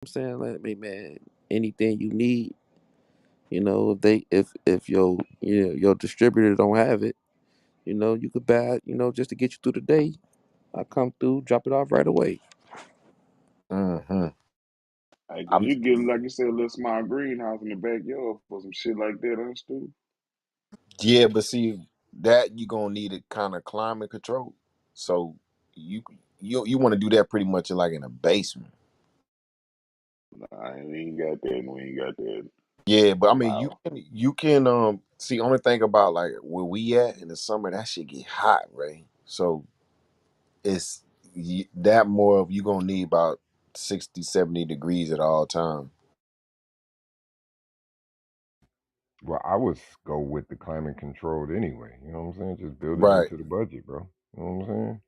I'm saying, like, hey, man, anything you need, if your distributor don't have it, you could buy it, just to get you through the day. I come through, drop it off right away. Mm-hmm. Hey, could I'm you get, like you said, a little small greenhouse in the backyard for some shit like that, Stu? Yeah, but see that you gonna need it kind of climate control. So you you want to do that pretty much like in a basement. Nah, we ain't got that, and we ain't got that Yeah, but I mean allowed. you can see only thing about like where we at in the summer that shit get hot, right? So it's that more of you gonna need about 60, 70 degrees at all time. Well, I would go with the climate controlled anyway. You know what I'm saying? Just build it Right. into the budget, bro. You know what I'm saying?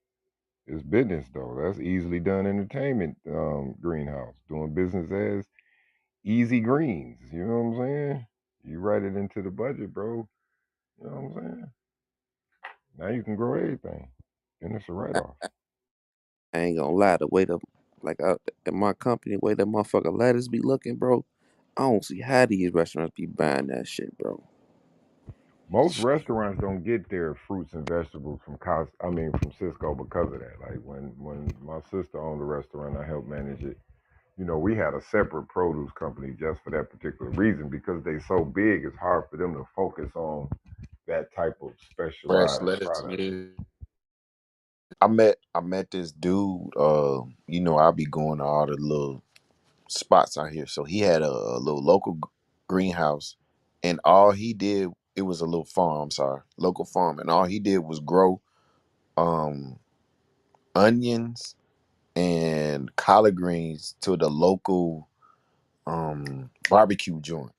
It's business though. That's easily done entertainment greenhouse. Doing business as easy greens. You know what I'm saying? You write it into the budget, bro. You know what I'm saying? Now you can grow everything. And it's a write off. I ain't gonna lie, the way the like at my company, the way that motherfucker lettuce be looking, bro. I don't see how these restaurants be buying that shit, bro. Most restaurants don't get their fruits and vegetables from from Cisco because of that. Like when my sister owned a restaurant, I helped manage it. You know, we had a separate produce company just for that particular reason because they so big. It's hard for them to focus on that type of Fresh specialized lettuce. product. Yeah. I met this dude. I'll be going to all the little spots out here. So he had a little local greenhouse, and all he did it was a little farm. Sorry, local farm, and all he did was grow um onions and collard greens to the local barbecue joint,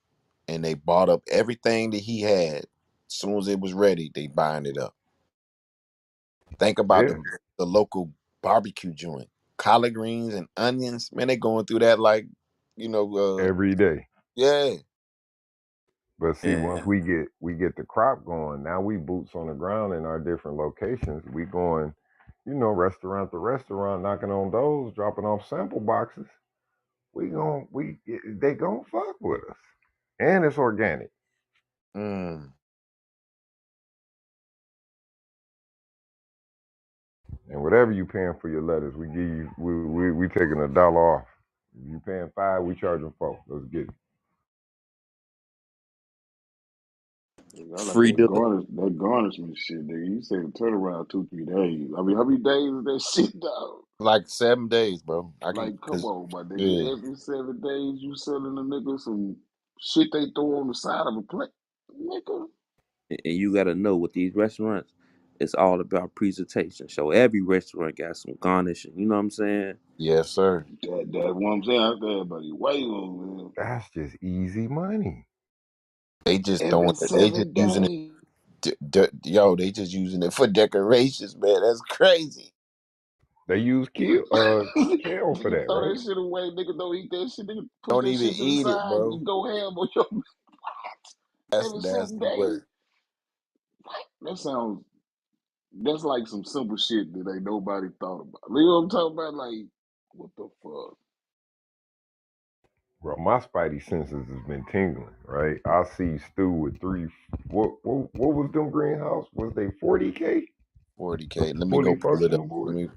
and they bought up everything that he had. As soon as it was ready, they buying it up. Think about Yeah, the local barbecue joint, collard greens and onions. Man, they going through that like, you know, every day. yeah, But see, once Yeah. we get the crop going, now we boots on the ground in our different locations. We going, restaurant to restaurant, knocking on doors, dropping off sample boxes. They gonna fuck with us, and it's organic. mm, And whatever you paying for your lettuce, we give you we taking $1 off. If you paying five, we charging four. Let's get it. I like Free delivery. that garnishment shit, nigga. You say the turnaround 2, 3 days. I mean, how many days is that shit, dog? like 7 days, bro. I can, Like, come cause on, my yeah, nigga. Every 7 days you selling a nigga some shit they throw on the side of a plate. Nigga. And you gotta know with these restaurants, it's all about presentation. So every restaurant got some garnishing. You know what I'm saying? yes, sir. That what I'm saying. I said, everybody wait on, man. That's just easy money. They just Every throwing it. They just seven using it. days. Yo, they just using it for decorations, man. That's crazy. They use kale for Nigga that, throw right? that shit away. Nigga don't eat that shit. Nigga push Don't that even shit to the eat it, side bro. and go ham on your That's every seven nasty days. work. What? That's like some simple shit that ain't nobody thought about. You know what I'm talking about? Like, what the fuck? Bro, my spidey senses has been tingling, right? I see Stu with three. What was them greenhouse? Was they 40K? 40K. Let me Fully go pull it up. functional Let boys? me.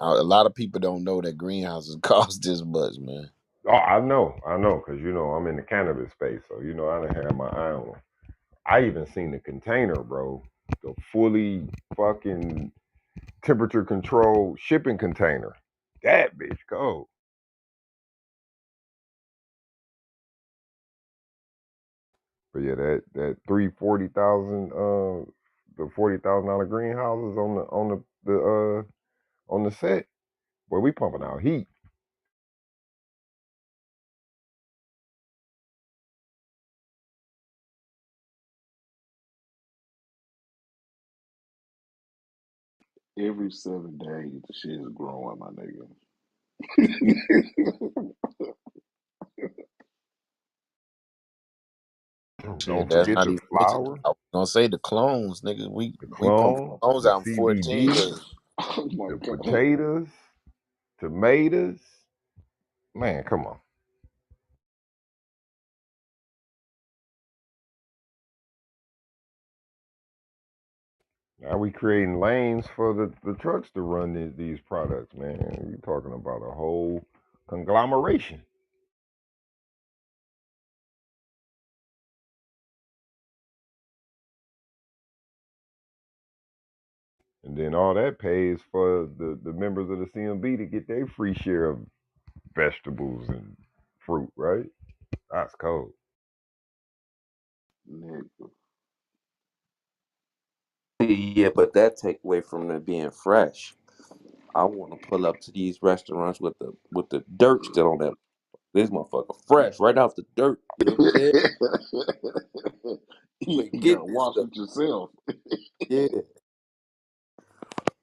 A lot of people don't know that greenhouses cost this much, man. Oh, I know, because I'm in the cannabis space, so I done had my eye on them. I even seen the container, bro. The fully fucking temperature controlled shipping container. That bitch cold. But yeah, that 340,000 the $40,000 greenhouses on the set, where we pumping out heat. Every 7 days, the shit is growing, my nigga. Shit, Don't that's forget not the even mentioned. flour, I was gonna say the clones, nigga. We the we pump clones, clones the out in 14 CBD, days. Oh my the god. potatoes, tomatoes. Man, come on. Now we creating lanes for the trucks to run these products, man. You talking about a whole conglomeration. And then all that pays for the members of the CMB to get their free share of vegetables and fruit, right? That's cold. Nigga. Yeah, but that take away from them being fresh. I want to pull up to these restaurants with the dirt still on them. This motherfucker fresh right off the dirt. You know what I'm saying? You You ain't gotta getting this wash stuff. it yourself. Yeah.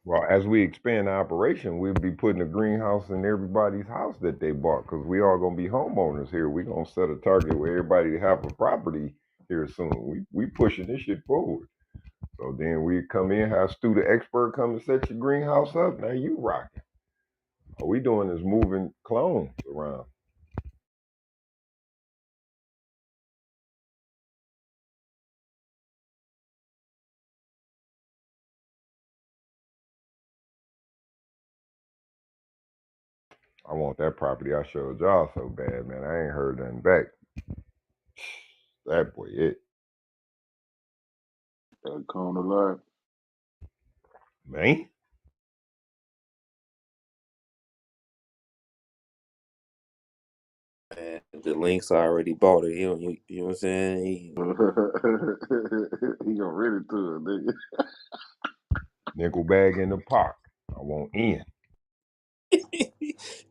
Well, as we expand the operation, we'll be putting a greenhouse in everybody's house that they bought because we all gonna be homeowners here. We gonna set a target where everybody have a property here soon. We pushing this shit forward. So then we come in, have student expert come and set your greenhouse up. Now you rocking. All we doing is moving clones around. I want that property I showed y'all so bad, man. I ain't heard nothing back. That boy, it That come to life. man. Man, the links already bought it. You know what I'm saying? He gonna read it to it, nigga. Nickel bag in the park. I want in.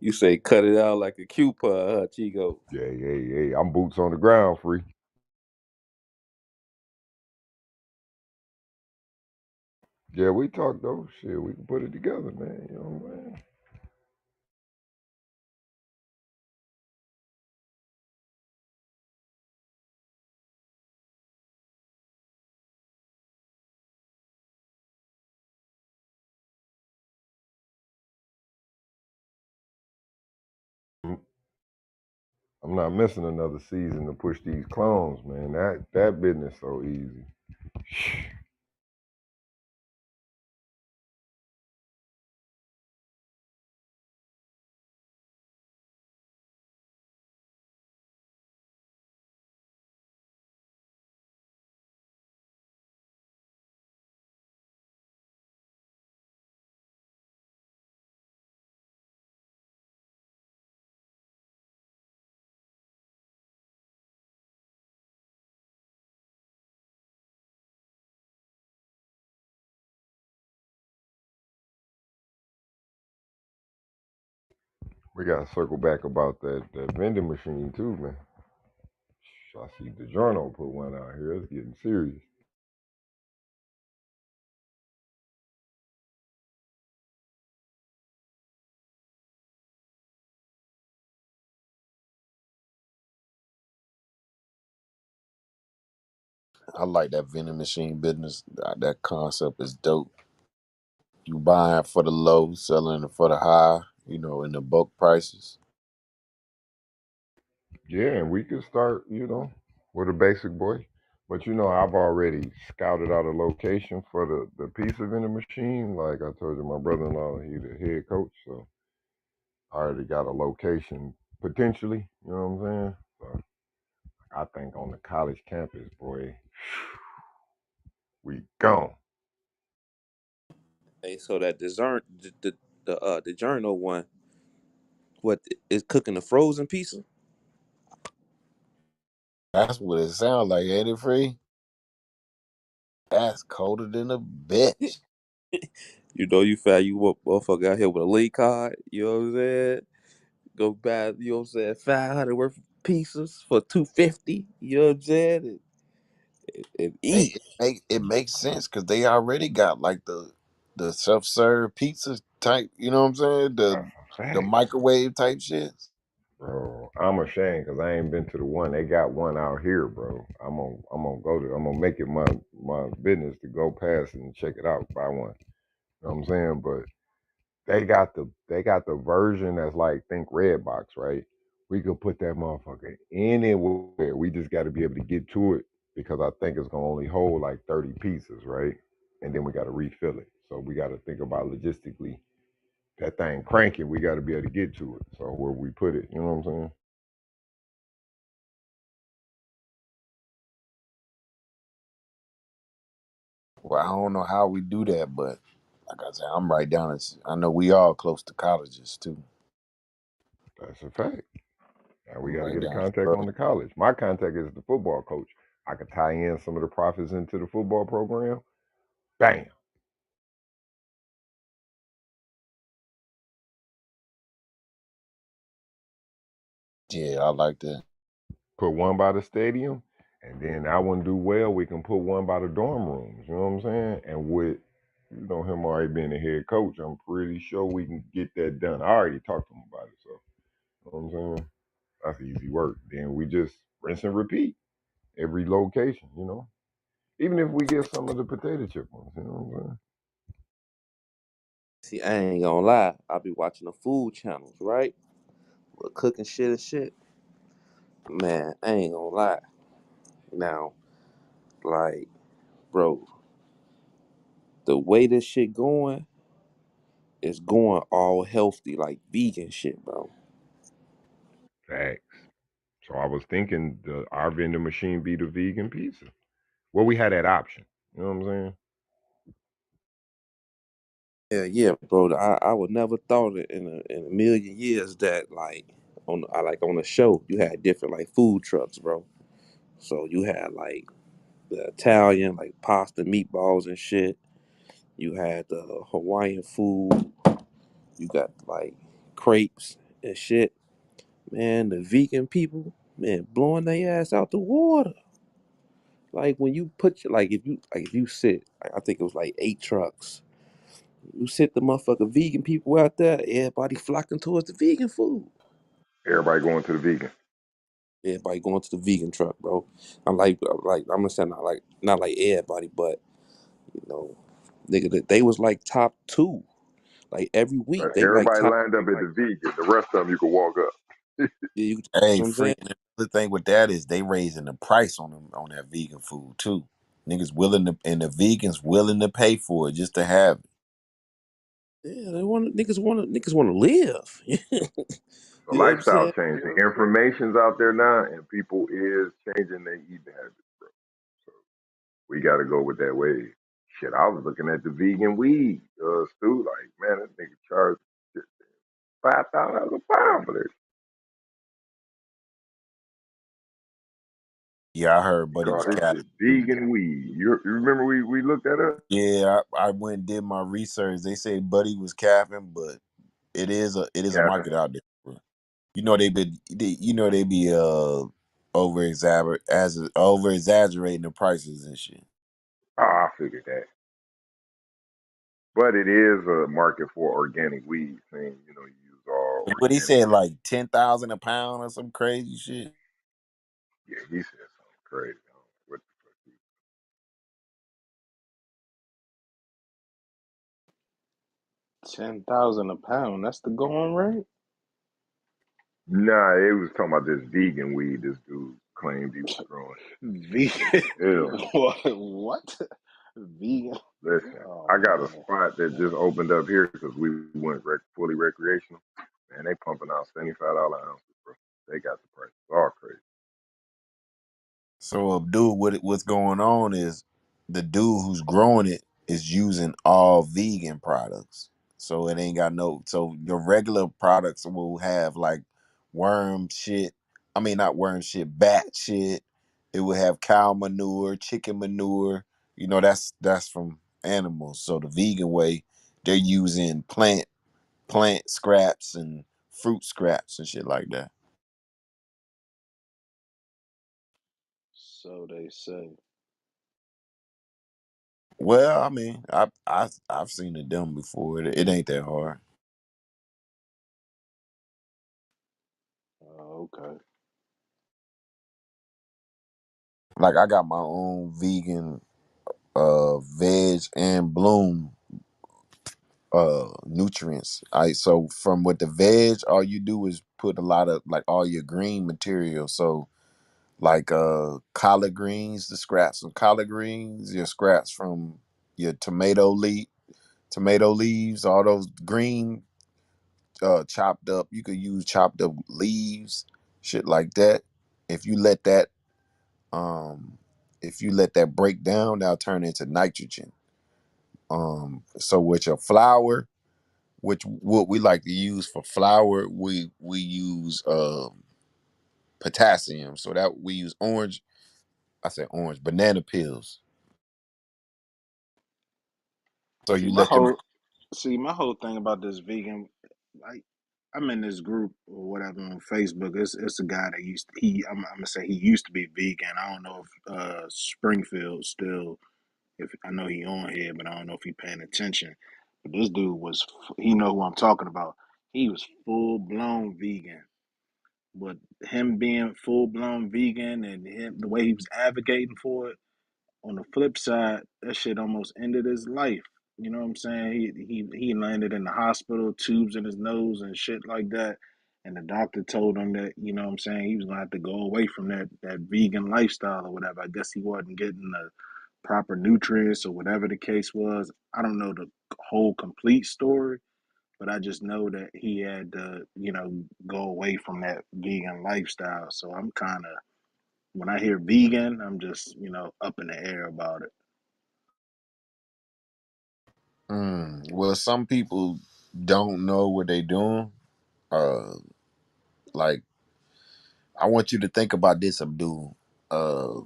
You say cut it out like a coupon, huh, Chico? Yeah. I'm boots on the ground, free. Yeah, we talked though. Shit, we can put it together, man. You know what I'm saying? I'm not missing another season to push these clones, man. That business so easy. We gotta circle back about that vending machine too, man. I see DiGiorno put one out here. It's getting serious. I like that vending machine business. That concept is dope. You buying for the low, selling it for the high. In the bulk prices. Yeah, and we could start, with a basic boy. But I've already scouted out a location for the pizza vending machine. Like I told you, my brother-in-law, he the head coach, so I already got a location potentially. You know what I'm saying? So I think on the college campus, boy, we gone. Hey, so that dessert, the journal one, what is cooking the frozen pizza? That's what it sounds like, ain't it, free? That's colder than a bitch. You found you motherfucker out here with a lead card. You know what I'm saying? Go buy, you know what I'm saying, 500 worth of pizzas for 250. You know what I'm saying? And Hey, eat. it makes sense because they already got like the self serve pizza type. You know what I'm saying? The That's a the fact. microwave type shits. Bro, I'm ashamed because I ain't been to the one. They got one out here, bro. I'm gonna go to. I'm gonna make it my business to go past and check it out. Buy one. You know what I'm saying? But they got the version that's like think Redbox, right? We could put that motherfucker anywhere. We just got to be able to get to it because I think it's gonna only hold like 30 pieces, right? and then we got to refill it. So we got to think about logistically that thing cranking. We got to be able to get to it. So where we put it, you know what I'm saying? Well, I don't know how we do that, but like I said, I'm right down. I know we all close to colleges too. That's a fact. Now we I'm got to right get a down. contact on the college. My contact is the football coach. I could tie in some of the profits into the football program. Bam. Yeah, I like that. Put one by the stadium, and then I wouldn't do well. We can put one by the dorm rooms. You know what I'm saying? And with him already being the head coach, I'm pretty sure we can get that done. I already talked to him about it, so you know what I'm saying? That's easy work. Then we just rinse and repeat every location. Even if we get some of the potato chip ones. You know what I'm saying? See, I ain't gonna lie. I be watching the food channels, right? With cooking shit and shit. Man, I ain't gonna lie. Now, like, bro, the way this shit going is going all healthy, like vegan shit, bro. Facts. So I was thinking our vending machine be the vegan pizza. Well, we had that option. You know what I'm saying? Yeah, yeah, bro. I would never thought it in a million years that like on the show you had different like food trucks, bro. So you had like the Italian like pasta, meatballs and shit. You had the Hawaiian food. You got like crepes and shit. Man, the vegan people, man, blowing their ass out the water. Like when you put like if you sit, I think it was like 8 trucks. You sit the motherfucking vegan people out there, everybody flocking towards the vegan food. Everybody going to the vegan. Everybody going to the vegan truck, bro. I'm gonna say not like everybody, but you know, nigga, they was like top two. Like every week, they like Everybody top. lined up at the vegan. The rest of them you could walk up. Yeah, you know Hey, what I'm saying? freaking the thing with that is they raising the price on them on that vegan food too. Niggas willing to and the vegans willing to pay for it just to have it. Yeah, niggas want to live. So You know what I'm lifestyle saying? change. The information's out there now, and people is changing their eating habits, bro. So we got to go with that wave. Shit, I was looking at the vegan weed, Stu. Like, man, that nigga charged $5,000 a pound for this. Yeah, I heard, He but he was called this capping shit too. vegan weed. You remember we looked that up? Yeah, I went and did my research. They say Buddy was capping, but it is a Capping. market out there. Bro. They be over exaggerating the prices and shit. Oh, I figured that. But it is a market for organic weed, saying use all What he organic. said, like 10,000 a pound or some crazy shit. Yeah, he said something crazy. I don't know what the fuck he. 10,000 a pound. That's the going rate. Nah, it was talking about this vegan weed. This dude claimed he was growing. Vegan. Hell no. What? Vegan. Listen, Oh I got a man. spot that just opened up here because we went fully recreational, and they pumping out $75 ounces, bro. They got the price all crazy. So, dude, what's going on is the dude who's growing it is using all vegan products. So it ain't got no. So your regular products will have like worm shit. I mean, not worm shit, bat shit. It will have cow manure, chicken manure. That's from animals. So the vegan way, they're using plant scraps and fruit scraps and shit like that. So they say. Well, I mean, I've seen it done before. It ain't that hard. Okay. Like I got my own vegan veg and bloom nutrients. So from with the veg, all you do is put a lot of like all your green material. So like collard greens, the scraps from collard greens, your scraps from your tomato leaves, all those green chopped up. You could use chopped up leaves, shit like that. If you let that um if you let that break down, that'll turn into nitrogen. So with your flour, which what we like to use for flour, we use potassium. So that we use banana peels. So See, you let them. my whole thing about this vegan, like, I'm in this group or whatever on Facebook. It's a guy that I'm gonna say he used to be vegan. I don't know if Springfield still, if I know he on here, but I don't know if he paying attention. But this dude was, he know who I'm talking about. He was full blown vegan. But him being full blown vegan and him the way he was advocating for it, on the flip side, that shit almost ended his life. You know what I'm saying? He landed in the hospital, tubes in his nose and shit like that. And the doctor told him that, you know what I'm saying, he was gonna have to go away from that vegan lifestyle or whatever. I guess he wasn't getting the proper nutrients or whatever the case was. I don't know the whole complete story, but I just know that he had to, go away from that vegan lifestyle. So I'm kind of, when I hear vegan, I'm just, up in the air about it. Well, some people don't know what they doing. Uh, like I want you to think about this, Abdul. Uh,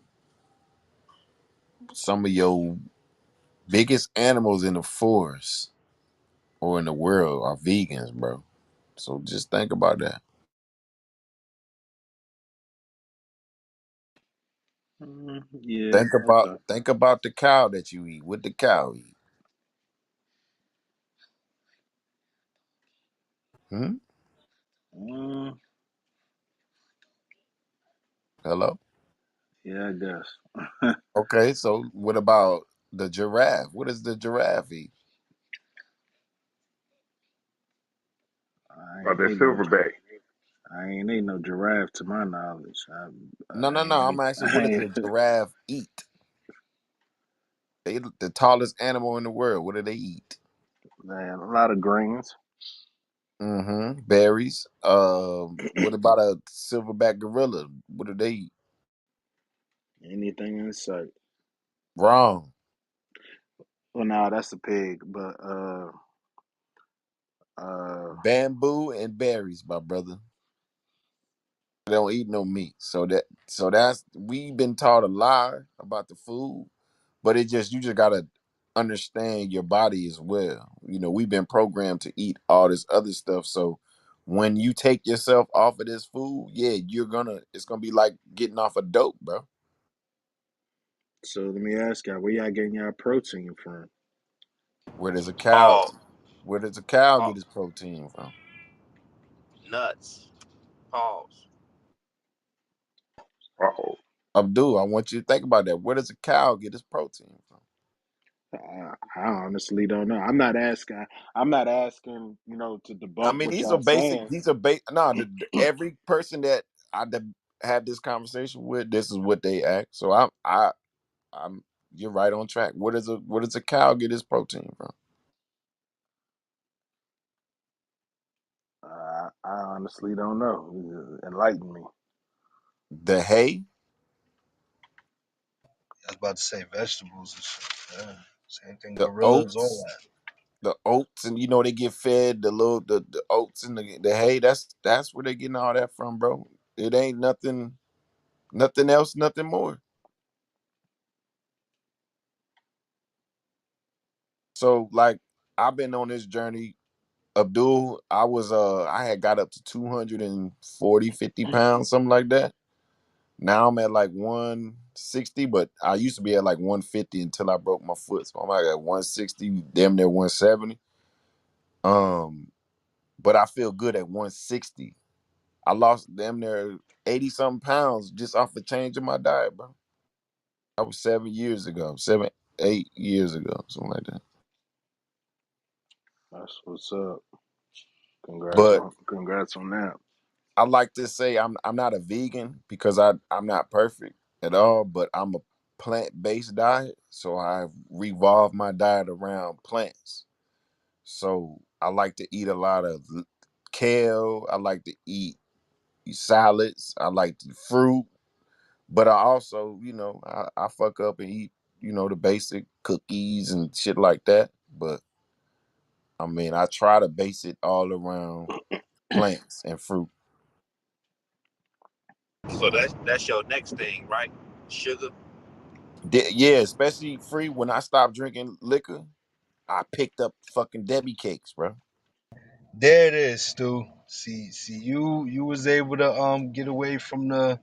some of your biggest animals in the forest or in the world are vegans, bro. So just think about that. Yeah, okay. Think about the cow that you eat. What the cow eat? Hmm? Mm, Hello. yeah, I guess. Okay, so what about the giraffe? What does the giraffe eat? I About ain't that ate no, silverback. I ain't ate no giraffe to my knowledge. No, I no, no. ain't I'm ate, asking, I what does ain't, the giraffe eat? They the tallest animal in the world. What do they eat? man, a lot of greens, Mm-hmm. Berries. What about a silverback gorilla? What do they eat? anything in sight. Wrong. Well, nah, that's a pig, but uh, Bamboo and berries, my brother. They don't eat no meat. So that's we've been taught a lie about the food, but you just gotta understand your body as well. We've been programmed to eat all this other stuff. So when you take yourself off of this food, yeah, it's gonna be like getting off a dope, bro. so let me ask y'all, where y'all getting y'all protein from? Where does a cow Pause. where does a cow Pause. get its protein from? Nuts. Pause. Uh-oh. Abdul, I want you to think about that. Where does a cow get its protein from? I honestly don't know. I'm not asking. I'm not asking. To I debunk mean, what y'all saying. these are basic. No, every person that have this conversation with, this is what they ask. So I'm, you're right on track. Where does a cow get its protein from? I honestly don't know. Enlighten me. The hay, I was about to say vegetables and shit. Yeah. Same thing the gorillas, all oats, that. and they get fed the oats and the hay. That's where they getting all that from, bro. It ain't nothing else, nothing more. So like I've been on this journey, Abdul. I had got up to 240, 50 pounds, something like that. Now I'm at like 160, but I used to be at like 150 until I broke my foot. So I'm like at 160, damn near 170. Um, but I feel good at 160. I lost damn near 80 something pounds just off the change of my diet, bro. That was 7 years ago, 8 years ago, something like that. That's what's up. But Congrats on that. I like to say I'm not a vegan because I'm not perfect at all, but plant-based diet, so I revolve my diet around plants. So I like to eat a lot of kale. I like to eat salads. I like to fruit, but I also, I fuck up and eat, the basic cookies and shit like that. But I mean, I try to base it all around plants and fruit. So that's your next thing, right? Sugar. Yeah, especially free. When I stopped drinking liquor, I picked up fucking Debbie cakes, bro. There it is, Stu. See, you was able to get away from the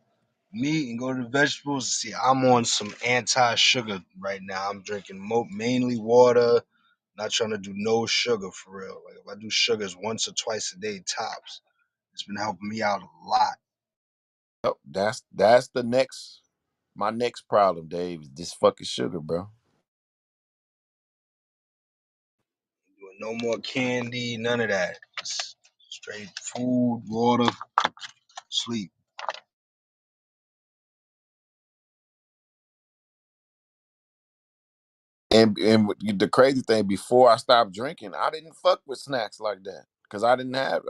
meat and go to the vegetables. See, I'm on some anti-sugar right now. I'm drinking mainly water, not trying to do no sugar for real. Like if I do sugars once or twice a day tops, it's been helping me out a lot. Yep, that's my next problem, Dave, is this fucking sugar, bro. Doing no more candy, none of that. Just straight food, water, sleep. And the crazy thing, before I stopped drinking, I didn't fuck with snacks like that because I didn't have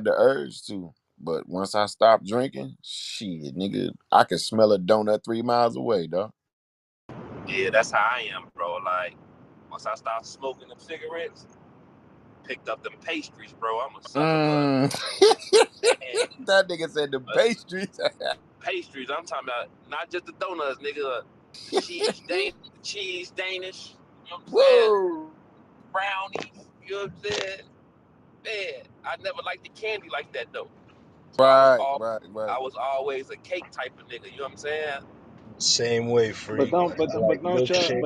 the urge to. But once I stopped drinking, shit, nigga, I could smell a donut 3 miles away, dog. Yeah, that's how I am, bro. Like once I stopped smoking them cigarettes, picked up them pastries, bro. I'm a sucker for Mm. and That nigga said the uh, pastries. pastries. I'm talking about not just the donuts, nigga. The cheese Danish. You know what I'm saying? Woo! Brownies. You know what I'm saying? Man, I never liked the candy like that though. So Right, right, right. I was always a cake type of nigga. You know what I'm saying? Same way, But freak. don't Like but I but like don't y'all milkshake.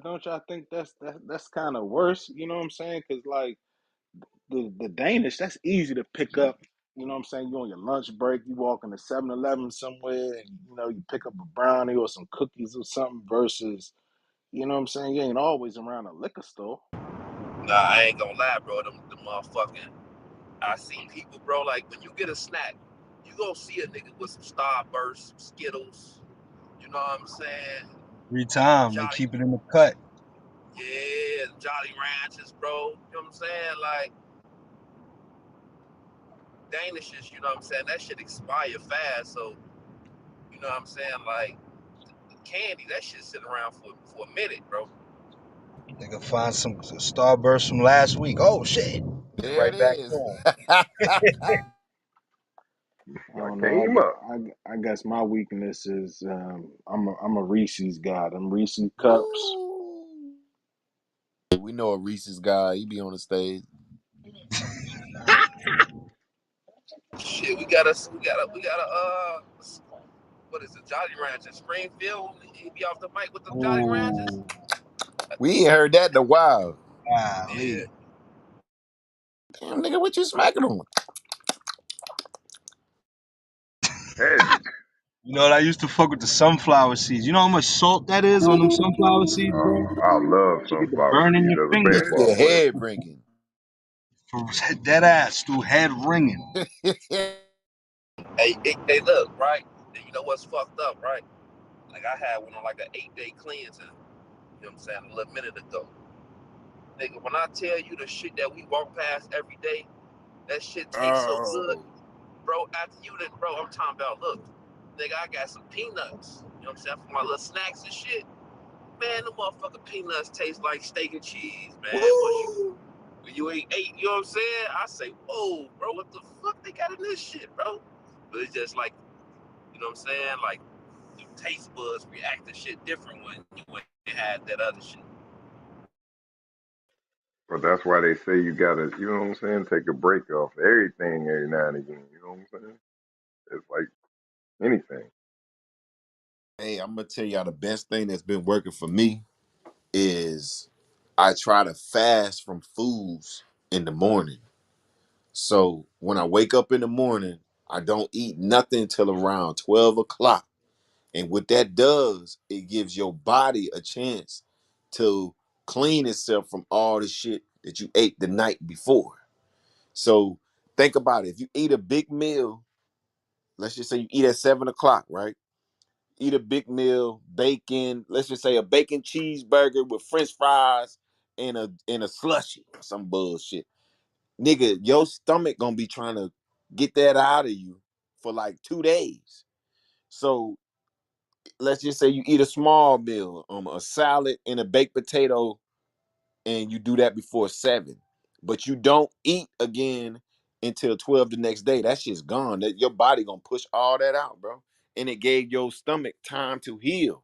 don't y'all think that's kind of worse? You know what I'm saying? Because like the Danish, that's easy to pick up. You know what I'm saying? You on your lunch break, you walk in the 7-Eleven somewhere, and you pick up a brownie or some cookies or something. Versus, you know what I'm saying? You ain't always around a liquor store. Nah, I ain't gonna lie, bro. The motherfucking I see people, bro. Like when you get a snack, you gonna see a nigga with some Starburst, some Skittles. You know what I'm saying? Every time they Jolly, keep it in the cut. yeah, Jolly Ranchers, bro. You know what I'm saying? Like Danishes, you know what I'm saying? That shit expire fast. So you know what I'm saying? Like candy, that shit sit around for a minute, bro. They can find some Starburst from last week. Oh shit! Get it There it right back is. on. I I don't know. came up. I guess my weakness is I'm a Reese's guy. Them Reese's cups. Woo! We know a Reese's guy. He be on the stage. Shit, we got a what is it, Jolly Rancher, Springfield? He be off the mic with them Jolly Ranchers. Ooh, We ain't heard that in a while. Yeah, golly. Damn, nigga, what you smacking on? Heavy. You know what? I used to fuck with the sunflower seeds. You know how much salt that is on them sunflower seeds, bro? I love You get to sunflower burn in seeds your as a Get fingers. your baseball player. head ringing. For dead ass, through head ringing. hey, look, right? And you know what's fucked up, right? Like I had one on like an 8-day cleansing. You know what I'm saying? A little minute ago, nigga. When I tell you the shit that we walk past every day, that shit tastes so good, Oh, bro. After you did, bro, I'm talking about. Look, nigga, I got some peanuts. You know what I'm saying? For my little snacks and shit. Man, the motherfucking peanuts taste like steak and cheese, man. Once woo! you ain't ate, you know what I'm saying? I say, whoa, bro, what the fuck they got in this shit, bro? But it's just like, you know what I'm saying? Like, your taste buds react to shit different when you ain't had that other shit. But that's why they say you gotta, you know what I'm saying, take a break off everything every now and again. You know what I'm saying? It's like anything. Hey, I'm gonna tell y'all the best thing that's been working for me is I try to fast from foods in the morning. So when I wake up in the morning, I don't eat nothing till around 12 o'clock. And what that does, it gives your body a chance to clean itself from all the shit that you ate the night before. So think about it. If you eat a big meal, let's just say you eat at 7 o'clock, right? eat a big meal, bacon, let's just say a bacon cheeseburger with French fries and a slushy or some bullshit. Nigga, your stomach gonna be trying to get that out of you for like 2 days. So let's just say you eat a small meal, a salad and a baked potato, and you do that before 7, but you don't eat again until 12 the next day. That shit's gone. That your body gonna push all that out, bro. And it gave your stomach time to heal.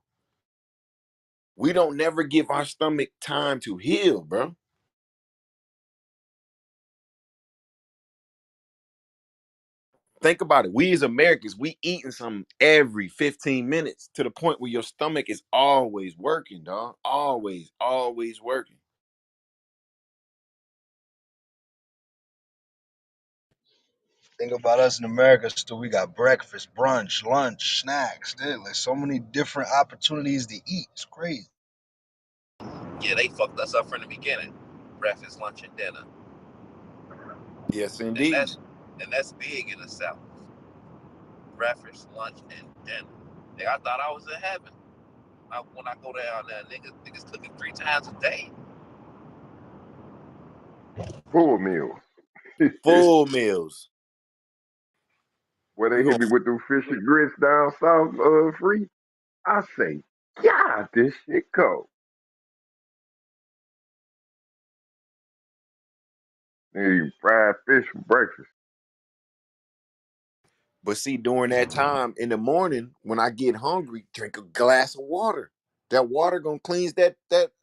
We don't never give our stomach time to heal, bro. Think about it. We as Americans, we eating something every 15 minutes to the point where your stomach is always working, dog. Always, always working. Think about us in America, still we got breakfast, brunch, lunch, snacks, still like so many different opportunities to eat. It's crazy. Yeah, they fucked us up from the beginning. Breakfast, lunch, and dinner, Yes, and indeed. that's big in the South. Breakfast, lunch, and dinner. Like, I thought I was in heaven. When I go down there, niggas cooking 3 times a day. Full meals. Full meals. Where they You hit gonna me with them fish and grits down south, free. I say, yeah, this shit cold. They eat fried fish for breakfast. But see, during that time in the morning, when I get hungry, drink a glass of water. That water gonna cleanse that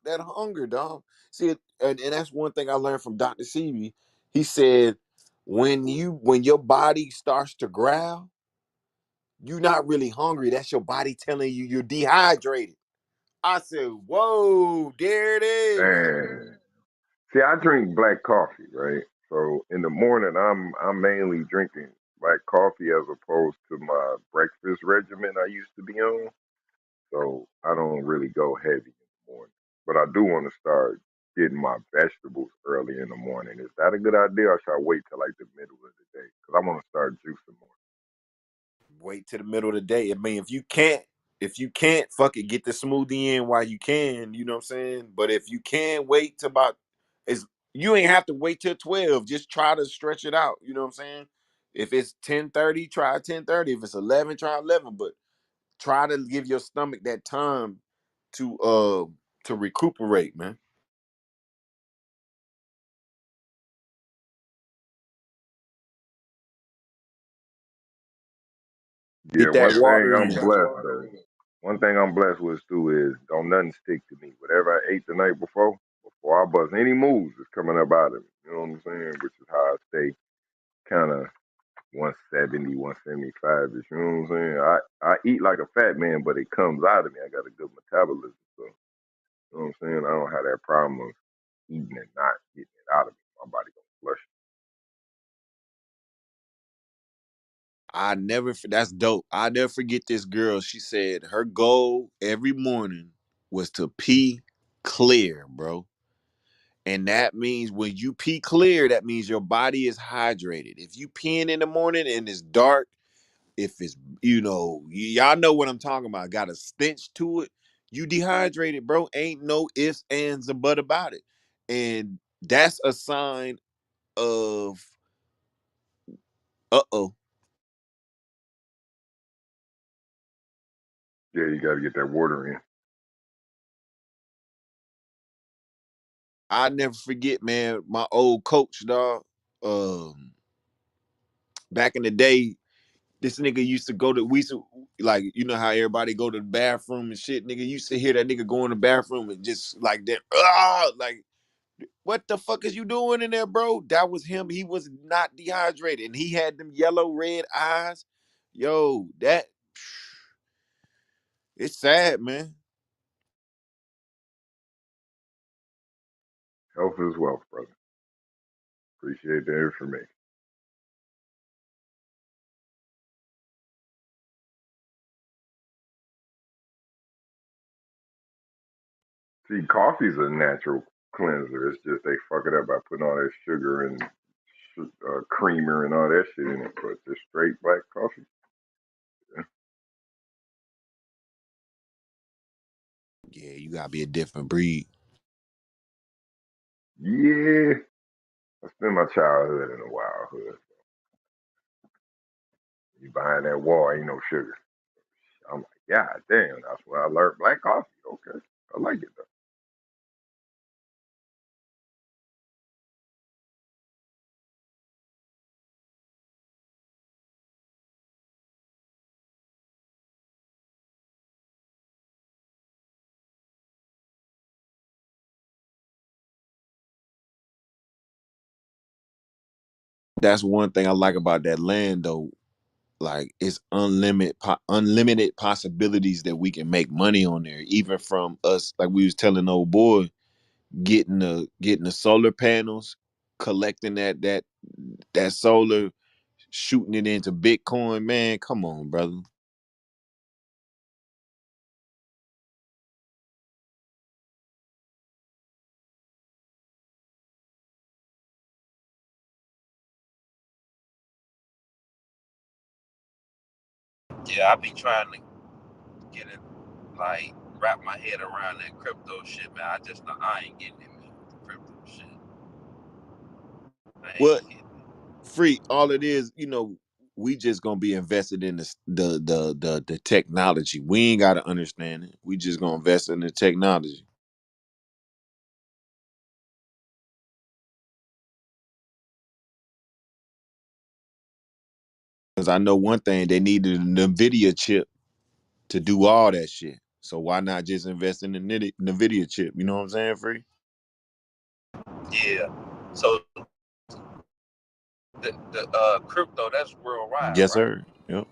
hunger, dog. See, and that's one thing I learned from Dr. Sebi. He said, when your body starts to growl, you're not really hungry. That's your body telling you you're dehydrated. I said, whoa, there it is. And see, I drink black coffee, right? So in the morning, I'm mainly drinking black coffee as opposed to my breakfast regimen I used to be on. So I don't really go heavy in the morning. But I do want to start getting my vegetables early in the morning. Is that a good idea, or should I wait till like the middle of the day? Because I want to start juicing more. Wait to the middle of the day. I mean, if you can't, fuck it, get the smoothie in while you can, you know what I'm saying? But if you can wait to about is you ain't have to wait till 12. Just try to stretch it out, you know what I'm saying? If it's 10:30, try 10:30. If it's 11, try 11, but try to give your stomach that time to recuperate, man. Yeah, Get that water in. one thing I'm blessed with too is don't nothing stick to me. Whatever I ate the night before I bust any moves is coming up out of me. You know what I'm saying? Which is how I stay kind of 170, 175 ish. You know what I'm saying? I eat like a fat man, but it comes out of me. I got a good metabolism. So, you know what I'm saying? I don't have that problem of eating and not getting it out of me. My body gonna flush That's dope. I never forget this girl. She said her goal every morning was to pee clear, bro. And that means when you pee clear, that means your body is hydrated. If you peeing in the morning and it's dark, if it's, y'all know what I'm talking about, got a stench to it, you dehydrated, bro. Ain't no ifs, ands, or but about it. And that's a sign of, uh-oh. it. Yeah, you got to get that water in. I never forget, man, my old coach, dog. Back in the day, this nigga used to go to we used to like how everybody go to the bathroom and shit. Nigga used to hear that nigga go in the bathroom and just like that. Like what the fuck is you doing in there, bro? That was him. He was not dehydrated, and he had them yellow red eyes. Yo, that it's sad, man. Health is wealth, brother. Appreciate the information. See, coffee's a natural cleanser. It's just they fuck it up by putting all that sugar and creamer and all that shit in it. But just straight black coffee, yeah. You gotta be a different breed. Yeah, I spent my childhood in the wild hood. You behind that wall, ain't no sugar. I'm like, God damn, that's where I learned black coffee. Okay, I like it though. That's one thing I like about that land though. Like it's unlimited possibilities that we can make money on there. Even from us, like we was telling old boy, getting the solar panels, collecting that solar, shooting it into Bitcoin. Man, come on, brother. Yeah, I be trying to get it, like wrap my head around that crypto shit, man. I just know I ain't getting it, man. Crypto shit, I Well, ain't getting it. free. All it is, we just gonna be invested in the technology. We ain't gotta understand it. We just gonna invest in the technology. Cause I know one thing, they needed an NVIDIA chip to do all that shit. So why not just invest in the NVIDIA chip? You know what I'm saying, free? Yeah. So the crypto that's worldwide, Yes, right? sir. Yep.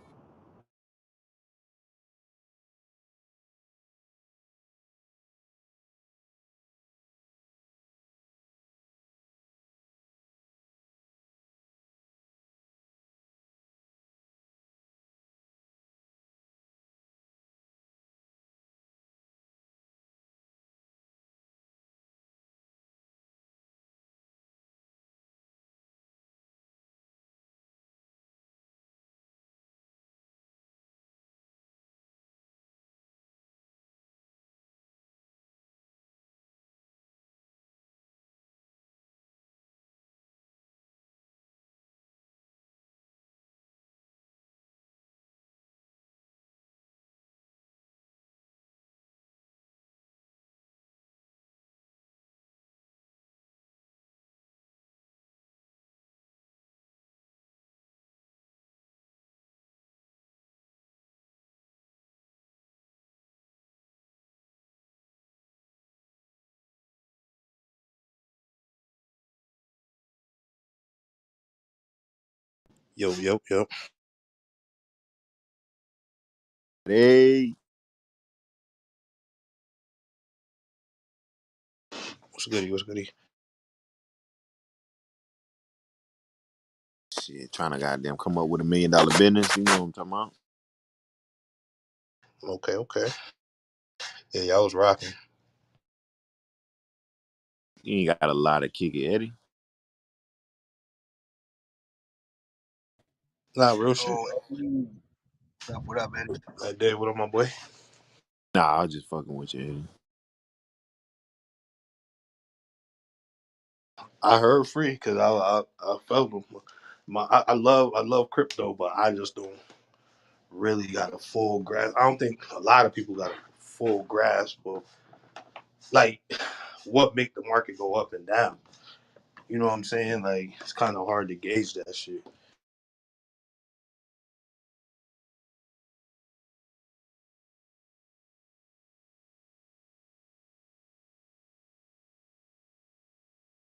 Yo, yo, yo. Hey, What's goody? What's goody? shit, trying to goddamn come up with $1 million business. You know what I'm talking about? Okay, okay. Yeah, y'all was rocking. You ain't got a lot of kick it, Eddie. Nah, real shit. Oh, Eddie. What up, Eddie? I did. What up, my boy? Nah, I was just fucking with you, Eddie. I heard free because I felt him. I love crypto, but I just don't really got a full grasp. I don't think a lot of people got a full grasp of like what make the market go up and down. You know what I'm saying? Like it's kind of hard to gauge that shit.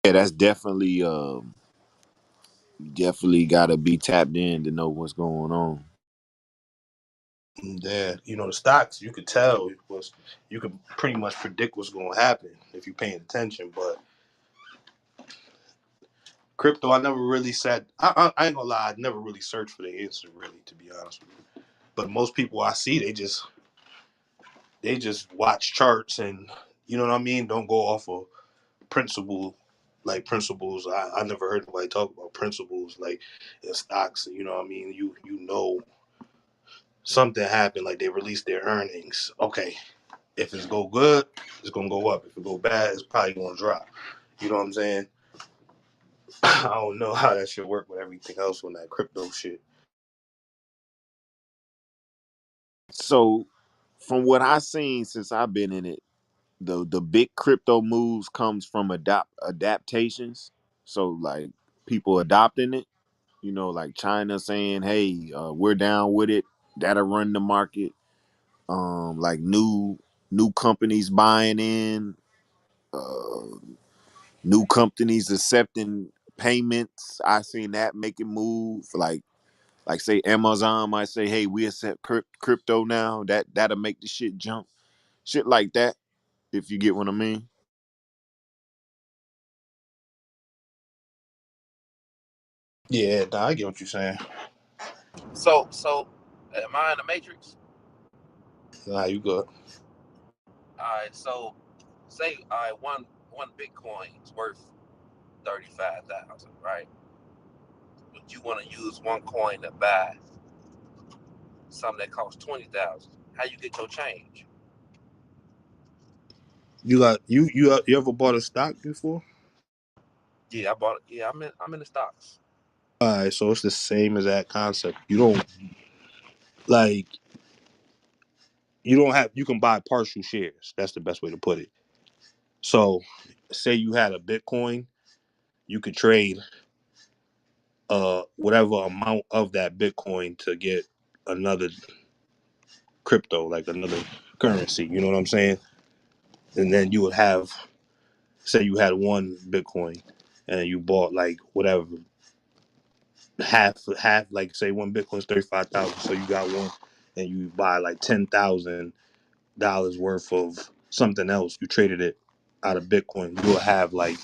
Yeah, that's definitely got to be tapped in to know what's going on. Yeah, the stocks you could tell was you could pretty much predict what's going to happen if you're paying attention, but crypto, I never really sat. I ain't gonna lie, I never really searched for the answer, really, to be honest with you. But most people I see, they just watch charts and you know what I mean. Don't go off of principle, like principles. I never heard nobody talk about principles like in stocks. You know what I mean. You know something happened, like they released their earnings. Okay, If it's go good, it's gonna go up. If it go bad, it's probably gonna drop. You know what I'm saying? I don't know how that should work with everything else on that crypto shit. So from what I've seen since I've been in it, the big crypto moves comes from adaptations. So like people adopting it, like China saying, "Hey, we're down with it." That'll run the market. Like new companies buying in, uh, new companies accepting payments. I seen that make it move. Like say Amazon might say, "Hey, we accept crypto now." That'll make the shit jump. Shit like that. If you get what I mean. Yeah, nah, I get what you're saying. So, am I in the matrix? Nah, you good. All right. So, say one Bitcoin is worth 35,000, right? But you want to use one coin to buy something that costs 20,000. How you get your change? You got you ever bought a stock before? Yeah, I bought it. Yeah, I'm in the stocks. All right, so it's the same as that concept. You don't like you don't have you can buy partial shares. That's the best way to put it. So, say you had a Bitcoin, you could trade whatever amount of that Bitcoin to get another crypto, like another currency. You know what I'm saying? And then you would have, say, you had one Bitcoin, and you bought like whatever half like say one Bitcoin's 35,000, so you got one, and you buy like $10,000 worth of something else. You traded it out of Bitcoin. You'll have like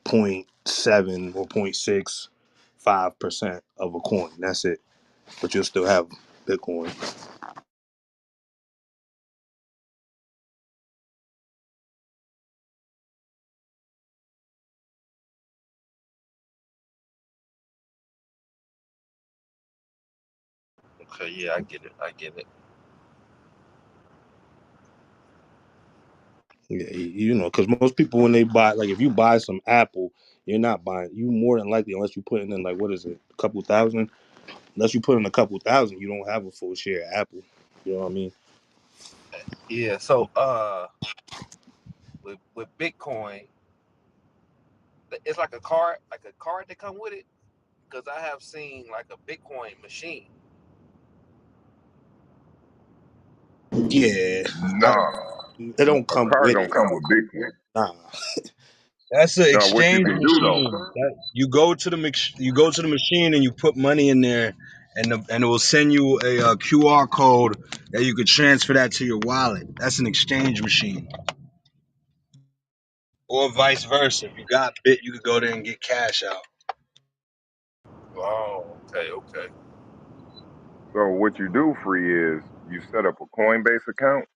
0.7 or 0.65% of a coin. That's it. But you'll still have Bitcoin. Okay, yeah, I get it. I get it. Yeah, because most people when they buy, like if you buy some Apple, you're not buying. You more than likely, unless you put in like what is it, a couple thousand. Unless you put in a couple thousand, you don't have a full share of Apple. You know what I mean? Yeah. So, with Bitcoin, it's like a card that come with it. Because I have seen like a Bitcoin machine. Yeah, Nah, it don't a come car with don't it. come with Bitcoin. Nah. That's an Now, what you exchange can do machine. though, You go to the machine and you put money in there, and it will send you a QR code that you could transfer that to your wallet. That's an exchange machine, or vice versa. If you got bit, you could go there and get cash out. Oh, okay, okay. so what you do, free, is you set up a Coinbase account,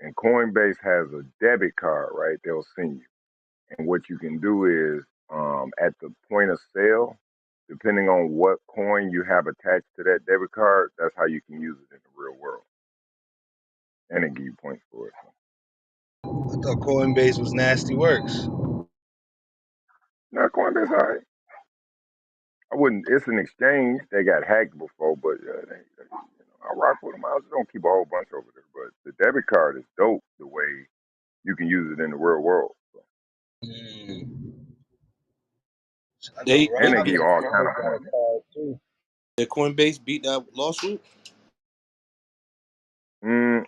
and Coinbase has a debit card, right? They'll send you. And what you can do is at the point of sale, depending on what coin you have attached to that debit card, that's how you can use it in the real world. And it give you points for it. I thought Coinbase was nasty works. Now, Coinbase, all right. I wouldn't, it's an exchange. They got hacked before, but I rock with them. I just don't keep a whole bunch over there. But the debit card is dope the way you can use it in the real world. So, I know They and they give beat you all Robinhood kind of got a points. card too. the Coinbase beat that lawsuit.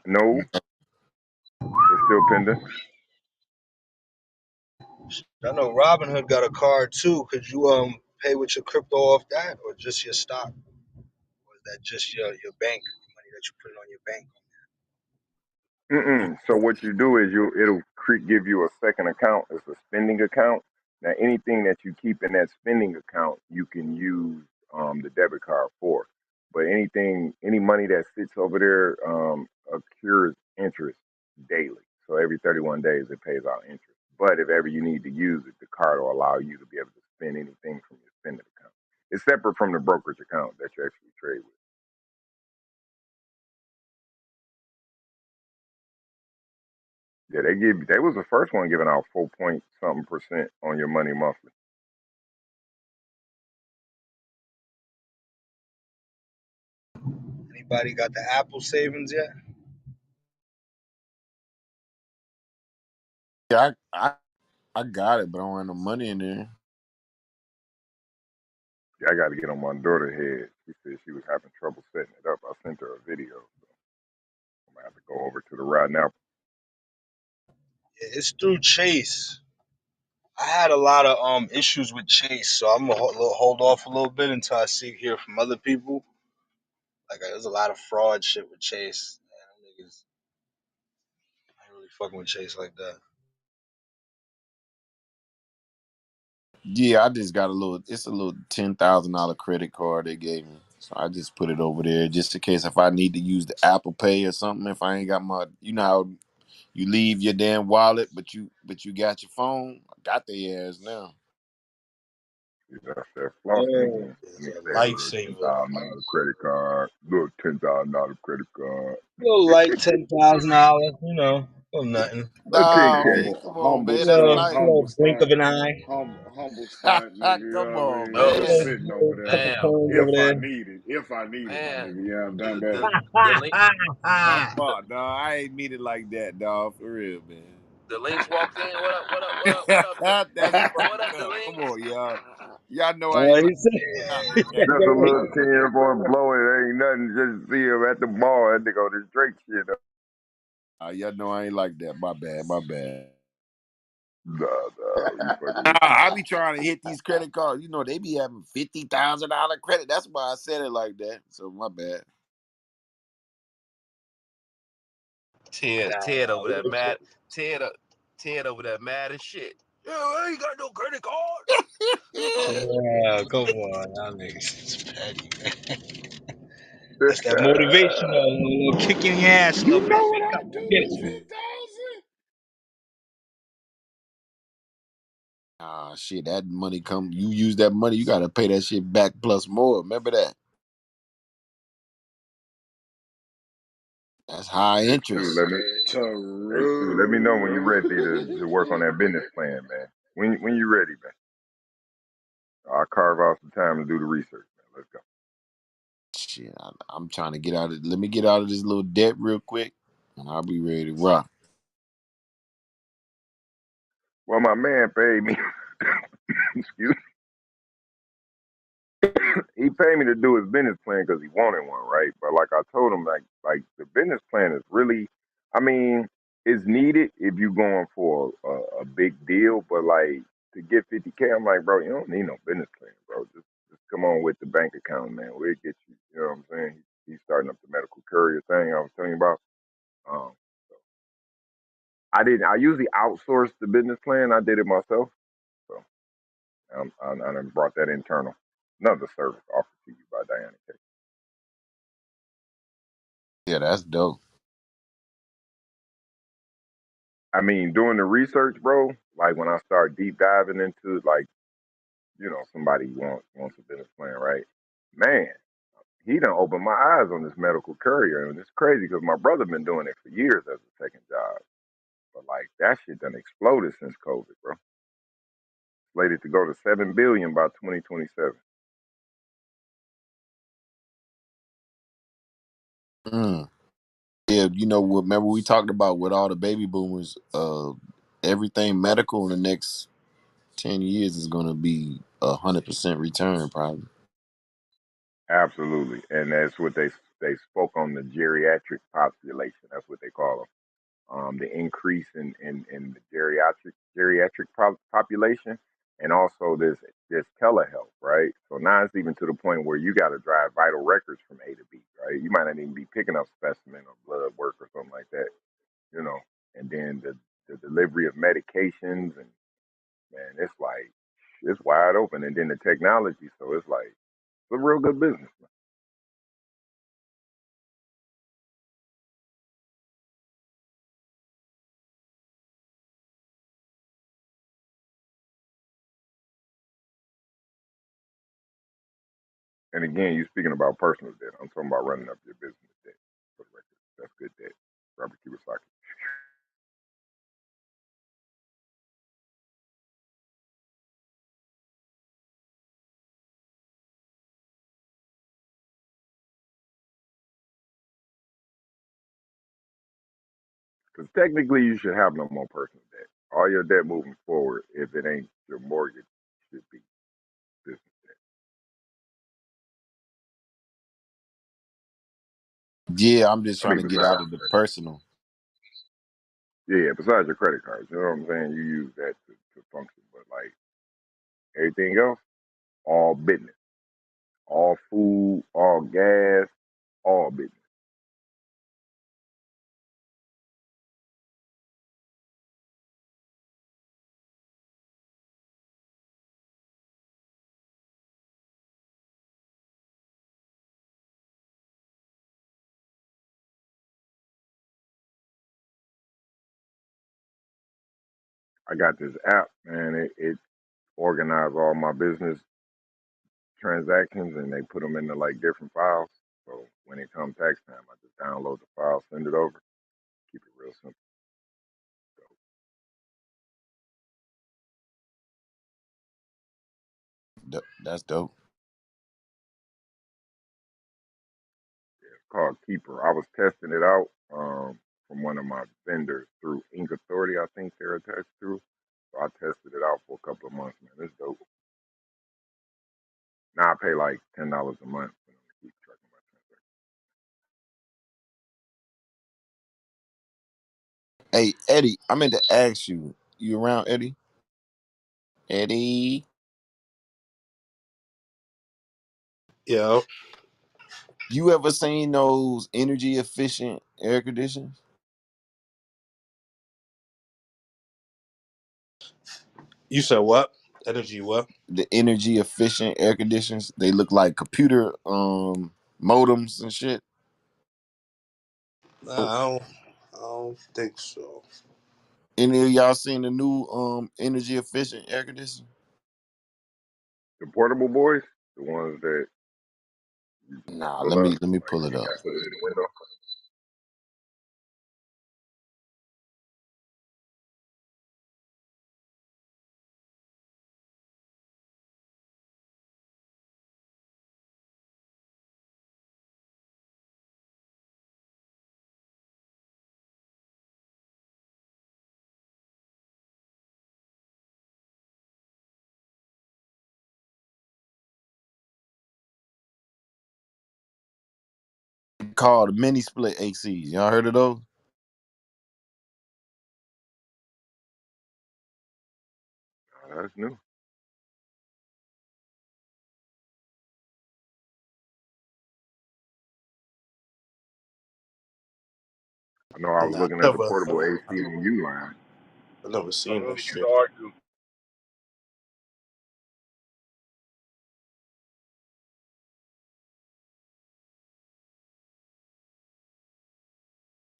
No, it's still pending. I know Robinhood got a card too. Could you pay with your crypto off that, or just your stock, or is that just your bank money that you put it on your bank? So what you do is it'll give you a second account. It's a spending account. Now anything that you keep in that spending account, you can use the debit card for. But any money that sits over there accrues interest daily. So every 31 days it pays out interest. But if ever you need to use it, the card will allow you to be able to spend anything from your spending account. It's separate from the brokerage account that you actually trade with. Yeah, they was the first one giving out 4 point something percent on your money monthly. Anybody got the Apple savings yet? Yeah, I got it, but I don't have no money in there. Yeah, I got to get on my daughter's head. She said she was having trouble setting it up. I sent her a video. So I'm gonna have to go over to the right now. It's through Chase. I had a lot of issues with Chase, so I'm gonna hold off a little bit until I hear from other people. Like there's a lot of fraud shit with Chase. Man, them niggas ain't really fucking with Chase like that. Yeah, I just got it's a little $10,000 credit card they gave me. So I just put it over there just in case if I need to use the Apple Pay or something. If I ain't got my, you know how you leave your damn wallet, but you got your phone. I got their ass now. That's that flossing Oh, again. It's Let me a say a little ten lifesaver. thousand dollar credit card, little $10,000 credit card, little light $10,000, nothing. a ten Nah, k. man, Humble, come on, humble man. That's start, nice. humble Little blink start, of an eye. humble start, nigga. You know Come what I on, mean? Oh Just man. sitting over Little there. couple man, coins over If I there. need it, my man, nigga. Yeah, I've done the better. the the link My fault, dog. I ain't mean it like that, dog. For real, man. the links walked in. What up? What up? What up? What up? That's What up? fucked The up. Come links. on, y'all. Y'all know I Oh, ain't like he said, that he like that. said Just the a link. little 10 boy blowing. Ain't nothing. Just see him at the bar. That nigga on this Drake shit. Y'all know I ain't like that. My bad. My bad. Nah, you fucking Nah, with me. I be trying to hit these credit cards. You know, they be having $50,000 credit. That's why I said it like that. So my bad. Ted over there Nah, mad. Ted Ted over there mad as shit. Yeah, I ain't got no credit card. yeah, come on, y'all niggas is petty, man. That's that motivational, little kick in the ass a You little bit. know what Wake I up, do go get with it. 10,000? Ah, shit, that money come. You use that money, you gotta pay that shit back plus more. Remember that? That's high Hey, Stu, interest. Let me know when you're ready True. to work on that business plan, man. When you ready, man. I'll carve out some time to do the research, man. Let's go. Shit, I'm trying to get out of. Let me get out of this little debt real quick, and I'll be ready to rock. Well, my man paid me. Excuse he paid me to do his business plan because he wanted one, right? But like I told him, like the business plan is really, I mean, it's needed if you're going for a big deal. But like to get 50K, I'm like, bro, you don't need no business plan, bro. Just come on with the bank account, man. We'll get you. You know what I'm saying? He's starting up the medical courier thing I was telling you about. Um, I didn't. I usually outsource the business plan. I did it myself. So I done brought that internal. Another service offered to you by Diana K. Yeah, that's dope. I mean, doing the research, bro. Like when I start deep diving into like, somebody wants a business plan, right? Man, he done opened my eyes on this medical courier, and it's crazy because my brother been doing it for years as a second job. But like that shit done exploded since COVID, bro. Slated to go to 7 billion by 2027. Mm. Yeah, you know what? Remember we talked about with all the baby boomers, everything medical in the next 10 years is gonna be 100% return, probably. Absolutely, and that's what they spoke on the geriatric population. That's what they call them. The increase in the geriatric population, and also this telehealth, right? So now it's even to the point where you got to drive vital records from A to B, right? You might not even be picking up specimen or blood work or something like that, you know. And then the delivery of medications, and man, it's like it's wide open. And then the technology, so it's like it's a real good business. And again, you're speaking about personal debt. I'm talking about running up your business debt. For the record, that's good debt. Robert Kiyosaki. Because technically, you should have no more personal debt. All your debt moving forward, if it ain't your mortgage, should be business debt. Yeah, I'm just I trying mean, to get besides out of the personal. besides your credit cards, you know what I'm saying? You use that to function, but like everything else, all business, all food, all gas, all business. I got this app, man. It organized all my business transactions and they put them into like different files. So when it comes tax time, I just download the file, send it over, keep it real simple. So That's dope. it's called Keeper. I was testing it out from one of my vendors through Ink Authority, I think they're attached to. So I tested it out for a couple of months, man. It's dope. Now I pay like $10 a month for them to keep track of my transactions. Hey, Eddie, I meant to ask you. You around, Eddie? Eddie, Yeah. you ever seen those energy efficient air conditioners? You said what? Energy what? The energy efficient air conditioners. They look like computer modems and shit. Nah, I don't think so. Any of y'all seen the new energy efficient air conditioner? The portable boys, the ones that you just Nah, pull up, let me like pull you it ain't up. got to put it in the window. Called mini split ACs. Y'all heard of those? Oh, that's new. I know I was Nah, looking at the never. portable AC and U line. I never I seen don't that need you shit. to argue.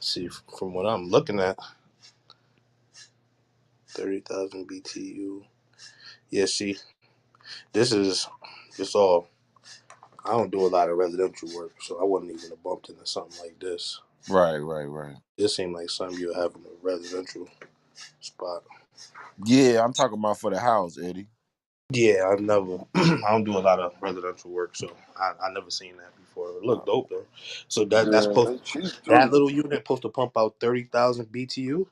See, from what I'm looking at, 30,000 BTU. Yeah, see, this is just all. I don't do a lot of residential work, so I wasn't even bumped into something like this. Right. This seemed like something you have in a residential spot. Yeah, I'm talking about for the house, Eddie. Yeah, I've never. I don't do a lot of residential work, so I never seen that before. It looked dope though. So that's Yeah, supposed they cheap that too. little unit supposed to pump out 30,000 BTU.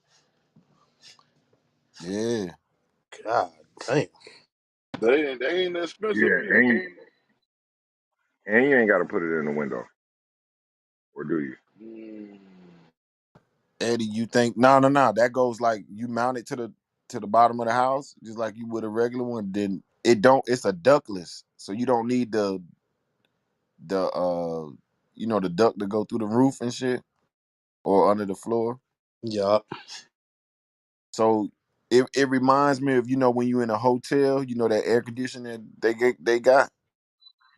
Yeah. God damn. They ain't expensive Yeah, either. and you ain't got to put it in the window, or do you? Mm. Eddie, you think no. That goes like you mount it to the bottom of the house, just like you would a regular one. Then it don't. It's a ductless, so you don't need the the duct to go through the roof and shit or under the floor. Yeah, So it reminds me of when you in a hotel, that air conditioning they got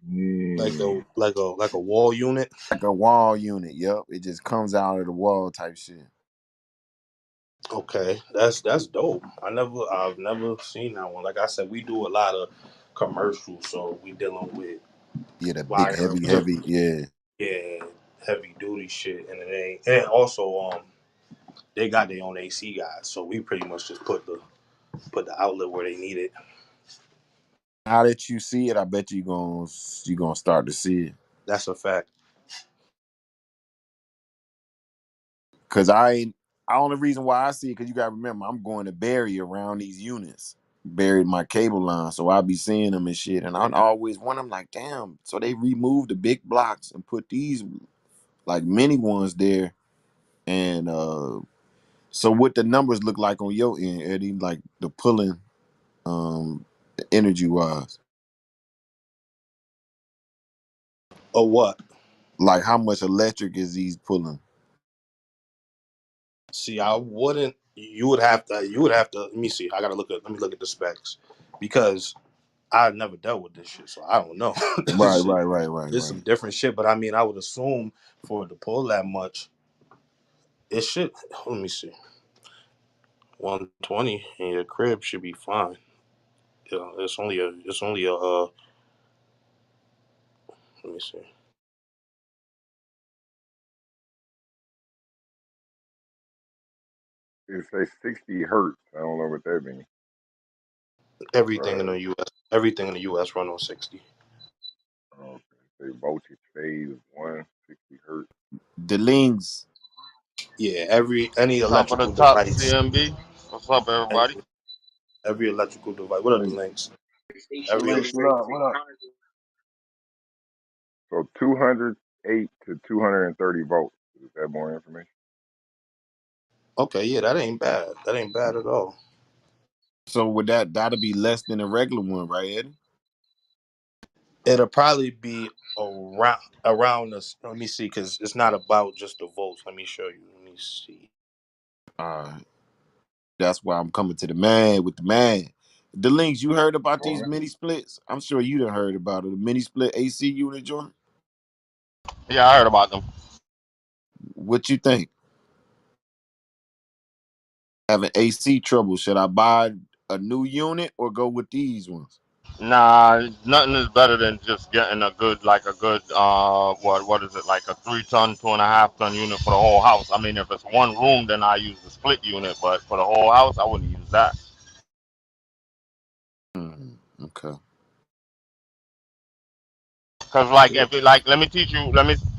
Mm. like a wall unit. like a wall unit. Yep, it just comes out of the wall type shit. Okay, that's dope. I've never seen that one. Like I said, we do a lot of commercials, so we dealing with Yeah, the big wire, heavy. Yeah, yeah, heavy duty shit, and it ain't. And also, they got their own AC guys, so we pretty much just put the outlet where they need it. now that you see it, I bet you gonna start to see it. That's a fact. Cause only reason why I see it because you gotta remember I'm going to bury around these units. Buried my cable line, so I'll be seeing them and shit. And I always wonder, I'm like, damn. So they removed the big blocks and put these like mini ones there. And so what the numbers look like on your end, Eddie? Like the pulling, energy wise. Or what? Like how much electric is these pulling? See, I wouldn't. You would have to. You would have to. Let me see. I gotta look at. Let me look at the specs because I never dealt with this shit, so I don't know. Right, This shit, right, right, right, there's some right. different shit, but I mean, I would assume for it to pull that much, it should. Let me see. 120 in your crib should be fine. Yeah, it's only a. It's only a. Let me see. It say 60 hertz. I don't know what that means. Everything in Right. the U.S. Everything in the U.S. run on 60. Okay. Say voltage phase 160 hertz. The links. Yeah, any Top of the electrical top, device, CMB. What's up, any, everybody? every electrical device. What are the Hey, links? hey, Every Links, what up? What up? So 208 to 230 volts. Is that more information? Okay, yeah, that ain't bad. That ain't bad at all. So would that'll be less than a regular one, right, Eddie? It'll probably be around us. Let me see, because it's not about just the volts. Let me show you. Let me see. Uh, that's why I'm coming to the man with the man. The links, you heard about these Well, mini splits? I'm sure you done heard about it. The mini split AC unit joint. Yeah, I heard about them. What you think? Having AC trouble, should I buy a new unit or go with these ones? Nah, nothing is better than just getting a good, what is it, like a 3 ton, 2.5 ton unit for the whole house. I mean, if it's one room, then I use the split unit, but for the whole house, I wouldn't use that. Okay. Cause like Yeah. if it like, let me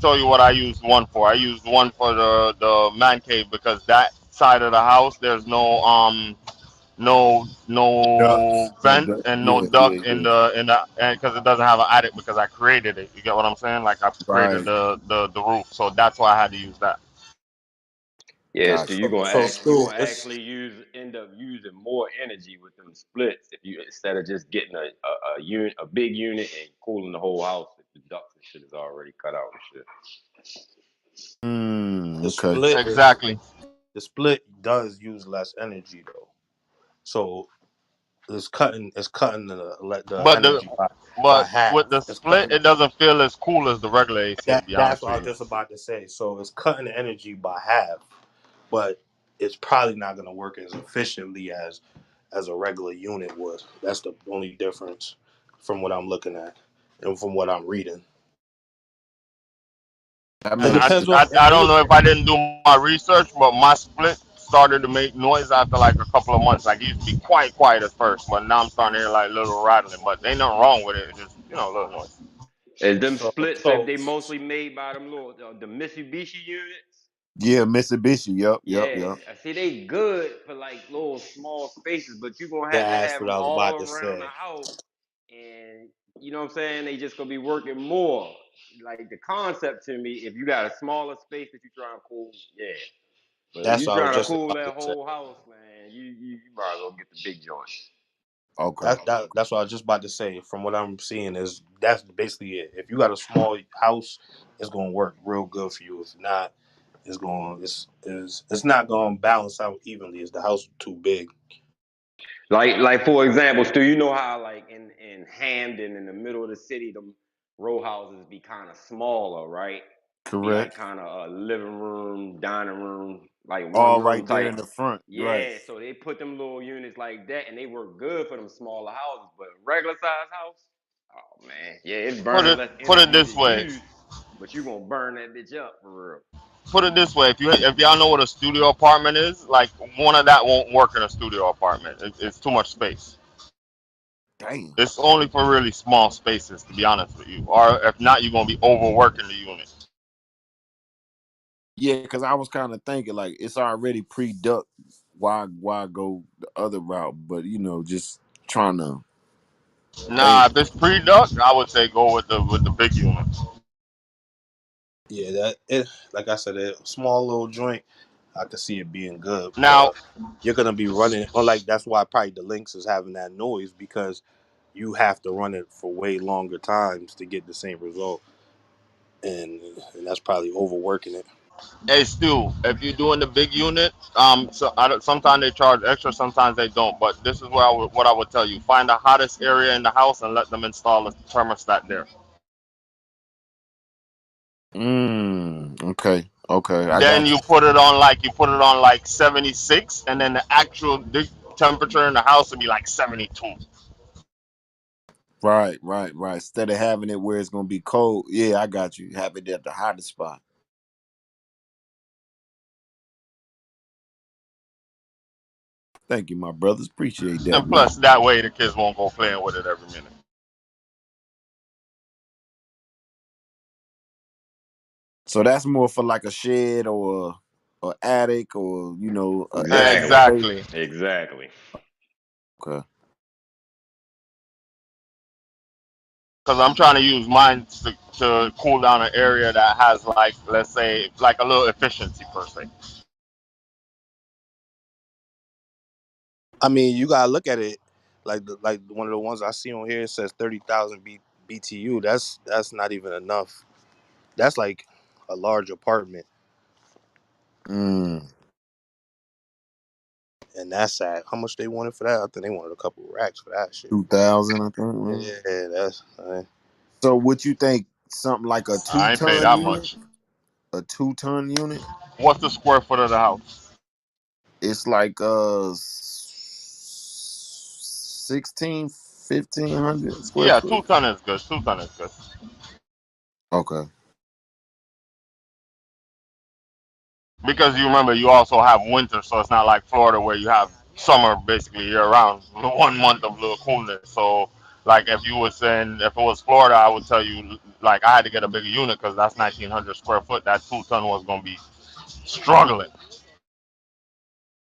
tell you what I used one for. I used one for the man cave because that side of the house, there's no Ducks. No vent duck. and no Yeah, yeah, duct yeah. in the and because it doesn't have an attic because I created it. You get what I'm saying? Like I created Right. the roof, so that's why I had to use that. Yeah, so Gotcha. you're gonna So you're Stu, gonna it's actually end up using more energy with them splits if you instead of just getting a unit, a big unit and cooling the whole house if the ducts and shit is already cut out and the Okay. split is Exactly. the split does use less energy though. So it's cutting the But the energy by but with half. the It's split, cutting it doesn't feel as cool as the regular AC. To be that's honest what I with was you. just about to say. So it's cutting the energy by half, but it's probably not going to work as efficiently as a regular unit would. That's the only difference from what I'm looking at and from what I'm reading. That It makes sense. depends on. I It don't really. know if I didn't do my research, but my split started to make noise after like a couple of months. Like it used to be quite quiet at first, but now I'm starting to hear like little rattling. But ain't nothing wrong with it. It's just a little noise. shit. Is them So splits if so they mostly made by them little the Mitsubishi units? Yeah, Mitsubishi. Yep, yep, Yeah, yep. I see they good for like little small spaces, but you're gonna have to that's have what them I was all about to around the say. house, and you know what I'm saying? They just gonna be working more. Like the concept to me, if you got a smaller space that you're trying to cool, yeah. But if That's you what I was trying to just cool about that to say. whole house, man, you might as well get the big joint. Okay. That's what I was just about to say. From what I'm seeing is that's basically it. If you got a small house, it's gonna work real good for you. If not, it's not gonna balance out evenly. Is the house too big? Like for example, Stu, you know how like in Hamden, in the middle of the city, the row houses be kind of smaller, right? Be like Correct. kind of a living room, dining room, like one All room right there type. in the front. Right. Yeah, so they put them little units like that, and they work good for them smaller houses. But regular size house, oh man, yeah, it's Put burning it less put it energy to this way. use, but you gonna burn that bitch up for real. Put it this way. If y'all know what a studio apartment is, like one of that won't work in a studio apartment. It's too much space. Damn. It's only for really small spaces, to be honest with you. Or if not, you're gonna be overworking the unit. Yeah, because I was kind of thinking like it's already pre-duct. Why go the other route? But just trying to Nah, think. if it's pre-duct, I would say go with the big unit. Yeah, that it. Like I said, a small little joint. I could see it being good, Now, but you're gonna be running. Or like that's why probably the Lynx is having that noise because you have to run it for way longer times to get the same result, and that's probably overworking it. hey, Stu, if you're doing the big unit, so sometimes they charge extra, sometimes they don't. But this is what I would tell you: find the hottest area in the house and let them install a thermostat there. Okay. Okay. I Then got you you. put it on like 76, and then the actual temperature in the house would be like 72. Right. Right. Right. Instead of having it where it's gonna be cold. Yeah, I got you. Have it at the hottest spot. Thank you, my brothers. Appreciate that, And man. plus, that way the kids won't go playing with it every minute. So that's more for like a shed or a attic or a extra Exactly. space. Exactly. Exactly. Okay. Because I'm trying to use mine to cool down an area that has, like, let's say, like a little efficiency per se. I mean, you gotta look at it like one of the ones I see on here. It says 30,000 BTU. That's not even enough. That's like a large apartment, Mm, and that's at how much they wanted for that. I think they wanted a couple of racks for that shit. 2,000, I think, man. Yeah, that's. So what you think? Something like a two I ain't pay ton that unit? much. A 2 ton unit? What's the square foot of the house? It's like 16, 1,500 square Yeah, foot. 2 ton is good. 2 ton is good. Okay. Because you remember, you also have winter, so it's not like Florida where you have summer basically year round, 1 month of little coolness. So, like, if you were saying if it was Florida, I would tell you like I had to get a bigger unit because that's 1,900 square foot. That 2 ton was gonna be struggling.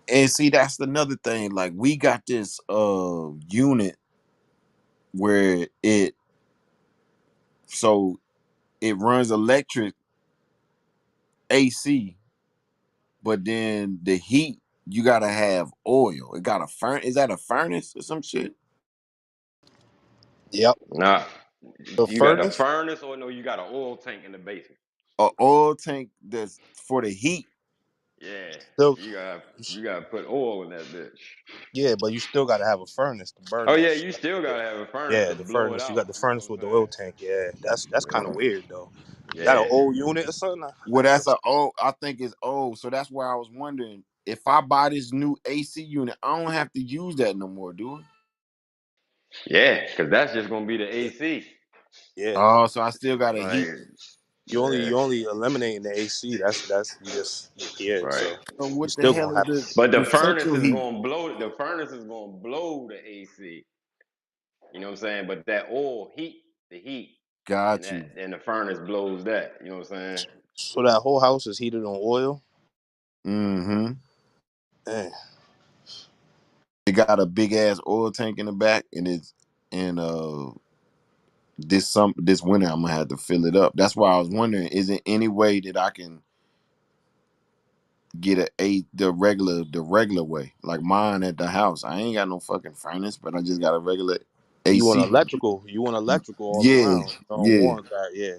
And see, that's another thing. Like we got this unit where so it runs electric AC, but then the heat you gotta have oil. It got a furnace. Is that a furnace or some shit? Yep. Nah, The you got the furnace, furnace, or no, you got an oil tank in the basement. A oil tank that's for the heat. Yeah, still, you gotta put oil in that bitch. yeah, but you still got to have a furnace to burn Oh that yeah, shit. you still gotta have a furnace Yeah, to the blow it furnace. You got out. the You know furnace what with the I'm oil tank. Yeah, that's kind of saying? weird though. Yeah, That an yeah, old unit or something? I Well, ain't never. that's a old. I think it's old. So that's why I was wondering if I buy this new AC unit, I don't have to use that no more, do I? yeah, because that's just gonna be the AC. Yeah, Oh, so I still got a Like, heat. yeah, you only eliminating the AC. That's you just yeah. right. So So you what the still hell gonna is have. But the central heat? the furnace is gonna blow the AC. You know what I'm saying? But that oil heat, the heat, Got you. and the furnace blows that. You know what I'm saying? So that whole house is heated on oil. Mm-hmm. Man, It got a big ass oil tank in the back, and this winter I'm gonna have to fill it up. That's why I was wondering, is there any way that I can get the regular way, like mine at the house? I ain't got no fucking furnace, but I just got a regular you want AC. electrical? You want electrical all Yeah, around? You don't yeah. want that. Yeah,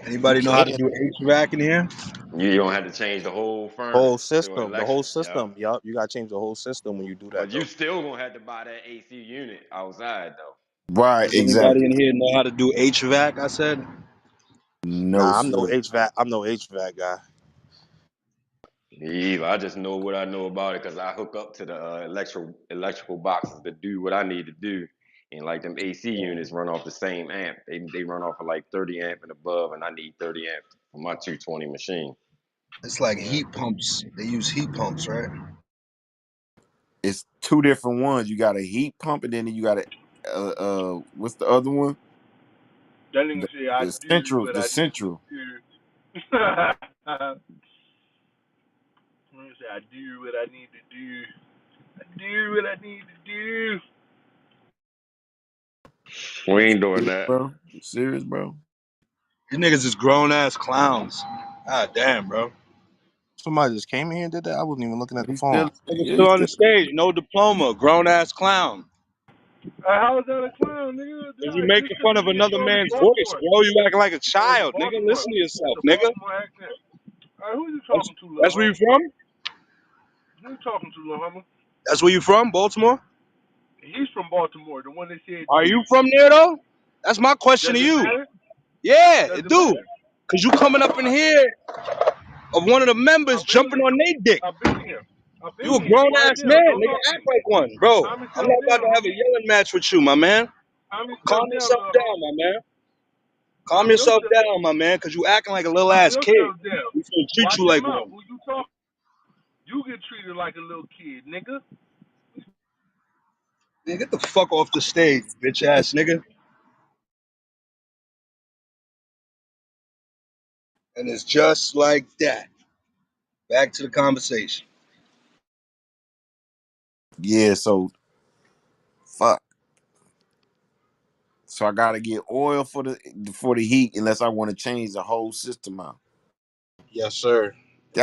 you Anybody know how to can. do HVAC in here? You don't have to change the whole Whole furnace to system, the whole electric. Yep. system. Yup, you gotta change the whole system when you do that But you though. still gonna have to buy that AC unit outside though. Right, Does anybody exactly. in here know how to do HVAC? I said. No Nah, I'm no sir. HVAC. I'm no HVAC guy. Me either. I just know what I know about it because I hook up to the electrical boxes to do what I need to do. And like them AC units run off the same amp. They run off of like 30 amp and above, and I need 30 amp for my 220 machine. It's like Yeah. heat pumps. They use heat pumps, right? It's two different ones. You got a heat pump, and then you got a what's the other one? That nigga The, say I the do central, what the I need central. to do. Let me say, I do what I need to do. I do what I need to do. We ain't doing Serious, that. bro? You serious, bro? These niggas is grown ass clowns. God damn, bro. Somebody just came in here and did that. I wasn't even looking at the He's phone. still, Nigga yeah, still he's on the still. stage, no diploma, grown ass clown. How is that a clown, nigga? Cause you Just making because fun the of nigga another from man's voice, Baltimore. bro. You acting like a Oh, it's child, nigga. Baltimore. Listen to It's yourself, a nigga. Baltimore accent. Who you That's, talking to, Lil that's where you Homie? from? Who you talking to, Lil Homie? That's where you from, Baltimore? He's from Baltimore, the one that said Are D. you from there though? That's my question Does to it you. matter? Yeah, Does it it do. matter? Cause you coming up in Why? here of one of the members I've been jumping here. on their dick. I've been here. I've You been a here. grown Quiet ass down. man, Don't nigga. talk to Act me. like one, bro. Calm I'm yourself not about to down, have a homie. yelling match with you, my man. Calm Calm yourself down, yourself little down, homie. my man. Calm Calm yourself yourself. down, my man, cause you acting like a little Calm ass kid. yourself down. We finna treat Watch you your like mouth. one. Who you talk? You get treated like a little kid, nigga. Man, get the fuck off the stage, bitch ass nigga. And it's just like that. Back to the conversation. Yeah, so fuck. So I gotta get oil for the heat unless I want to change the whole system out. Yes, sir.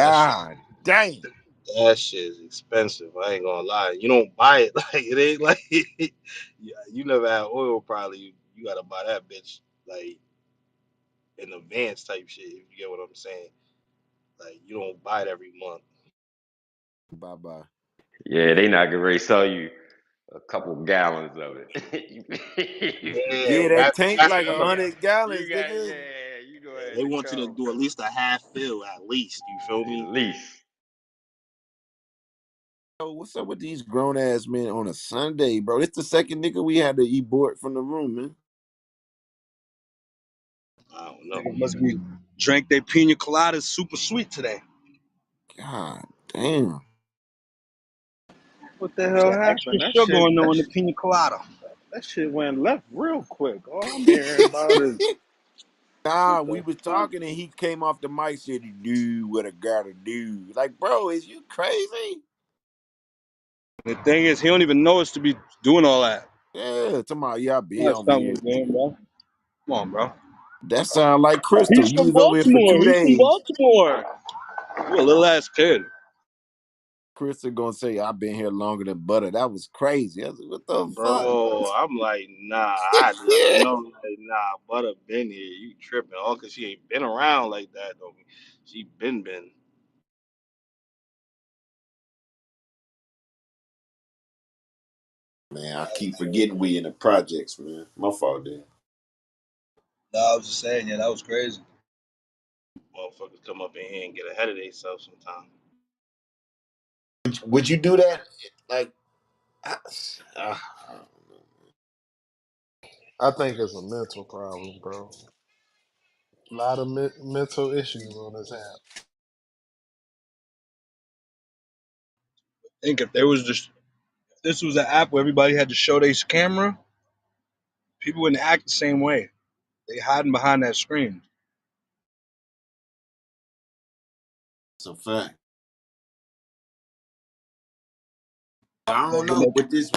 That shit, God damn. that shit is expensive. I ain't gonna lie. You don't buy it like it ain't like yeah, you never had oil. Probably you gotta buy that bitch like in advance type shit. If you get what I'm saying, like you don't buy it every month. Bye bye. Yeah, they not gonna ready to sell you a couple gallons of it. You Yeah, Yeah, feel that me? tank that's like the You thing. $100 got, you gallons, got, nigga. yeah. You go Yeah, ahead they and want you to come do at least a half fill at least. You feel at me? least. Yo, what's up with these grown ass men on a Sunday, bro? It's the second nigga we had to abort from the room, man. I don't know. Niggas must be drank their pina coladas super sweet today. God damn. What the Some hell extra happened? sugar on the pina colada. That shit went left real quick. All I'm hearing about is Nah, what we the was fuck. talking and he came off the mic said, "Do what I gotta do." Like, bro, is you crazy? The thing is, he don't even know us to be doing all that. Yeah, tomorrow, yeah, I be That's over something here, with him, nigga. bro. Come on, bro. That sound like Crystal. He's You from was over here for Baltimore. 2 days. You a little ass kid. Crystal gonna say, "I've been here longer than butter." That was crazy. I was like, what the fuck? Bro, I'm like, nah, I had to let her know, like, nah, Butter been here. You tripping. All because she ain't been around like that, though. She been. Man, I keep forgetting we in the projects, man. My fault, dude. No, I was just saying, yeah, that was crazy. Motherfuckers come up in here and get ahead of themselves sometimes. Would you do that? Like, I, I don't know. I think it's a mental problem, bro. A lot of mental issues on this app. I think if there was just this was an app where everybody had to show their camera, people wouldn't act the same way. They hiding behind that screen. It's a fact. I Gonna don't get know no, with this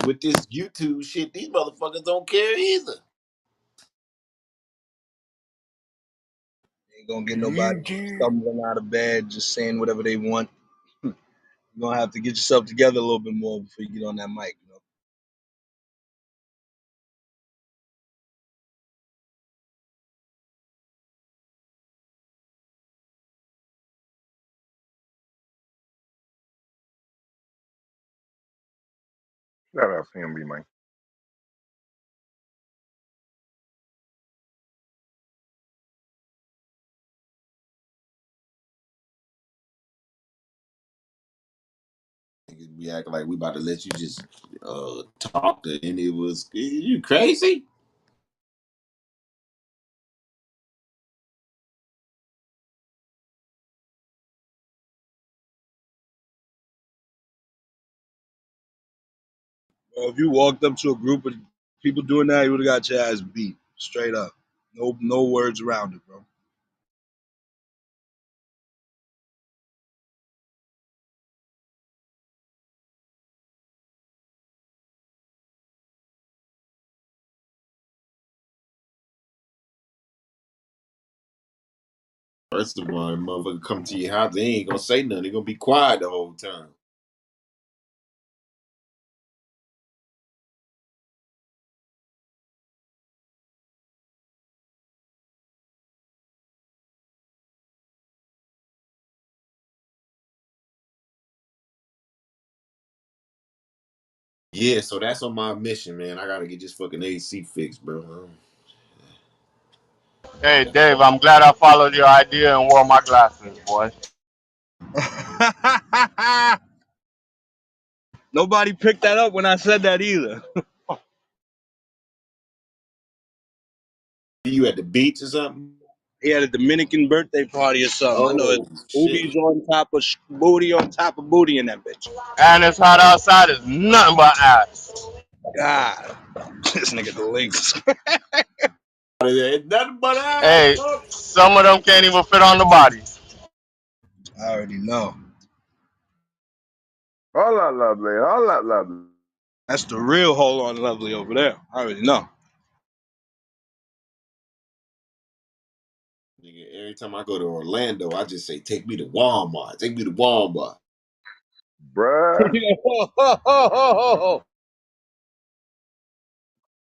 YouTube shit. These motherfuckers don't care either. ain't gonna get nobody YouTube. stumbling out of bed just saying whatever they want. You're gonna have to get yourself together a little bit more before you get on that mic. You know? Shout out CMB, man. Niggas be acting like we about to let you just talk to, and it was you crazy. Well, if you walked up to a group of people doing that, you would have got your ass beat straight up. No words around it, bro. First of all, the motherfucker come to your house, they ain't gonna say nothing. They gonna be quiet the whole time. Yeah, so that's on my mission, man. I gotta get this fucking AC fixed, bro. Hey, Dave, I'm glad I followed your idea and wore my glasses, boy. Nobody picked that up when I said that either. You at the beach or something? He had a Dominican birthday party or something. I know it's Oh shit. booties on top of booty on top of booty in that bitch. And it's hot outside. It's nothing but ass. God, this nigga the links. It's nothing but ass, Hey, folks. some of them can't even fit on the body. I already know. Hola, lovely. Hola, lovely. That's the real hold on lovely over there. I already know. Nigga, every time I go to Orlando, I just say, take me to Walmart. Take me to Walmart. Bruh. Boy,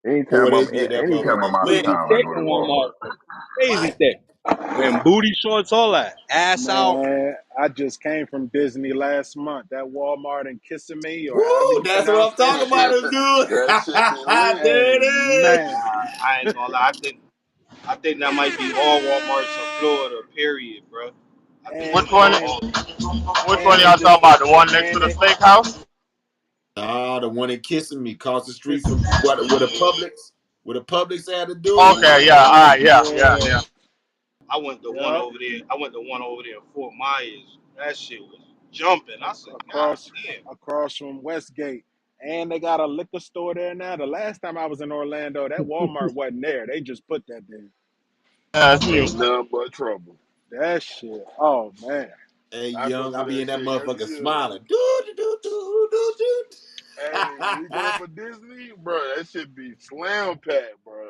Anytime they be in that anytime I'm motherfucker out of lit. Crazy town, I thick go to on Walmart. Walmart. Crazy What? thick. And booty shorts, all that. Ass out. Man, I just came from Disney last month. That Walmart and Kissimmee, or however Woo, you that's what pronounce I'm that talking about. shit. It's good. That shit be lit. There Hey, it is. man. I ain't gonna lie. I think that might be all Walmarts in Florida. Period, bro. I think And Which them one? all. and all Which one and they y'all talking just about? The one next to and the they steakhouse? Ah, the one that kissing me across the street kiss from what? Where the Publix? Where the Publix had to do it? Okay, yeah, all right, yeah, yeah, yeah. yeah. I went to one Yep. over there. I went to one over there in Fort Myers. That shit was jumping. I said, God Across damn. across from Westgate. And they got a liquor store there now. The last time I was in Orlando, that Walmart wasn't there. They just put that there. That's new. Ain't nothing but trouble. That shit. Oh man. Hey, I go young, I to be that in that shit every motherfucker year. smiling. Do do do do do do. Hey, when we go for Disney, bro, that shit be slam packed, bro.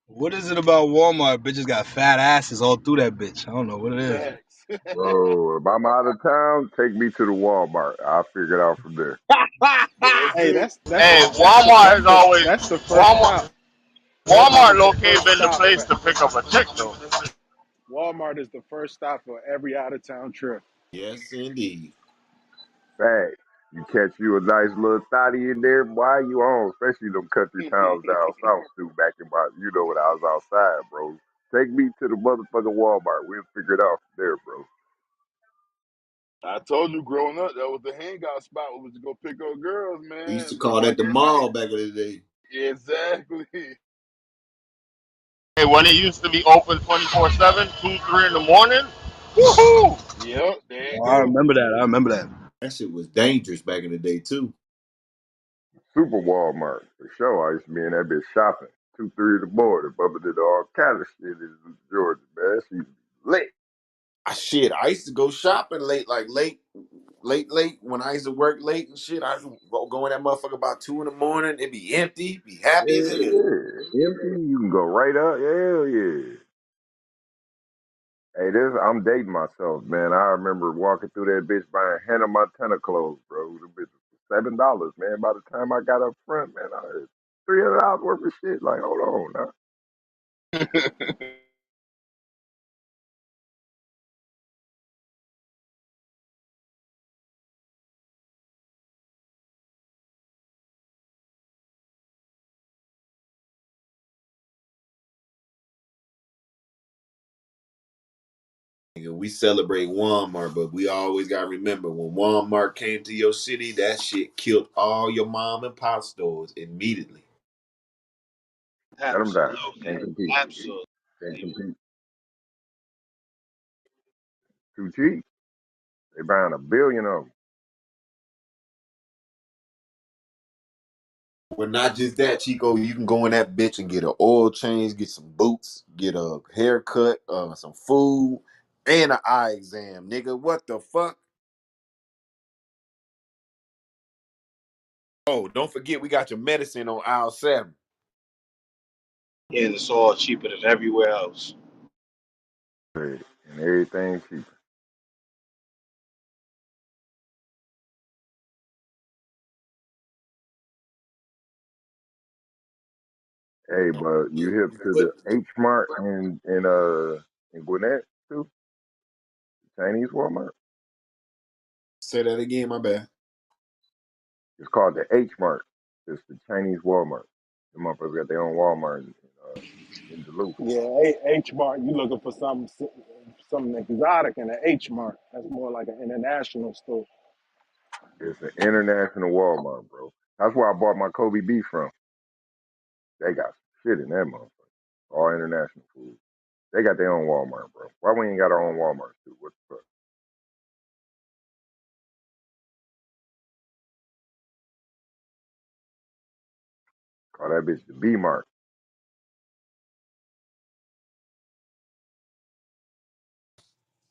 What is it about Walmart? Bitches got fat asses all through that bitch. I don't know what it is. Facts. Bro, if I'm out of town, take me to the Walmart. I'll figure it out from there. That's Hey, it. Hey, Walmart is always that's the first stop. Walmart. Walmart Walmart is the located first been the stop place for to pick up a chick though. Walmart is the first stop for every out of town trip. Yes, indeed. Fact. You catch you a nice little thotty in there, why you on? Especially them country towns down south too. Back in my, when I was outside, bro. Take me to the motherfucking Walmart. We'll figure it out from there, bro. I told you growing up, that was the hangout spot. We was to go pick up girls, We used to man. call that the mall back in the day. Exactly. Hey, when it used to be open 24/7, 2, 3 in the morning. Woohoo! Yep, there you Oh, I go. remember that. I remember that. That shit was dangerous back in the day too. Super Walmart, for sure. I used to be in that bitch shopping. 2, 3 in the morning, bumping into all kind of shit in Georgia, man. She lit. Shit, I used to go shopping late, like late when I used to work late and shit. I used to go in that motherfucker about 2 in the morning. It'd be empty, be happy as hell. Yeah. Empty, you can go right up. Hell yeah. Hey, I'm dating myself, man. I remember walking through that bitch buying Hannah Montana clothes, bro. The bitch was $7, man. By the time I got up front, man, I had $300 worth of shit. Like, hold on, now. Nigga, we celebrate Walmart, but we always gotta remember when Walmart came to your city, that shit killed all your mom and pop stores immediately. Shut them down. Absolutely. Can't compete. Can't Absolutely. compete. Too cheap. They buying a billion of them. Well, not just that, Chico. You can go in that bitch and get an oil change, get some boots, get a haircut, some food, and an eye exam, nigga. What the fuck? Oh, don't forget we got your medicine on aisle 7. And it's all cheaper than everywhere else. and everything cheaper. Hey, but you hip to But the H Mart in Gwinnett too? Chinese Walmart. say that again, my bad. It's called the H Mart. It's the Chinese Walmart. The motherfuckers got their own Walmart in Duluth. Yeah, H Mart. You looking for something exotic in an H Mart? That's more like an international store. It's an international Walmart, bro. That's where I bought my Kobe beef from. They got some shit in that motherfucker. All international food. They got their own Walmart, bro. Why we ain't got our own Walmart too? What the fuck? Call that bitch the B Mart.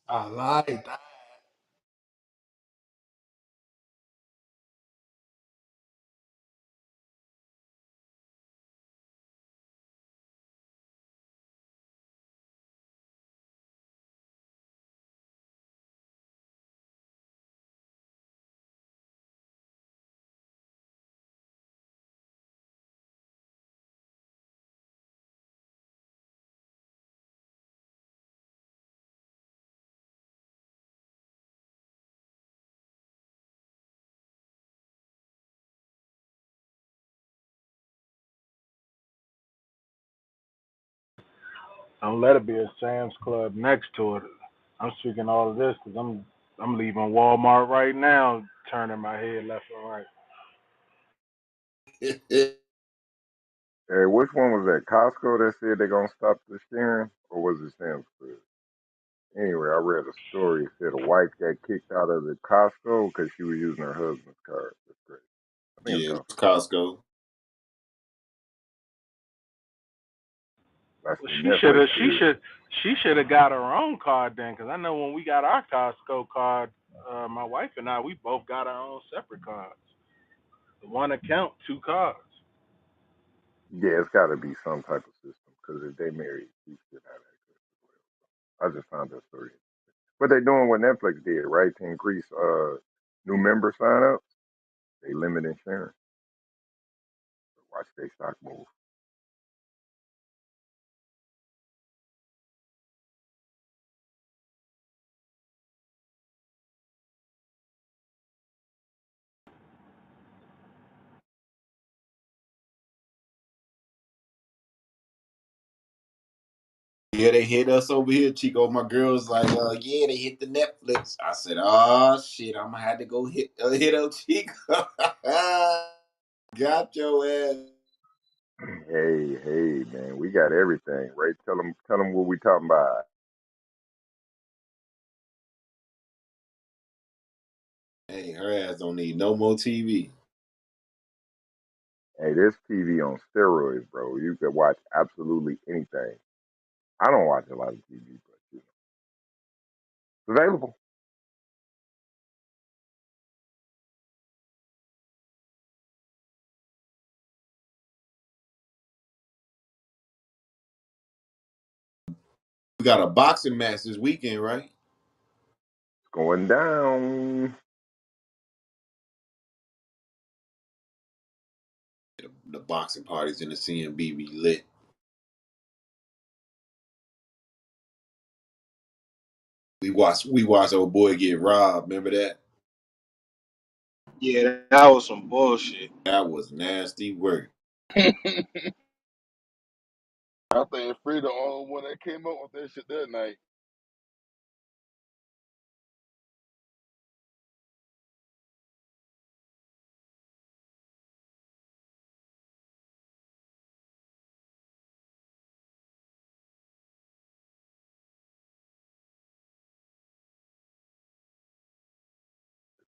I like that. Don't let it be a Sam's Club next to it. I'm speaking all of this because I'm leaving Walmart right now, turning my head left and right. Hey, which one was that? Costco that said they're gonna stop the sharing, or was it Sam's Club? Anyway, I read a story. It said a wife got kicked out of the Costco because she was using her husband's card. That's crazy. I think it's Yeah, Costco. Costco. That's Well, the Netflix deal. she should have got her own card then, because I know when we got our Costco card, my wife and I, we both got our own separate cards. The one account, two cards. Yeah, it's got to be some type of system because if they married, she should have access as well. I just found that story. What they doing what Netflix did, right? To increase new member sign ups, they limit insurance. Watch their stock move. Yeah, they hit us over here, Chico. My girl's like, yeah, they hit the Netflix. I said, oh shit, I'm gonna have to go hit up Chico. Got your ass. Hey, hey, man, we got everything, right? Tell them what we talking about. Hey, her ass don't need no more TV. Hey, this TV on steroids, bro. You can watch absolutely anything. I don't watch a lot of TV, but it's available. We got a boxing match this weekend, right? It's going down. The boxing parties in the CMB be lit. We watched old boy get robbed. Remember that? Yeah, that was some bullshit. That was nasty work. I think Free the only one that came up with that shit that night.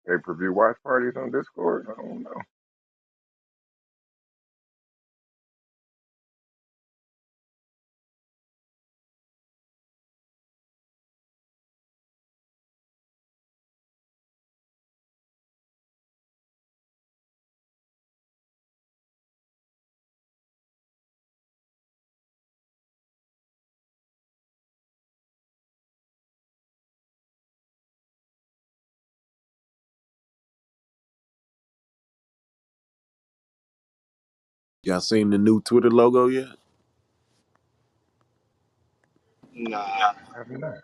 Pay per view watch parties on Discord. I don't know. Y'all seen the new Twitter logo yet? Nah, Have not.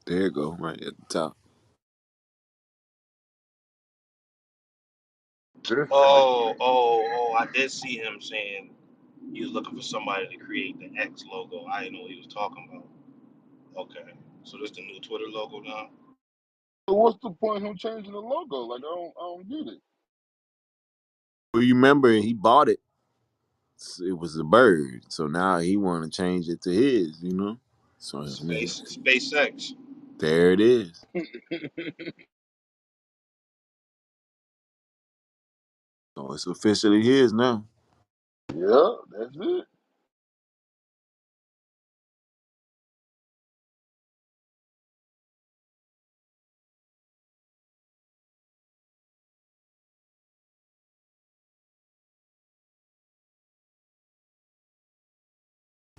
There you go, right at the top. This one. I did see him saying he was looking for somebody to create the X logo. I didn't know what he was talking about. Okay, so this the new Twitter logo now. So what's the point of him changing the logo? Like I don't get it. Well, you remember he bought it. It was a bird, so now he want to change it to his. So I mean, SpaceX. there it is. So it's officially his now. Yeah, that's it.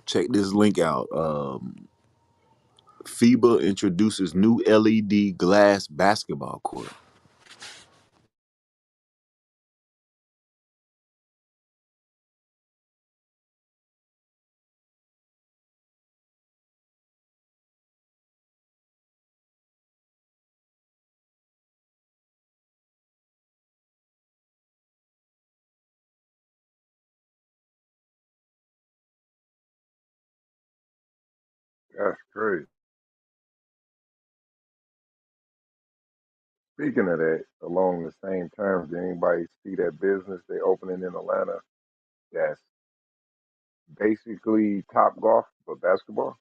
Check this link out. FIBA introduces new LED glass basketball court. That's crazy. Speaking of that, along the same terms, did anybody see that business they opening in Atlanta? That's basically Top Golf but basketball.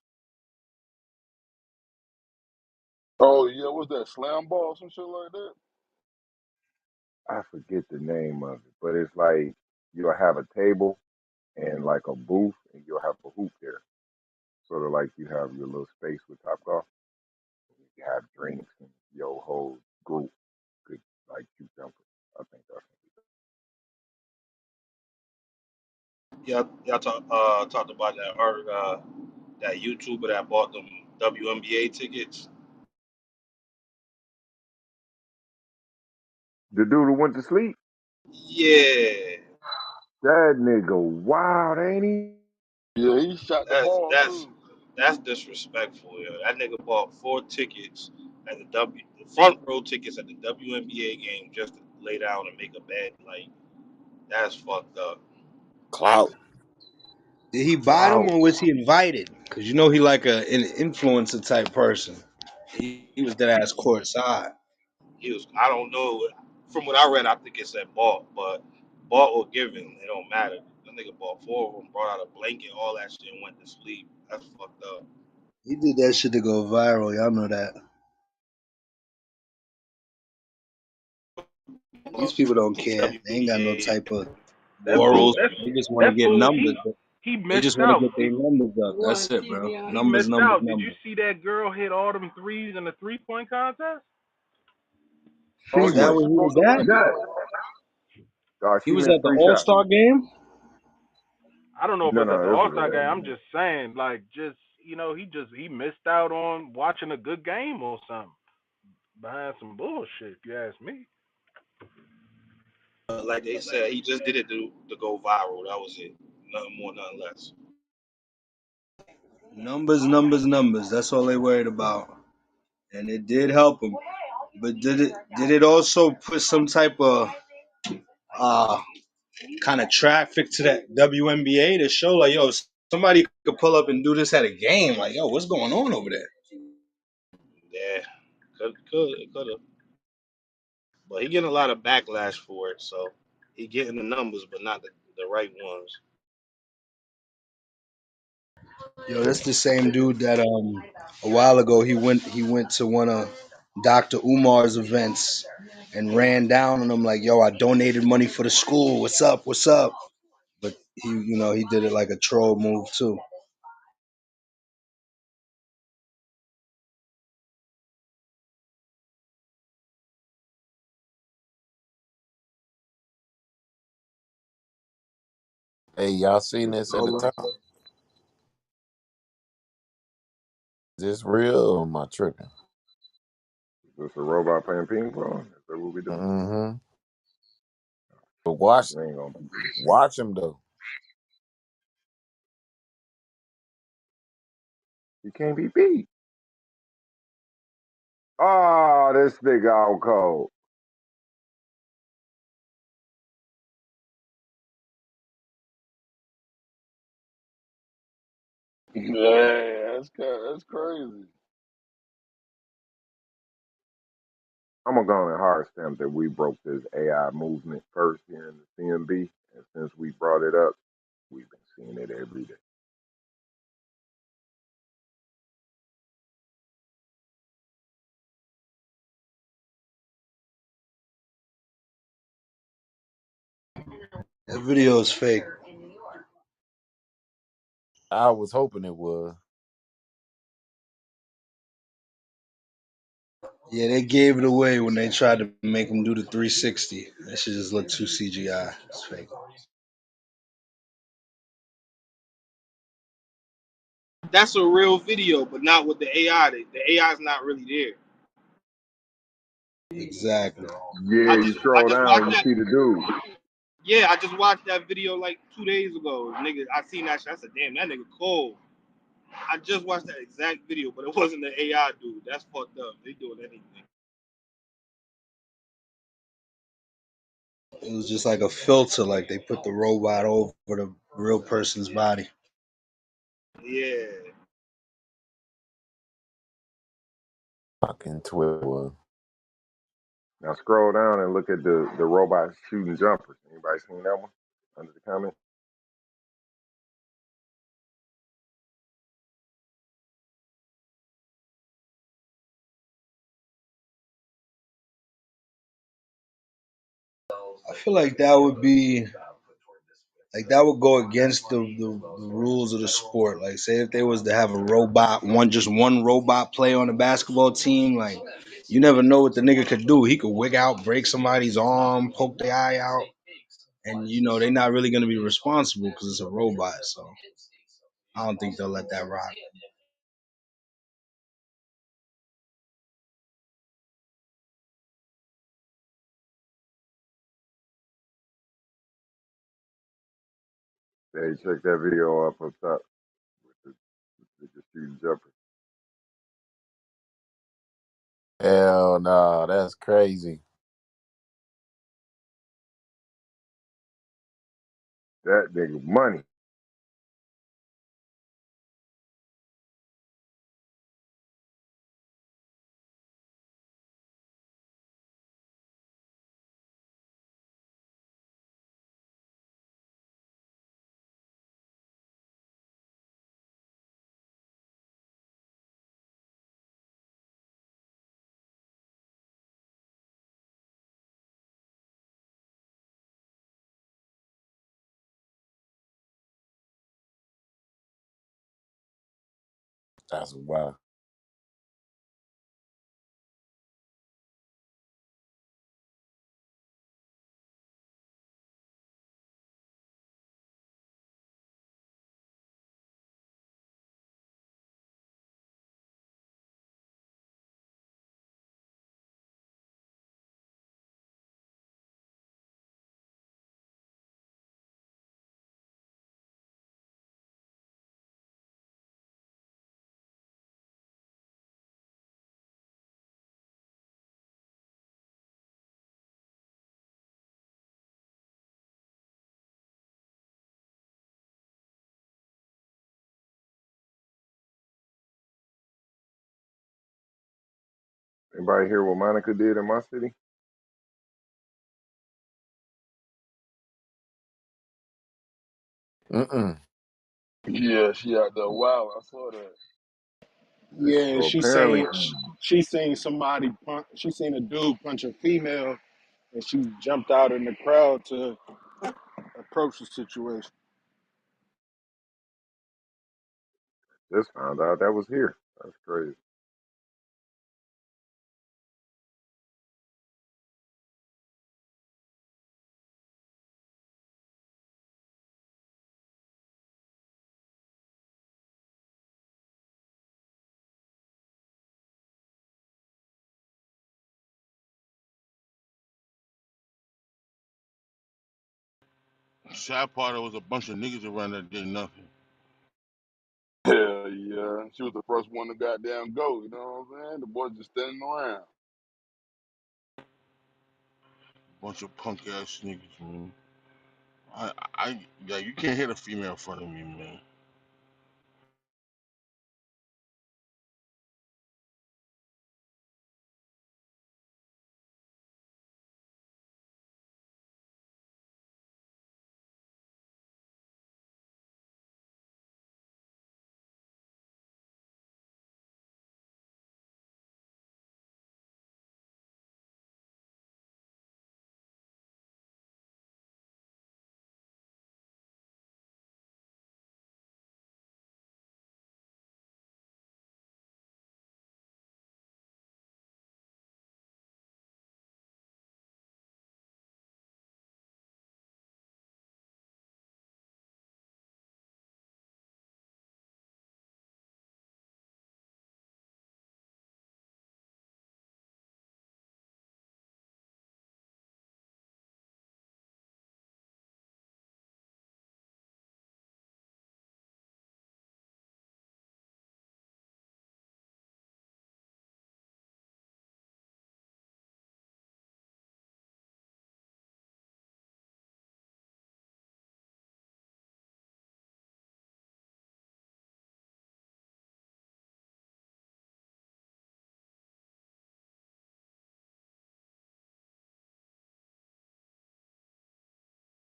Oh yeah, what's that? Slam ball, some shit like that? I forget the name of it, but it's like you'll have a table and like a booth, and you'll have a hoop there. Sort of like you have your little space with Top Golf. You have drinks, and your whole group could like shoot jumpers. I think that's Y'all talked about that that YouTuber that bought them WNBA tickets. the dude who went to sleep. Yeah, That nigga wild, ain't he? Yeah, he shot the that's ball that's too. that's disrespectful, yo. That nigga bought 4 tickets at the front row tickets at the WNBA game just to lay down and make a bet. Like that's fucked up. Clout. Did he buy them Clout. or was he invited? Because you know he like an influencer type person. He was dead ass courtside. He was, I don't know. From what I read, I think it said bought, but bought or given, it don't matter. That nigga bought 4 of them, brought out a blanket, all that shit, and went to sleep. That's fucked up. He did that shit to go viral. Y'all know that. These people don't care. They ain't got no WBA. type of That fool, morals. They just want to that get fool, numbers. he They missed just want to out. get their numbers up. That's it, bro. He Numbers, missed numbers, out. Did you numbers. see that girl hit all them threes in the 3-point contest? Oh Is She that yeah, went. where she he was broke the at? record. He She was missed at the 3 shots. All-Star game? I don't know if No, it was at the no, this All was Star game. a. I'm just saying, like, he missed out on watching a good game or something behind some bullshit. If you ask me. Like they said, he just did it to go viral. That was it. Nothing more, nothing less. Numbers, numbers, numbers. That's all they worried about. And it did help him. But did it also put some type of uh kind of traffic to that WNBA to show like, yo, somebody could pull up and do this at a game? Like, yo, what's going on over there? Yeah, could have. But he getting a lot of backlash for it, so he getting the numbers, but not the right ones. Yo, that's the same dude that a while ago he went to one of Dr. Umar's events and ran down on him like, yo, I donated money for the school. What's up? What's up? But he did it like a troll move too. Hey, y'all seen this at the Color. top? Is this real or am I tripping? Is this a robot playing ping pong? Is that what we doing? Mm-hmm. But watch, You ain't gonna beat him. watch him though. He can't be beat. Oh, this nigga out cold. Yeah, that's crazy. I'm gonna go on and hard stamp that we broke this AI movement first here in the CMB, and since we brought it up, we've been seeing it every day. That video is fake. I was hoping it was. Yeah, they gave it away when they tried to make him do the 360. That shit just looked too CGI. It's fake. That's a real video, but not with the AI. The AI is not really there. Exactly. I Yeah, you just I scroll just down, watched you that. see the dude. Yeah, I just watched that video like 2 days ago. Nigga, I seen that shit. I said, damn, that nigga cold. I just watched that exact video, but it wasn't the AI dude. That's fucked up. They doing anything. It was just like a filter, like they put the robot over the real person's body. Yeah. Fucking Twitter was. Now scroll down and look at the robot shooting jumpers. Anybody seen that one under the comment? I feel like that would be like that would go against the rules of the sport. Like, say if they was to have a robot, one robot play on the basketball team, like you never know what the nigga could do. He could wig out, break somebody's arm, poke the eye out, and they're not really gonna be responsible because it's a robot. So I don't think they'll let that rock. Hey, check that video up top with the shooting jumpers. Hell no, that's crazy. That nigga money. That's wild. Anybody hear what Monica did in my city? Mm-mm. Yeah, she out there. Wow, I saw that. Yeah, So she apparently, seen she seen somebody punch. She seen a dude punch a female, and she jumped out in the crowd to approach the situation. just found out that was here. That's crazy. Sad part, there was a bunch of niggas around that did nothing. Hell yeah. She was the first one to goddamn go, you know what I'm saying? The boy just standing around. Bunch of punk ass niggas, man. Yeah, you can't hit a female in front of me, man.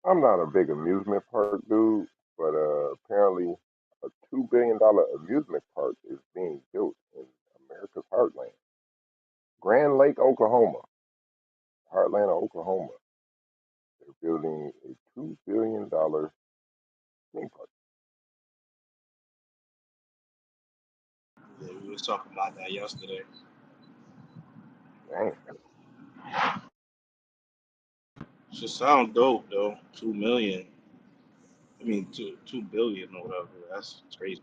I'm not a big amusement park dude, but apparently a $2 billion amusement park is being built in America's heartland, Grand Lake, Oklahoma, heartland of Oklahoma. They're building a $2 billion theme park. Yeah, we was talking about that yesterday. Dang, Should sound dope though. 2 million. I mean, 2 billion or whatever. That's crazy.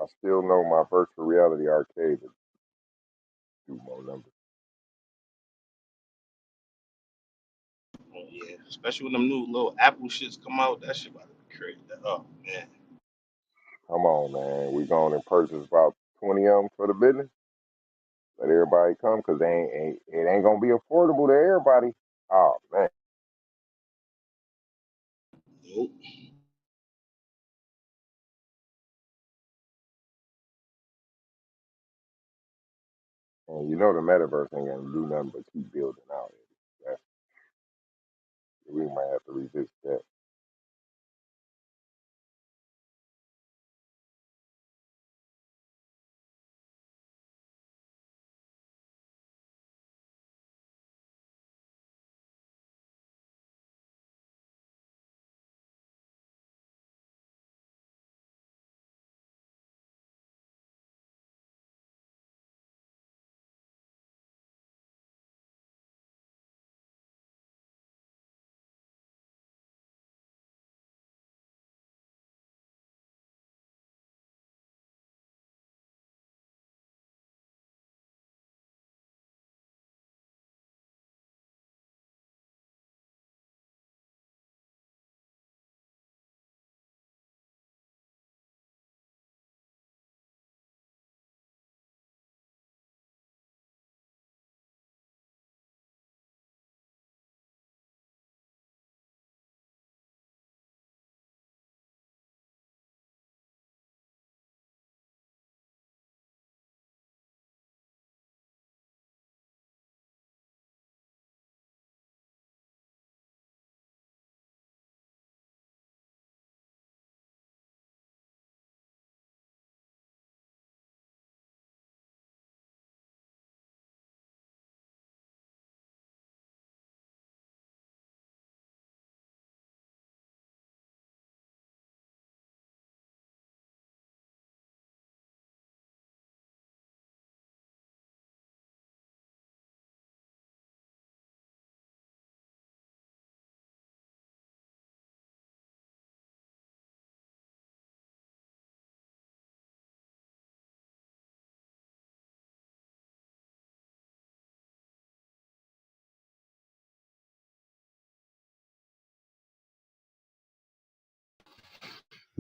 I still know my virtual reality arcade would do more numbers. Oh yeah, especially when them new little Apple shits come out. That shit about to be crazy. Oh man. Come on, man. We going to purchase about 20 of them for the business. Let everybody come because it ain't going to be affordable to everybody. Oh, man. Nope. And you know the metaverse ain't going to do nothing but keep building out. That's, we might have to revisit that.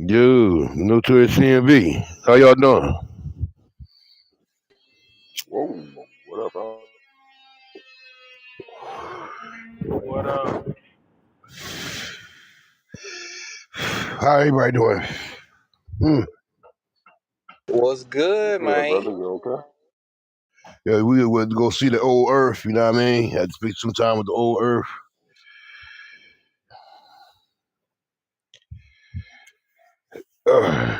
Dude, new to the CMV. How y'all doing? Whoa, what up, bro? What up? How everybody doing? Hmm. What's good, Good, man? brother. You okay? Yeah, we went to go see the old Earth. You know what I mean? Had to spend some time with the old Earth. Uh,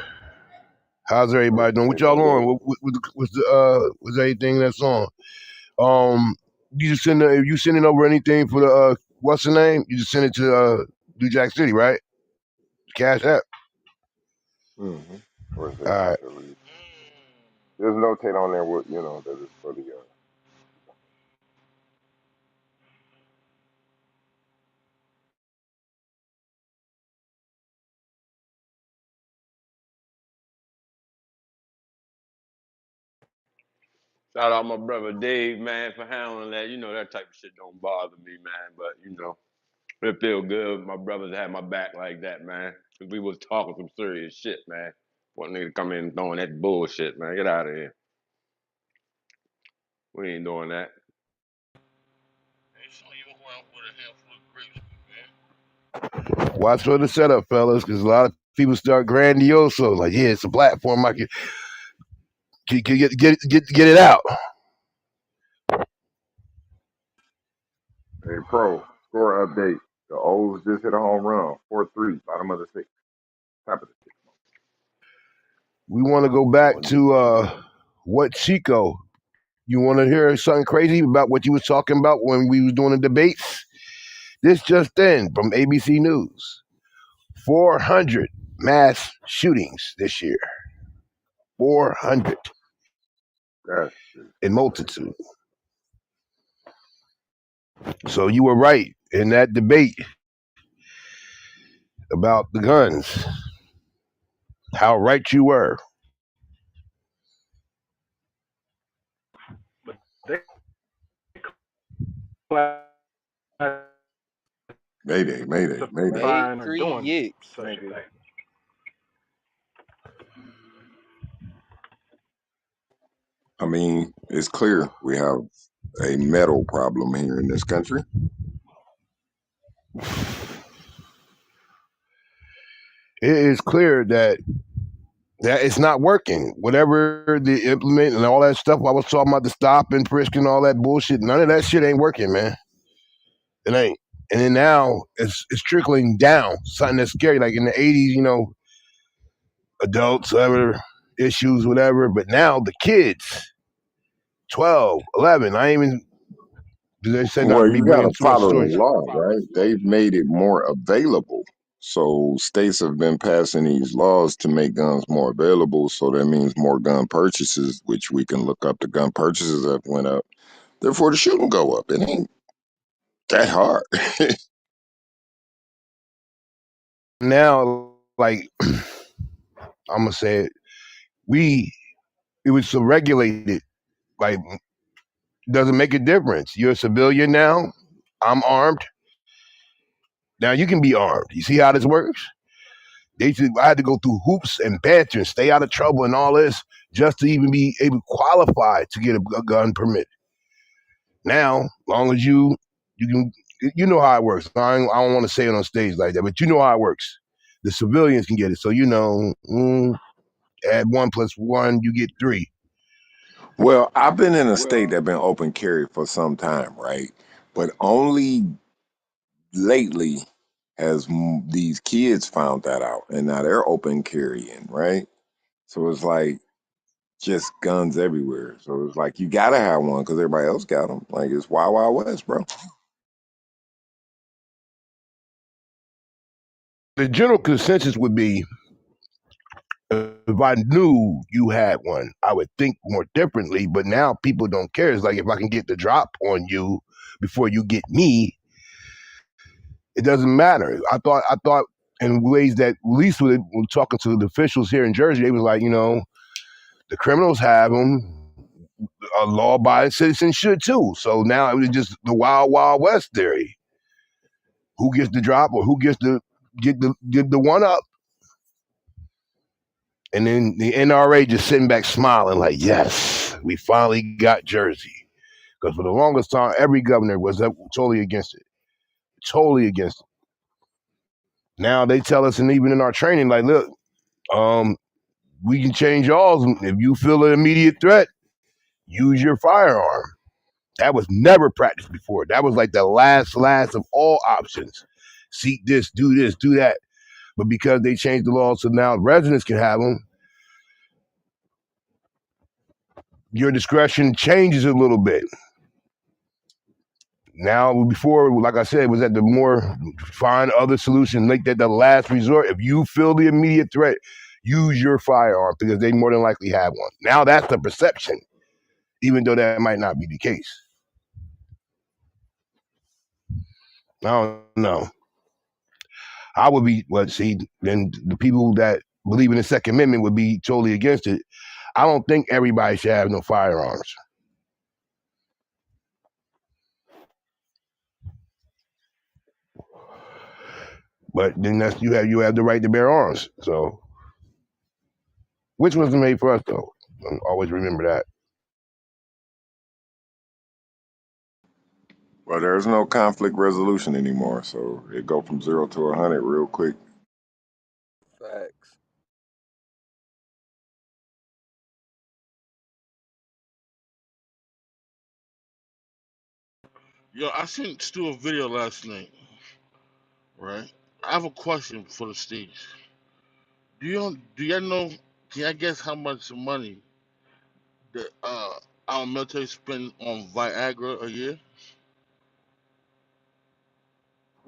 how's everybody doing? What Ain't no y'all on? good. What's everything that's on? You just you sending over anything for the what's the name? You just send it to New Jack City, right? Cash App. Mm-hmm. Where's All that right. facility? There's notate on there what that is for the Shout out my brother Dave, man, for handling that. You know that type of shit don't bother me, man. But it feel good. My brothers had my back like that, man. 'Cause we was talking some serious shit, man. One nigga come in throwing that bullshit, man. Get out of here. We ain't doing that. Hey, son, you walk around with a handful of grapes, man. Watch for the setup, fellas, because a lot of people start grandioso. Like, yeah, it's a platform. I can get it out. Hey, pro score update. The O's just hit a home run, 4-3, bottom of the sixth, top of the sixth. We want to go back One to nothing. what Chico. You want to hear something crazy about what you was talking about when we was doing the debates? This just in from ABC News: 400 mass shootings this year. 400 That's just in crazy. multitude. So you were right in that debate about the guns. How right you were. But they classifying Mayday, mayday, mayday. or doing Matrix. such a thing. I mean, it's clear we have a metal problem here in this country. It is clear that it's not working. Whatever the implement and all that stuff I was talking about, the stop and frisk and all that bullshit, none of that shit ain't working, man. It ain't. And then now it's trickling down. Something that's scary. Like in the 80s, adults, whatever, issues, whatever. But now the kids, 12, 11, I ain't even, they say not Well, to be you got bringing to too much follow stories. the law, right? They've made it more available. So states have been passing these laws to make guns more available. So that means more gun purchases, which we can look up. The gun purchases have went up. Therefore, the shooting go up. It ain't that hard. Now, like, I'm going to say it, it was so regulated. Like, doesn't make a difference. You're a civilian now. I'm armed. Now you can be armed. You see how this works? I had to go through hoops and banter and stay out of trouble and all this just to even be able to qualify to get a gun permit. Now, long as you can, you know how it works. I don't want to say it on stage like that, but you know how it works. The civilians can get it, so add 1+1, you get 3. Well, I've been in a state that been open carry for some time, right? But only lately has these kids found that out, and now they're open carrying, right? So it's like just guns everywhere. So it's like you gotta have one because everybody else got them. Like it's Wild Wild West, bro. The general consensus would be, if I knew you had one, I would think more differently. But now people don't care. It's like if I can get the drop on you before you get me, it doesn't matter. I thought in ways that at least when talking to the officials here in Jersey, they was like, the criminals have them. A law-abiding citizen should too. So now it was just the wild, wild west theory. Who gets the drop or who gets the get the one up? And then the NRA just sitting back smiling like, yes, we finally got Jersey. Because for the longest time, every governor was totally against it. Totally against it. Now they tell us, and even in our training, like, look, we can change laws. If you feel an immediate threat, use your firearm. That was never practiced before. That was like the last of all options. Seek this, do that. But because they changed the laws so now residents can have them, your discretion changes a little bit. Now, before, like I said, was at the more find other solution, make that the last resort. If you feel the immediate threat, use your firearm because they more than likely have one. Now that's the perception, even though that might not be the case. I don't know. I would be, well, see, then the people that believe in the Second Amendment would be totally against it. I don't think everybody should have no firearms. But then that's you have the right to bear arms. So which was made for us though? Always remember that. Well, there's no conflict resolution anymore, so it go from 0 to 100 real quick. Facts. Yo, I sent Stu a video last night, right? I have a question for the stage. Do y'all know? Can I guess how much money that our military spend on Viagra a year?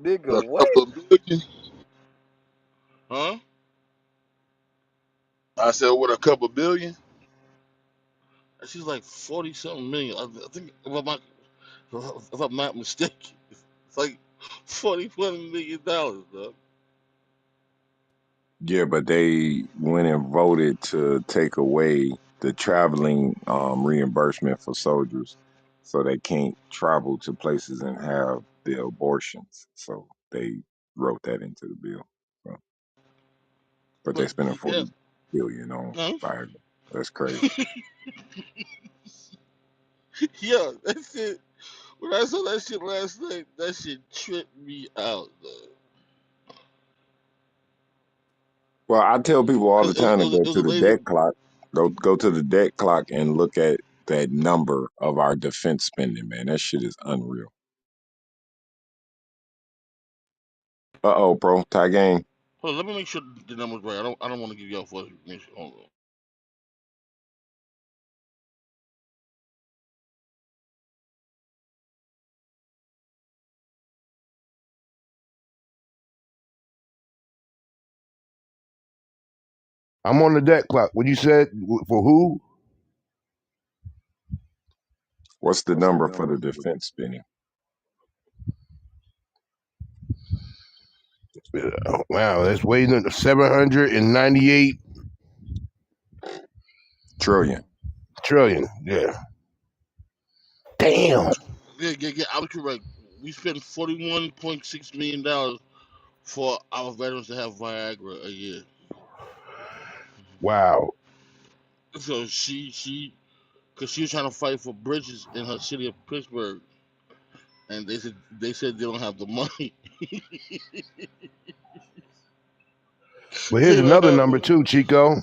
Nigga, A what? couple of billion. Huh? I said, what, a couple billion? She's like 40 something million. I think if I'm not mistaken, it's like $41 million, dog. Yeah, but they went and voted to take away the traveling reimbursement for soldiers, so they can't travel to places and have the abortions. So they wrote that into the bill. So, but they But spending yeah, 40 billion on huh? Viagra. That's crazy. Yeah, that's it. When I saw that shit last night, that shit tripped me out, dog. Well, I tell people all Cause the time to go it was to a the lady. debt clock. Go to the debt clock and look at that number of our defense spending. Man, that shit is unreal. Bro, tie game. Hold on, let me make sure the number's right. I don't want to give y'all false information. Hold on. I'm on the debt clock. What you said for who? What's the number for the defense spending? Wow, that's way 798 Trillion. trillion. Yeah. Damn. Yeah. I was correct. We spent $41.6 million for our veterans to have Viagra a year. Wow. So because she was trying to fight for bridges in her city of Pittsburgh, and they said they don't have the money. But here's They don't another have number too, Chico.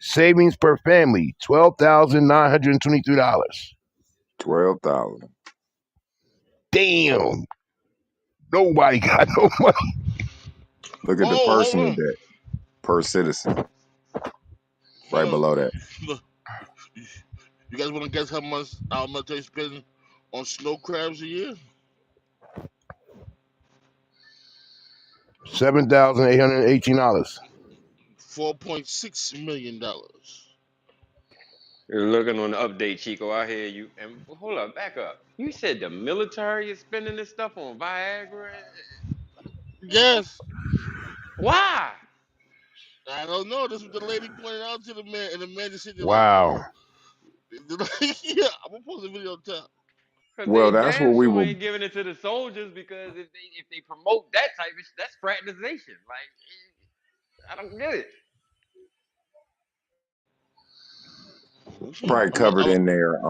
Savings per family, $12,923. 12,000. Damn. Nobody got no money. Look at the Oh, hold personal on, debt per citizen. hold Right on. below that. Look, you guys want to guess how much our military spends on snow crabs a year? $7,818. $4.6 million. You're looking on the update, Chico. I hear you. And hold up, back up. You said the military is spending this stuff on Viagra. Yes, Why? I don't know. This is what the lady pointed out to the man, and the man just sitting there like, Wow. yeah, I'm gonna post a video on top. Because Well, they that's what damn we sure were. ain't giving it to the soldiers because if they promote that type of that's fraternization. Like I don't get it. It's Probably I covered was, in their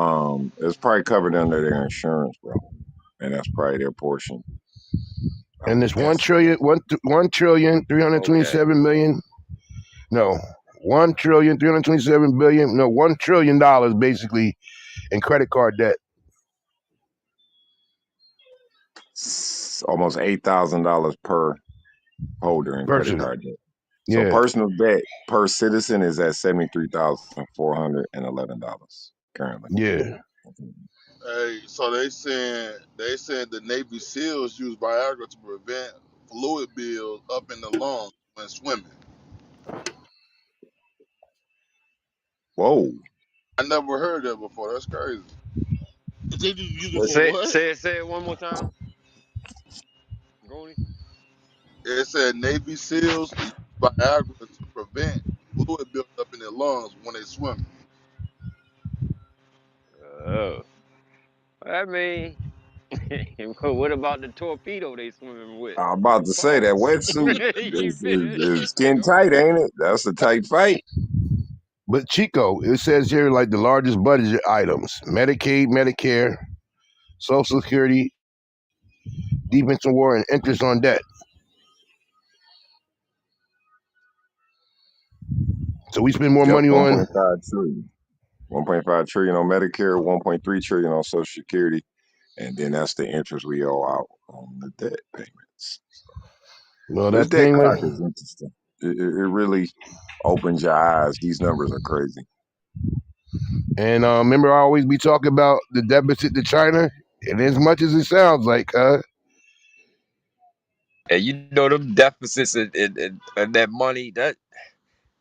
it's probably covered under their insurance, bro. And that's probably their portion, I And would this guess. 1 trillion three hundred Okay. twenty-seven million. No, 1 trillion 327 billion. No, $1 trillion basically in credit card debt. Almost $8,000 per holder in credit Person. card debt. So Yeah, personal debt per citizen is at $73,411 currently. yeah, hey, so they saying the Navy SEALs use Viagra to prevent fluid build up in the lungs when swimming. Whoa. I never heard that before. That's crazy. They just use it Well, for say what? say it say it one more time, Goldie. It said Navy SEALs use Viagra to prevent fluid build up in their lungs when they swim. Oh, I mean, what about the torpedo they swimming with? I'm about to say that Pause. wetsuit You is skin feel? tight, ain't it? That's a tight fight. but Chico, it says here like the largest budget items: Medicaid, Medicare, Social Security, defense and war, and interest on debt. So we spend more Yep, money on 1.5 trillion. 1.5 trillion on Medicare, 1.3 trillion on Social Security, and then that's the interest we owe out on the debt payments. well This that debt thing clock went. is interesting. It really opens your eyes. These numbers are crazy. And remember, I always be talking about the deficit to China. And as much as it sounds like, And you know them deficits and that money that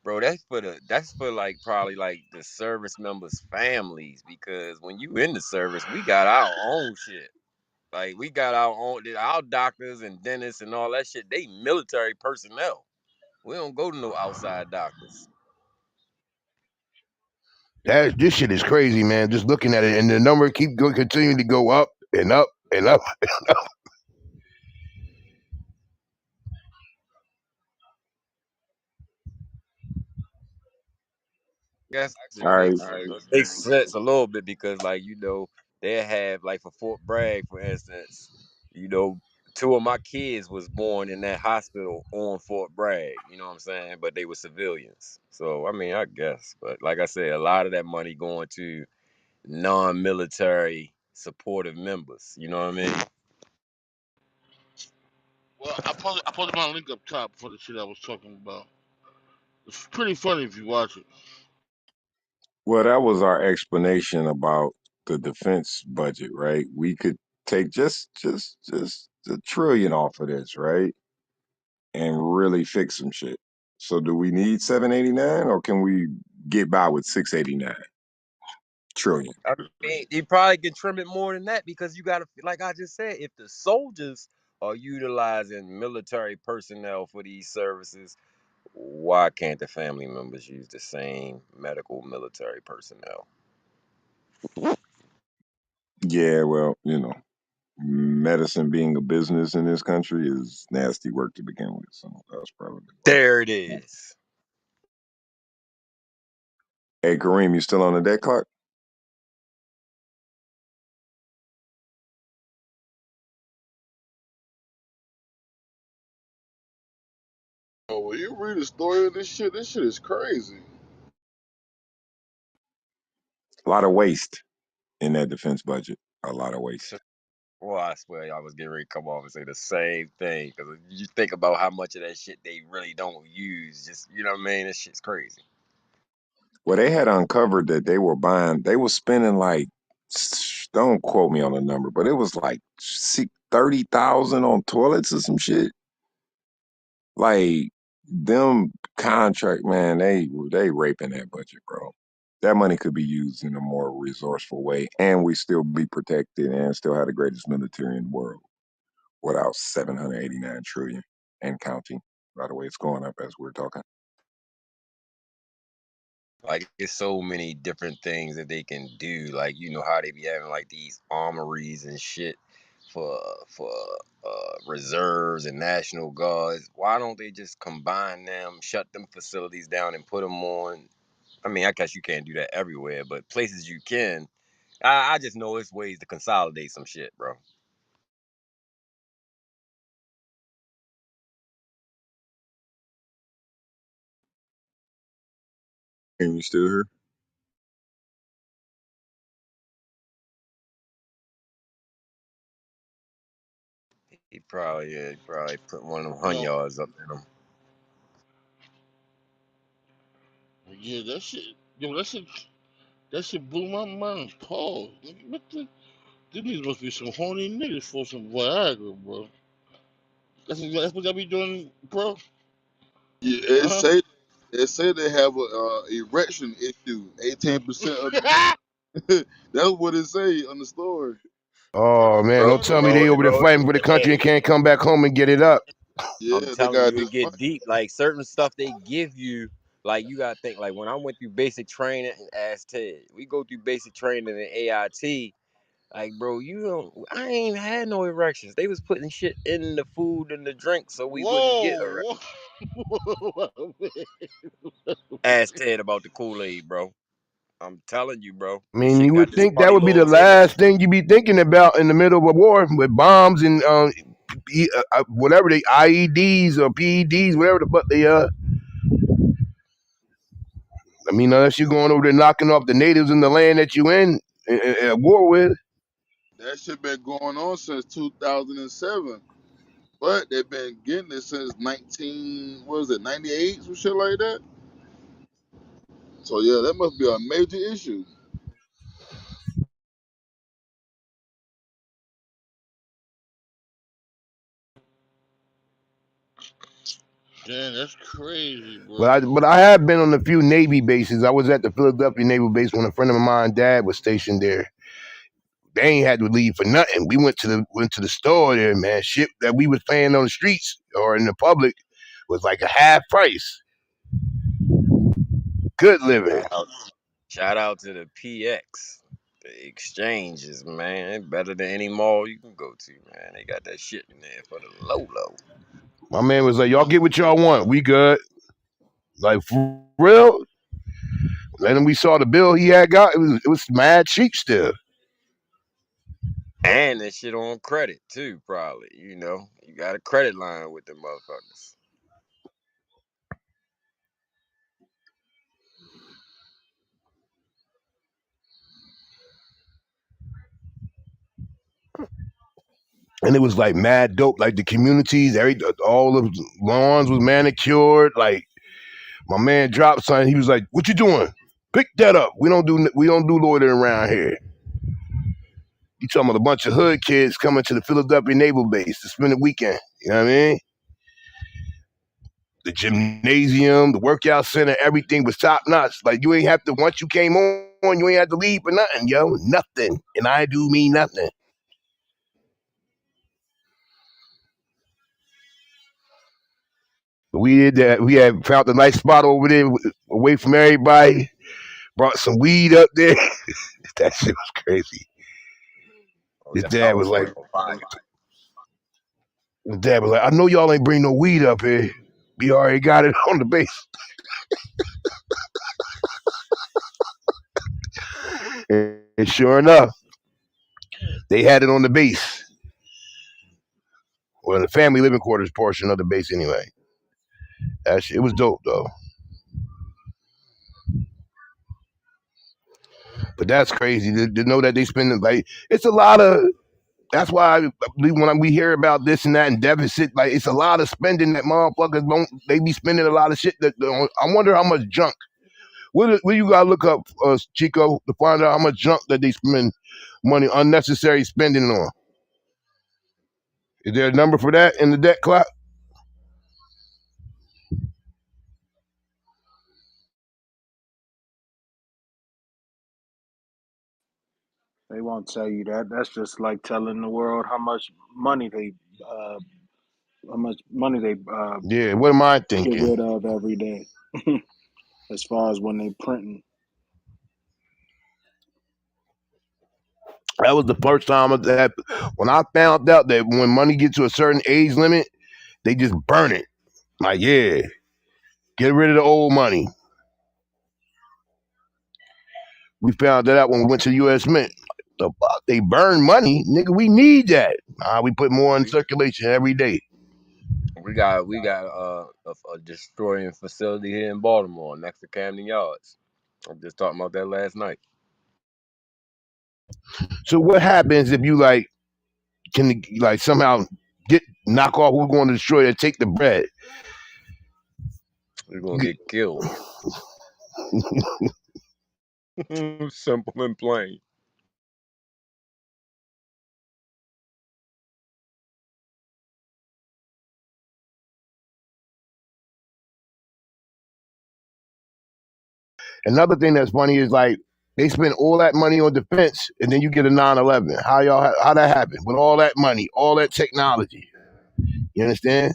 bro, that's for like probably like the service members' families because when you in the service, we got our own shit. Like we got our doctors and dentists and all that shit. They military personnel. We don't go to no outside doctors. that this shit is crazy, man. Just looking at it, and the number keep going, continuing to go up and up and up. Guess All it right. makes sense a little bit because like they have like for Fort Bragg, for instance, you know, two of my kids was born in that hospital on Fort Bragg. You know what I'm saying? But they were civilians. So I mean, I guess. But like I said, a lot of that money going to non-military supportive members. You know what I mean? Well, I posted my link up top for the shit I was talking about. It's pretty funny if you watch it. Well, that was our explanation about the defense budget, right? We could take just a trillion off of this, right? And really fix some shit. So do we need 789 or can we get by with 689 trillion? I mean, you probably can trim it more than that because you got to, like I just said, if the soldiers are utilizing military personnel for these services, why can't the family members use the same medical military personnel? Yeah, well, medicine being a business in this country is nasty work to begin with. So that's probably why. There it is. Hey, Kareem, you still on the debt clock? Oh, when you read the story of this shit is crazy. A lot of waste in that defense budget. A lot of waste. Well, I swear I was getting ready to come off and say the same thing because you think about how much of that shit they really don't use. Just you know what I mean? This shit's crazy. Well, they had uncovered that they were spending like, don't quote me on the number, but it was like 30,000 on toilets or some shit. Like them contract, man, they raping that budget, bro. That money could be used in a more resourceful way, and we still be protected and still have the greatest military in the world without 789 trillion and counting. By the way, it's going up as we're talking. Like it's so many different things that they can do. Like you know how they be having like these armories and shit for reserves and national guards. Why don't they just combine them, shut them facilities down, and put them on? I mean, I guess you can't do that everywhere, but places you can, I just know it's ways to consolidate some shit, bro. And you still here? He probably put one of them hun Yo, yards up in him. yeah, that shit. Yo, that shit blew my mind. Pause. What the? These niggas must be some horny niggas for some Viagra, bro. That's what y'all be doing, bro. Yeah, Huh? it say they have a erection issue. 18% of the that's what it say on the story. Oh man, Bro, don't tell me Oh, they over there bro, fighting for the country and hey, can't come back home and get it up. I'm Yeah, they telling got you, this it fight. get deep. Like certain stuff they give you, like you gotta think. Like when I went through basic training and Ask Ted, we go through basic training in AIT. Like, bro, you don't. I ain't had no erections. They was putting shit in the food and the drink so we wouldn't get erections. whoa, whoa. Ask Ted about the Kool Aid, bro. I'm telling you, bro. I This mean, shit you got would this think that funny would be little the taste. last thing you'd be thinking about in the middle of a war with bombs and whatever they IEDs or PEDs, whatever the fuck they I mean, unless you're going over there knocking off the natives in the land that you in at war with. That shit been going on since 2007. But they've been getting it since 19, what was it, 98, some shit like that. So yeah, that must be a major issue. Damn, that's crazy, But bro. I have been on a few Navy bases. I was at the Philadelphia Naval Base when a friend of mine, dad, was stationed there. They ain't had to leave for nothing. We went to the store there, man. Shit that we was paying on the streets or in the public was like a half price. Good living. Shout out, shout out to the PX. The exchanges, man. Better than any mall you can go to, man. They got that shit in there for the low low. My man was like, y'all get what y'all want. We good. Like for real. And then we saw the bill he had got. It was mad cheap still. And that shit on credit too, probably. You know, you got a credit line with the motherfuckers. And it was like mad dope. Like the communities, all the lawns was manicured. Like my man dropped something. He was like, "What you doing? Pick that up. We don't do loitering around here." You talking about a bunch of hood kids coming to the Philadelphia Naval Base to spend the weekend. You know what I mean? The gymnasium, the workout center, everything was top notch. Like you ain't have to once you came on, you ain't have to leave for nothing, yo. Nothing. And I do mean nothing. But we did that. We had found a nice spot over there away from everybody. Brought some weed up there. That shit was crazy. Oh, His y'all dad was was like, smoking fire. I know y'all ain't bring no weed up here. We already got it on the base. And sure enough, they had it on the base. Well, the family living quarters portion of the base anyway. That shit, it was dope though. But that's crazy to know that they spend like it's a lot of. That's why when we hear about this and that and deficit, like it's a lot of spending that motherfuckers don't. They be spending a lot of shit that I wonder how much junk. What you gotta look up, Chico, to find out how much junk that they spend money unnecessary spending on. Is there a number for that in the debt clock? They won't tell you that. That's just like telling the world money they uh, how much money they Yeah. What am I get thinking? rid of every day. As far as when they printing, That was the first time that when I found out that when money gets to a certain age limit, they just burn it. Like, yeah, get rid of the old money. We found that out when we went to the U.S. Mint. The fuck? They burn money, nigga. We need that. We put more in We circulation every day. we got a destroying facility here in Baltimore next to Camden Yards. I'm just talking about that last night. So what happens if you like can like somehow get knock off who's going to destroy it, take the bread? We're gonna get killed. Simple and plain. Another thing that's funny is like they spend all that money on defense, and then you get a 9/11. How that happen with all that money, all that technology? You understand?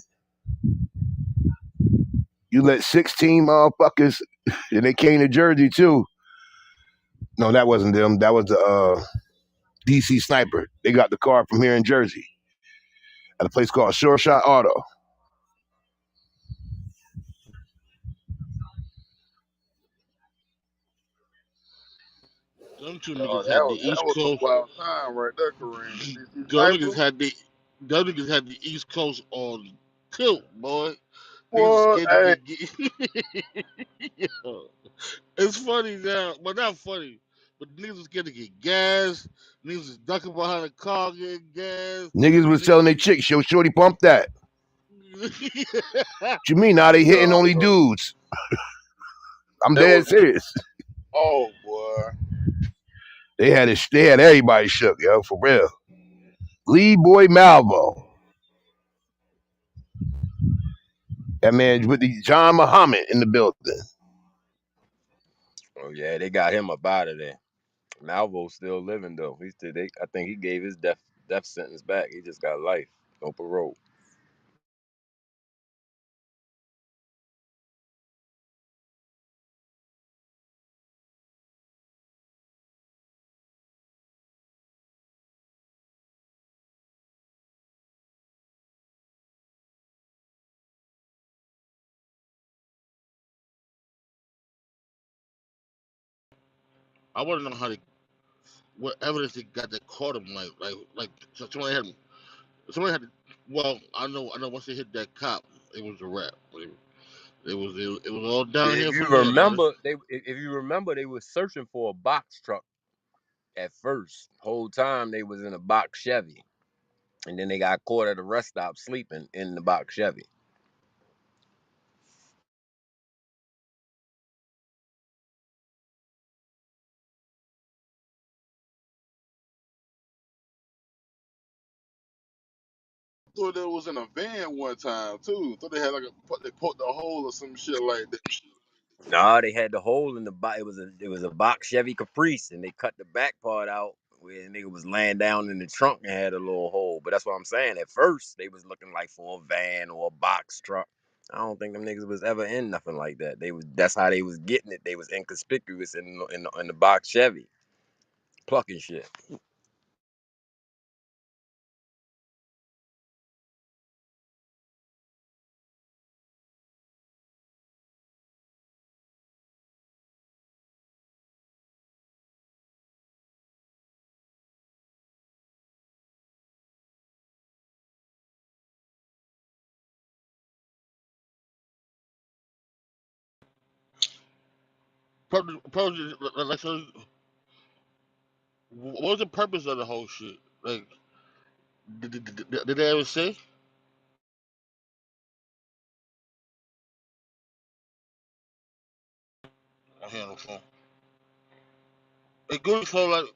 You let 16 motherfuckers, and they came to Jersey too. No, that wasn't them. That was the DC sniper. They got the car from here in Jersey at a place called Sure Shot Auto. Them two Oh, niggas had the that East was some Coast. wild time right there, Kareem. The DC Them sniper. niggas had the them niggas had the East Coast on tilt, boy. Niggas was What? scared to Hey, get. Yo, it's funny now, but not funny. But niggas was scared to get gas. Niggas was ducking behind the car getting gas. Niggas was telling their Niggas chicks, yo, shorty, pump that. was. What you mean? Now they hitting no. only dudes. I'm That dead was, serious. oh, boy. They had everybody shook, yo, for real. Lee Boy Malvo. That man with the John Muhammad in the building. Oh yeah, they got him up out of there. Malvo's still living though. I think he gave his death sentence back. He just got life, no parole. I want to know how they, what evidence they got that caught him. Like somebody had. Well, I know. Once they hit that cop, it was a wrap. It was all downhill If you from there, man. remember, they were searching for a box truck at first. Whole time they was in a box Chevy, and then they got caught at a rest stop sleeping in the box Chevy. Thought that was in a van one time, too. Thought they had like they poked a hole or some shit like that. Nah, they had the hole in the box. It was a box Chevy Caprice, and they cut the back part out where the nigga was laying down in the trunk and had a little hole. But that's what I'm saying. At first, they was looking like for a van or a box truck. I don't think them niggas was ever in nothing like that. That's how they was getting it. They was inconspicuous in the box Chevy, plucking shit. Probably, like, so, what was the purpose of the whole shit? Like, did they ever say? I hear on the phone. It goes for like,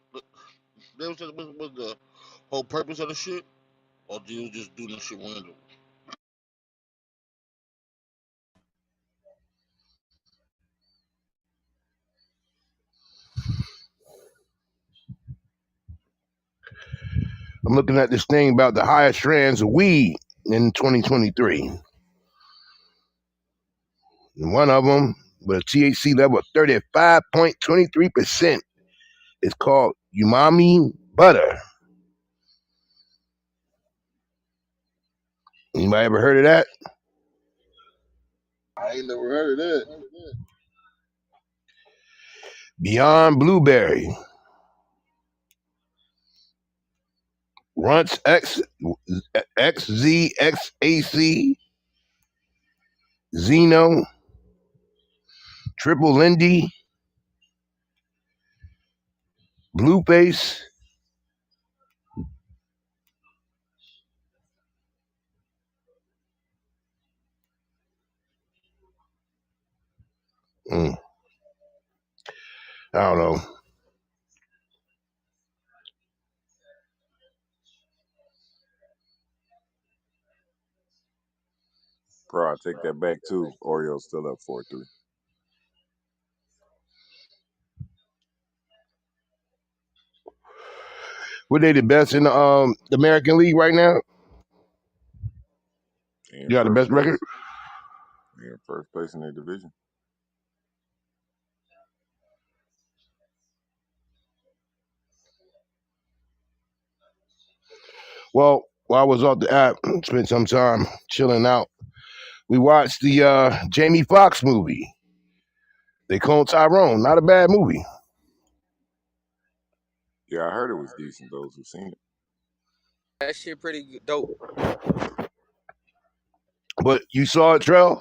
they was saying was the whole purpose of the shit, or do you just do this shit random? I'm looking at this thing about the highest strands of weed in 2023. And one of them with a THC level of 35.23% is called Umami Butter. Anybody ever heard of that? I ain't never heard of that. Beyond Blueberry, Runts XZXAC, Zeno, Triple Lindy, Blueface. Mm, I don't know. Bro, I take that back too. Orioles still up 4-3. Were they the best in the American League right now? They in You got the first best record? place. They in first place in their division. Well, while I was off the app, spent some time chilling out. We watched the Jamie Foxx movie. They Clone Tyrone. Not a bad movie. Yeah, I heard it was decent. Those who seen it. That shit pretty dope. But you saw it, Trell?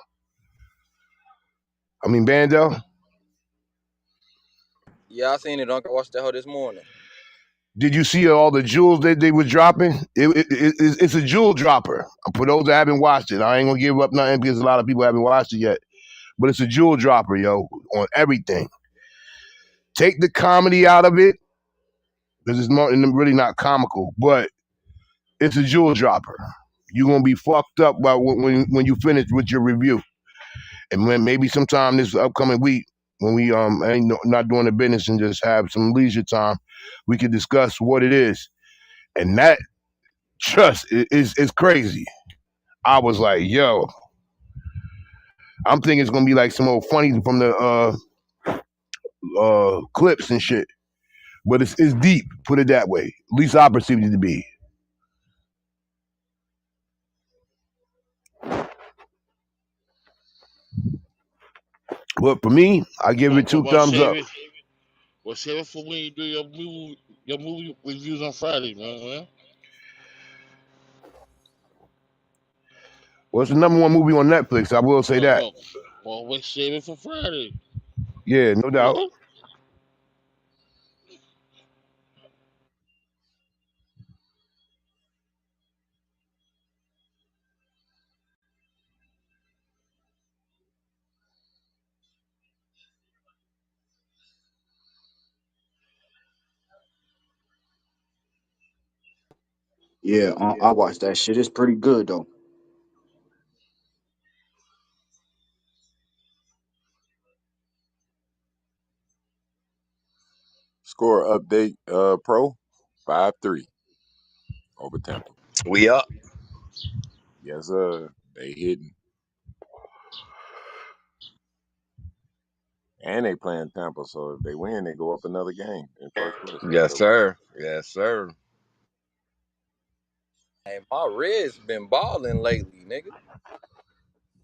I mean, Bando? Yeah, I seen it. I watched that hoe this morning. Did you see all the jewels that they were dropping? It's a jewel dropper. For those that haven't watched it, I ain't gonna give up nothing because a lot of people haven't watched it yet. But it's a jewel dropper, yo, on everything. Take the comedy out of it because it's really not comical, but it's a jewel dropper. You're gonna be fucked up by when you finish with your review, and when maybe sometime this upcoming week when we not doing the business and just have some leisure time, we can discuss what it is. And that just is crazy. I was like, yo, I'm thinking it's gonna be like some old funny from the clips and shit. But it's deep, put it that way. At least I perceived it to be. But for me, I give it two Well, thumbs up. save it for when you do your movie reviews on Friday, man. Well, it's the number one movie on Netflix. I will say that. Well, save it for Friday. Yeah, no doubt. Yeah. Yeah, I watched that shit. It's pretty good though. Score update, Pro 5-3 over Tampa. We up. Yes, they hitting. And they playing Tampa, so if they win, they go up another game in first place. Yes, sir. Yes, sir. Hey, my Reds been balling lately, nigga.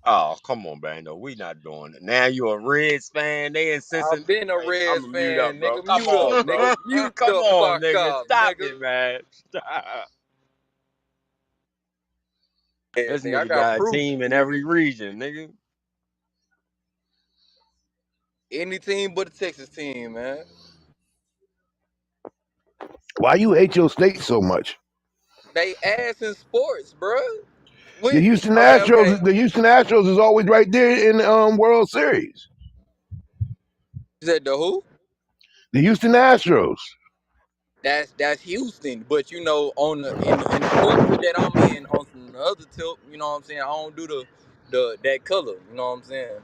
Oh, come on, Bando. We not doing it. Now you a Reds fan. They insisting. I've been a Hey, I'm Reds gonna mute up, fan, bro. nigga. Come Mute up, on, bro. nigga. Mute Come the on, fuck nigga. up, Stop nigga. it, man. Stop. Yeah, This nigga, I nigga got got a proof, team in nigga. every region, nigga. Any team but the Texas team, man. Why you hate your state so much? They ass in sports, bro. The When Houston okay. Astros, the Houston Astros is always right there in the World Series. You said the who? The Houston Astros. That's Houston, but you know, on the in the culture that I'm in, on some other tip, you know what I'm saying. I don't do the that color, you know what I'm saying.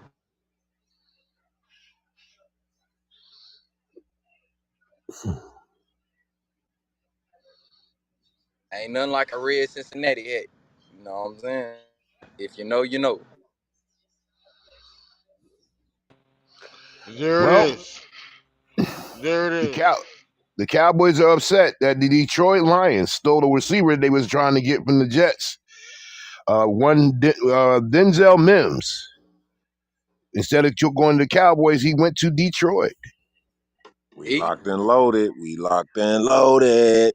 Ain't nothing like a red Cincinnati hat, you know what I'm saying. If you know, you know. There it Well, is. There it the is. cow. The Cowboys are upset that the Detroit Lions stole the receiver they was trying to get from the Jets. Denzel Mims. Instead of going to the Cowboys, he went to Detroit. We He, locked and loaded. We locked and loaded.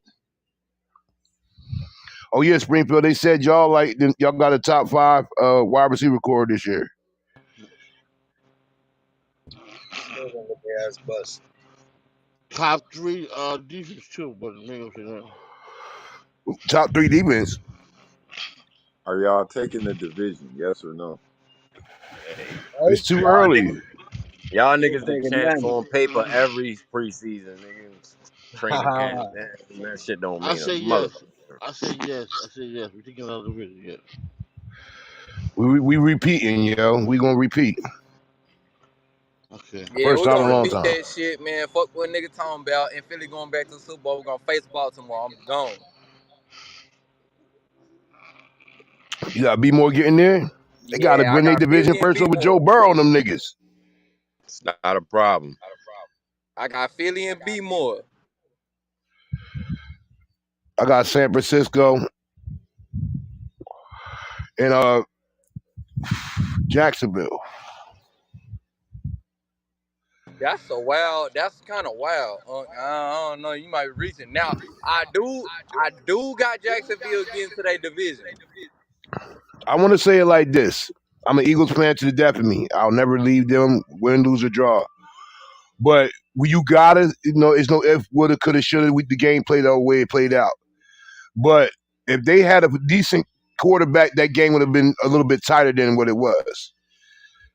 Oh yeah, Springfield. They said y'all y'all got a top 5 wide receiver core this year. Still gonna get their ass bust. Top three defense too, but maybe for that. Top 3 defense. Are y'all taking the division? Yes or no? Hey, Right? It's too y'all early. niggas, y'all Ain't niggas the taking champs none. on paper every preseason, niggas. Training camp, that shit don't I mean a say yes. motherfucker. I say yes. I say yes. We're taking another division. Yes. We repeating, yo. We gonna repeat. Okay. yeah, First we're time in gonna a long repeat time. that shit, man. Fuck what nigga talking about. And Philly going back to the Super Bowl. We're gonna face Baltimore. I'm gone. You gotta be more getting there. They gotta Yeah, I win their got division Philly and first B over more. Joe Burrow and them niggas. It's not a problem. I got Philly and B more. I got San Francisco and Jacksonville. That's a wild. That's kind of wild. I don't know. You might be reaching now. I do got Jacksonville getting to their division. I want to say it like this. I'm an Eagles fan to the death of me. I'll never leave them, win, lose, or draw. But you gotta, it's no if, woulda, coulda, shoulda. The game played out the way it played out. But if they had a decent quarterback, that game would have been a little bit tighter than what it was.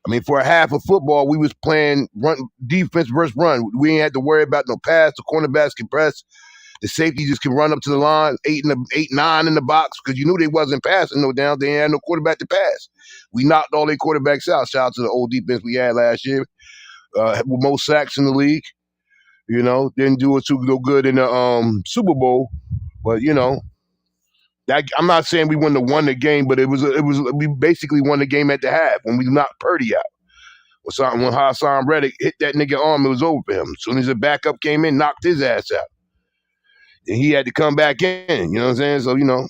I mean, for a half of football, we was playing run defense versus run. We ain't had to worry about no pass. The cornerbacks can press. The safety just can run up to the line, 8, 9 in the box, because you knew they wasn't passing no down. They ain't had no quarterback to pass. We knocked all their quarterbacks out. Shout out to the old defense we had last year. With most sacks in the league. Didn't do it too no good in the Super Bowl, but that I'm not saying we wouldn't have won the game, but it was we basically won the game at the half when we knocked Purdy out. When Hassan Reddick hit that nigga arm, it was over for him. As soon as the backup came in, knocked his ass out. And he had to come back in, you know what I'm saying? So,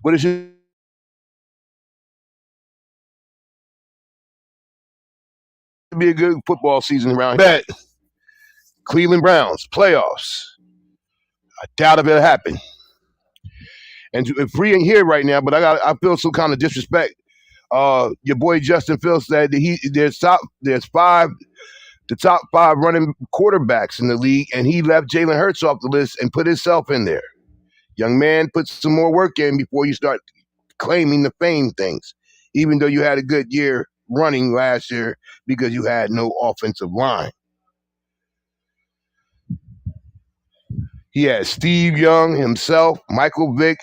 but it should be a good football season around here. Bet Cleveland Browns, playoffs. I doubt if it'll happen. And Free ain't here right now, but I feel some kind of disrespect. Your boy Justin Fields said that there's the top 5 running quarterbacks in the league, and he left Jalen Hurts off the list and put himself in there. Young man, put some more work in before you start claiming the fame things, even though you had a good year running last year because you had no offensive line. He had Steve Young himself, Michael Vick,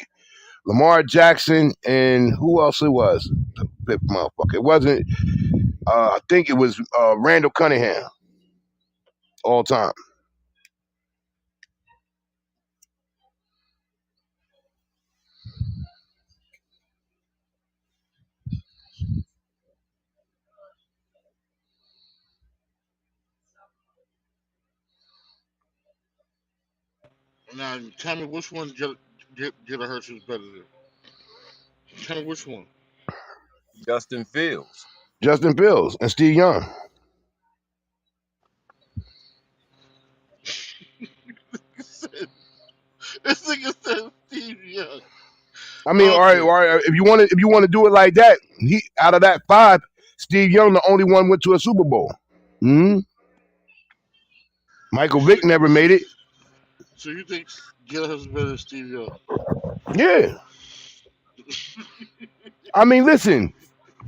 Lamar Jackson, and who else it was? The fifth motherfucker. It wasn't, I think it was Randall Cunningham all time. Now tell me which one Jalen Hurts is better than. Tell me which one. Justin Fields. Justin Fields and Steve Young. This nigga said Steve Young. I mean, all Okay. right. If you want to do it like that, he out of that 5, Steve Young the only one went to a Super Bowl. Hmm. Michael So, Vick never made it. so you think Jalen Hurts is better than Steve Young? Yeah. I mean, listen,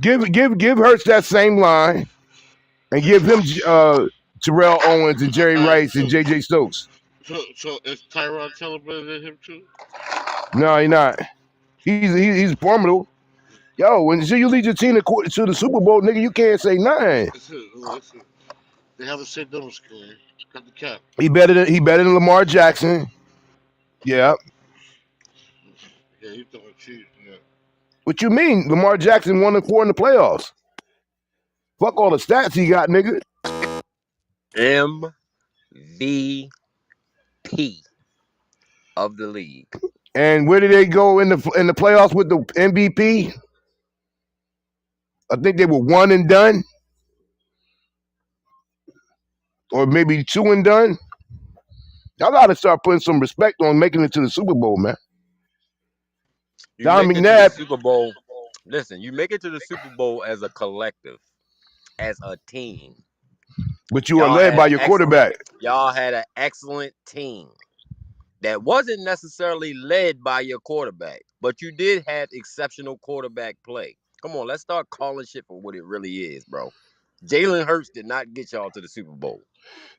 give Hurts that same line and give him Terrell Owens and Jerry All right. Rice and J.J. Stokes. So is Tyrod Taylor better than him too? No, he's not. He's formidable. Yo, when you lead your team to the Super Bowl, nigga, you can't say nothing. Listen. They have the same double screen. Cut the cap. He better than Lamar Jackson. Yeah. Yeah, you throwing cheese. Yeah. What you mean? Lamar Jackson 1-4 in the playoffs. Fuck all the stats he got, nigga. MVP of the league. And where did they go in the playoffs with the MVP? I think they were one and done. or maybe 2 and done. Y'all got to start putting some respect on making it to the Super Bowl, man. You Don make it to the McNabb, Super Bowl. Listen, you make it to the Super Bowl as a collective, as a team. but you are Y'all led had by an your excellent. quarterback. Y'all had an excellent team that wasn't necessarily led by your quarterback, but you did have exceptional quarterback play. Come on, let's start calling shit for what it really is, bro. Jalen Hurts did not get y'all to the Super Bowl.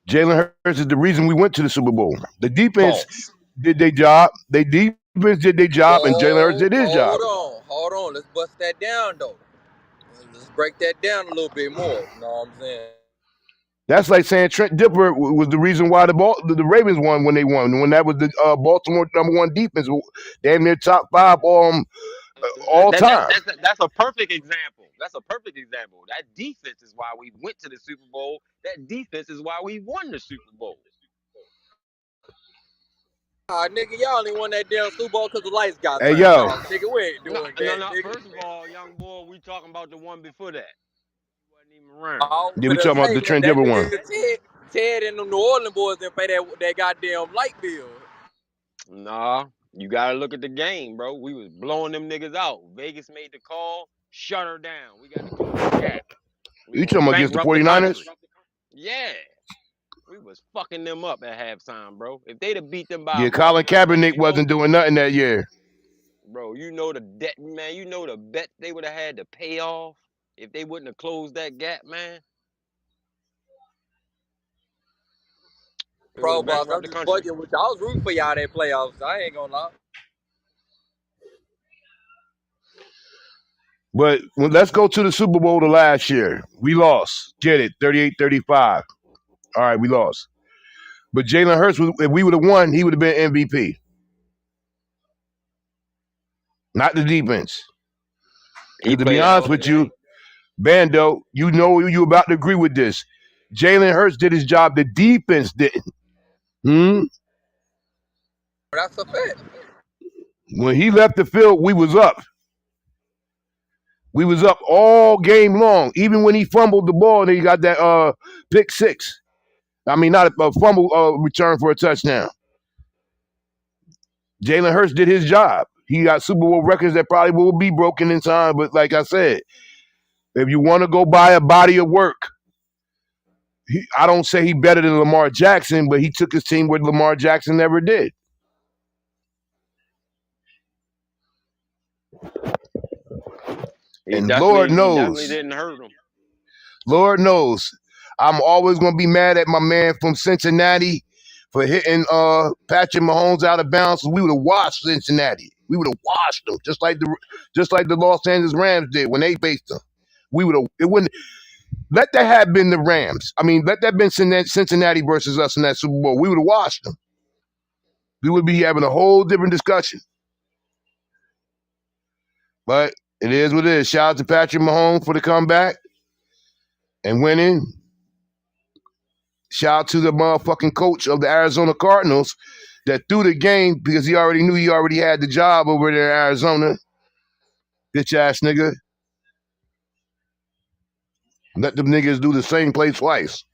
Jalen Hurts is the reason we went to the Super Bowl. The defense False. did their job. They defense did their job, and Jalen Hurts Whoa, did his job. hold on. Let's bust that down though. Let's break that down a little bit more. You know what I'm saying? That's like saying Trent Dipper was the reason why the Ravens won when they won. When that was the Baltimore #1 defense, damn near top 5 all time. That's a perfect example. That's a perfect example. That defense is why we went to the Super Bowl. That defense is why we won the Super Bowl. Nigga, y'all only won that damn Super Bowl because the lights got Hey turned yo, off. Nigga, we ain't No, doing no, that, no. nigga. First of all, young boy, we talking about the one before that. He wasn't even I around. was yeah, we finna talking about say the that Trent Dipper one. nigga Ted and them New Orleans boys didn't pay that goddamn light bill. Nah, you gotta look at the game, bro. We was blowing them niggas out. Vegas made the call, shut her down. We got to close the gap. We You gonna talking about against the bankrupt the 49ers? country. Yeah. We was fucking them up at halftime, bro. If they'd have beat them by a Yeah, Colin margin of 20 Kaepernick wasn't points, doing nothing that year. bro, you know the debt, man. You know the bet they would have had to pay off if they wouldn't have closed that gap, man. It would Pro have Boss, bankrupt I'm the just country. bugging with you. I was rooting for y'all that playoffs. I ain't gonna lie. But let's go to the Super Bowl of last year. We lost. Get it, 38-35. All right, we lost. But Jalen Hurts, if we would have won, he would have been MVP. Not the defense. He Because to be played a hell honest of a with you, game. Bando, you know you about to agree with this. Jalen Hurts did his job. The defense didn't. That's a fact. When he left the field, we was up. We was up all game long. Even when he fumbled the ball and he got that pick six. I mean, not a fumble return for a touchdown. Jalen Hurts did his job. He got Super Bowl records that probably will be broken in time. But like I said, if you want to go by a body of work, I don't say he better than Lamar Jackson, but he took his team where Lamar Jackson never did. He And definitely didn't hurt him. Lord knows, I'm always going to be mad at my man from Cincinnati for hitting Patrick Mahomes out of bounds. We would have washed Cincinnati. We would have washed them just like the Los Angeles Rams did when they faced them. We would have. It wouldn't. Let that have been the Rams. I mean, let that have been Cincinnati versus us in that Super Bowl. We would have washed them. We would be having a whole different discussion. But it is what it is. Shout out to Patrick Mahomes for the comeback and winning. Shout out to the motherfucking coach of the Arizona Cardinals that threw the game because he already knew he already had the job over there in Arizona. Bitch ass nigga. Let them niggas do the same play twice.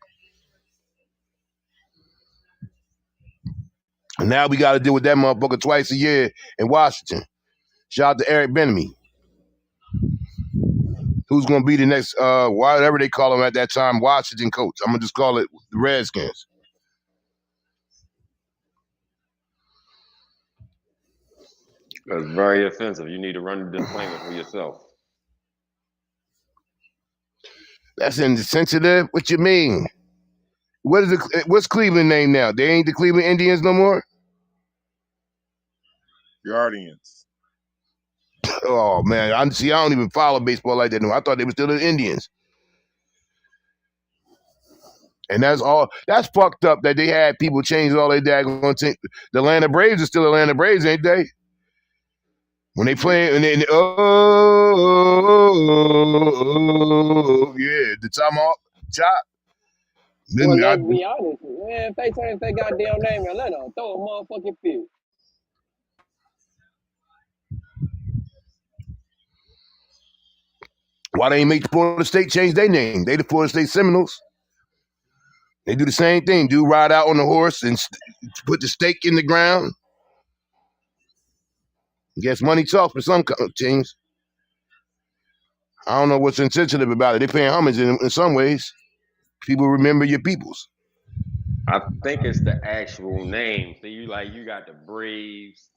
And now we got to deal with that motherfucker twice a year in Washington. Shout out to Eric Bieniemy, who's going to be the next, whatever they call him at that time, Washington coach. I'm going to just call it the Redskins. That's very offensive. You need to run the disclaimer for yourself. That's insensitive? What you mean? What's Cleveland name now? They ain't the Cleveland Indians no more? Guardians. Oh, man. I don't even follow baseball like that no more. I thought they were still the Indians. And that's fucked up that they had people change all their daggone team. The Atlanta Braves are still Atlanta Braves, ain't they? When they play, yeah, the tomahawk chop. Well, Then let's be honest, man. If they change their goddamn name Atlanta, throw a motherfucking fit. why they ain't make Florida State change their name? They the Florida State Seminoles. They do the same thing. Dude ride out on the horse and put the stake in the ground. Gets money talk for some teams. I don't know what's insensitive about it. They paying homage in some ways. People remember your peoples. I think it's the actual name. So you got the Braves,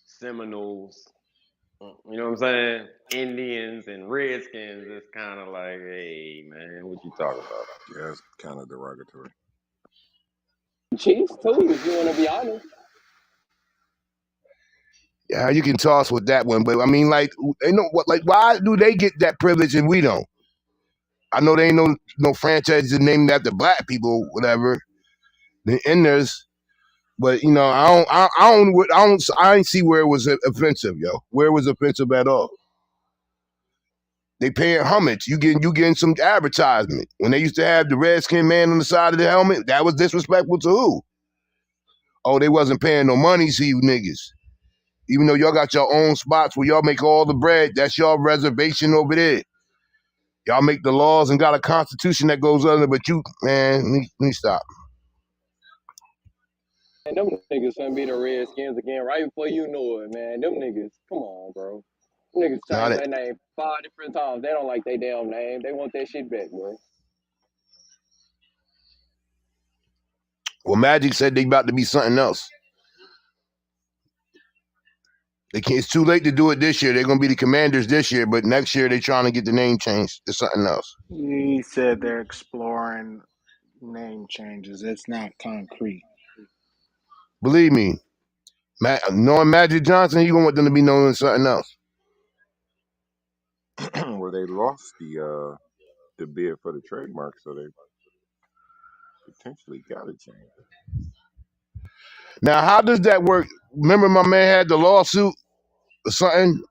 Seminoles, you know what I'm saying? Indians and Redskins. It's kind of like, hey man, what you talking about? Yeah, it's kind of derogatory. Chiefs too, if you want to be honest. Yeah, you can toss with that one, but I mean, like, they know what? Like, why do they get that privilege and we don't? I know they ain't no franchises named after black people, whatever. The Enders, but you know, I ain't see where it was offensive, yo. Where it was offensive at all? They paying homage. You getting some advertisement. When they used to have the Redskin man on the side of the helmet, that was disrespectful to who? Oh, they wasn't paying no money to you niggas. Even though y'all got your own spots where y'all make all the bread, that's y'all reservation over there. Y'all make the laws and got a constitution that goes under, but you, man, let me stop. And them niggas finna be the Redskins again right before you know it, man. Them niggas, come on, bro. Them niggas Now changed that, their name 5 different times. They don't like their damn name. They want that shit back, bro. well, Magic said they about to be something else. It's too late to do it this year. They're gonna be the Commanders this year, but next year they're trying to get the name changed to something else. He said they're exploring name changes. It's not concrete. Believe me, knowing Magic Johnson, he gonna want them to be known as something else. Well, they lost the bid for the trademark, so they potentially got to change it. Now, how does that work? Remember, my man had the lawsuit or something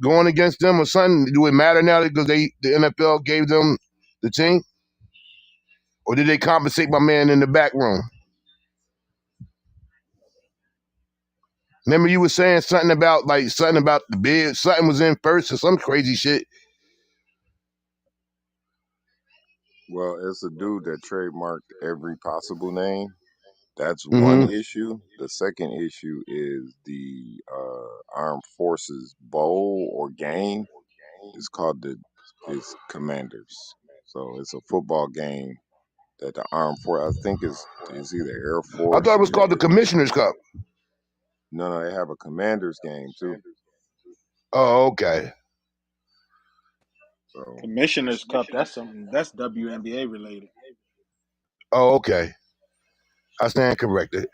going against them or something. Do it matter now because the NFL gave them the team, or did they compensate my man in the back room? Remember, you were saying something about the bid. Something was in first or some crazy shit. Well, it's a dude that trademarked every possible name. That's one Mm-hmm. issue. The second issue is the Armed Forces Bowl or game. It's called it's Commanders. So it's a football game that the Armed Force, I think is either Air I thought Force it was called the Commissioner's Cup. No, they have a Commanders game too. Oh, okay. So Commissioner's Cup, that's something that's WNBA related. Oh, okay. I stand corrected.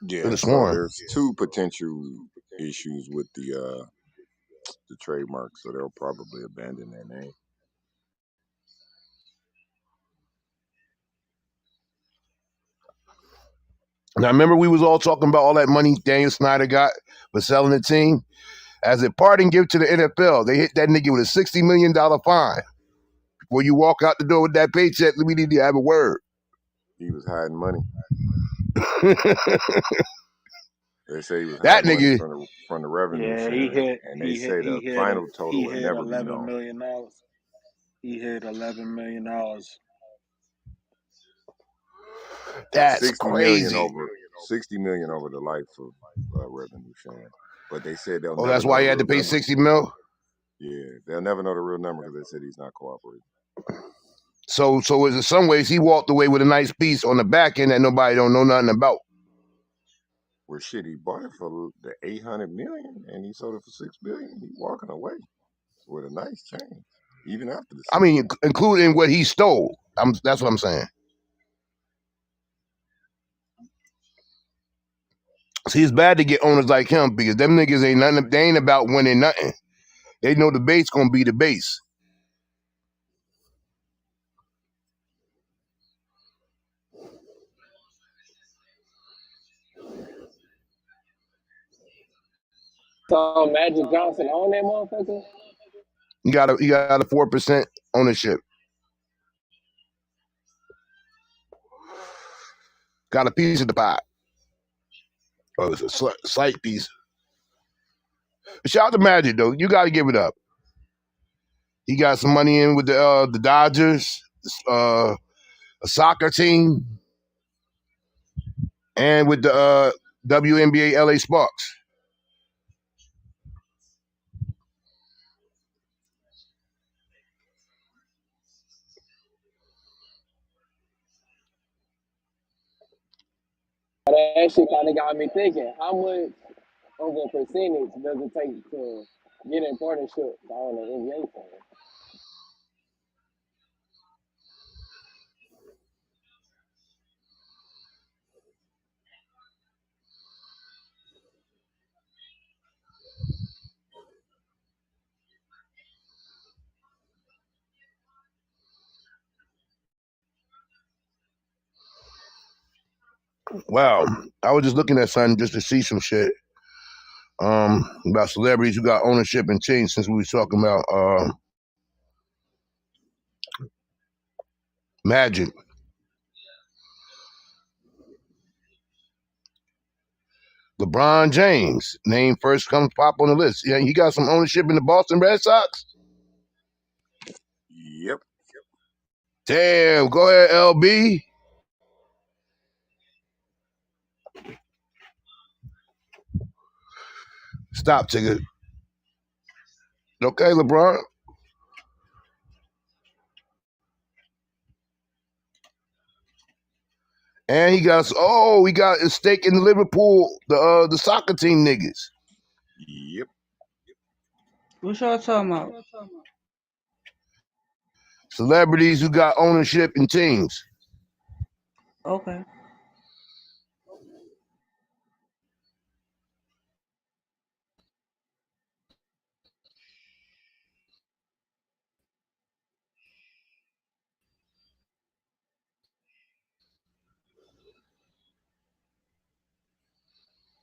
Could yeah, have so sworn. there's two potential issues with the trademark, so they'll probably abandon their name. Now, remember we was all talking about all that money Daniel Snyder got for selling the team? As a parting gift to the NFL, they hit that nigga with a $60 million fine. Before you walk out the door with that paycheck, we need to have a word. He was hiding money. They say he was That hiding money nigga, from the revenue Yeah, sharing, and they say the final total he will hit never be $11 known. million. He hit $11 million. That's that's 60 million over the life of revenue sharing. But they said they'll Oh, never that's know why the he had to real pay number. 60 mil? Yeah, they'll never know the real number because they said he's not cooperating. So in some ways, he walked away with a nice piece on the back end that nobody don't know nothing about. Well, shit, he bought it for the 800 million and he sold it for $6 billion. He's walking away with a nice change, even after the. I mean, including what he stole. That's what I'm saying. See, it's bad to get owners like him because them niggas ain't nothing. They ain't about winning nothing. They know the base gonna be the base. So Magic Johnson on that motherfucker? You got a 4% ownership. Got a piece of the pie. Oh, it's a slight piece. Shout out to Magic though. You got to give it up. He got some money in with the Dodgers. uh, a soccer team, and with the WNBA LA Sparks. That shit kind of got me thinking. How much of a percentage does it take to get in partnership on an NBA team? Wow, I was just looking at something just to see some shit about celebrities who got ownership in teams. Since we was talking about Magic, LeBron James name first comes pop on the list. Yeah, he got some ownership in the Boston Red Sox. Yep. Damn, go ahead, LB. Stop, ticket. Okay, LeBron. And he got a stake in Liverpool, the soccer team niggas. Yep. What y'all talking about? Celebrities who got ownership in teams. Okay.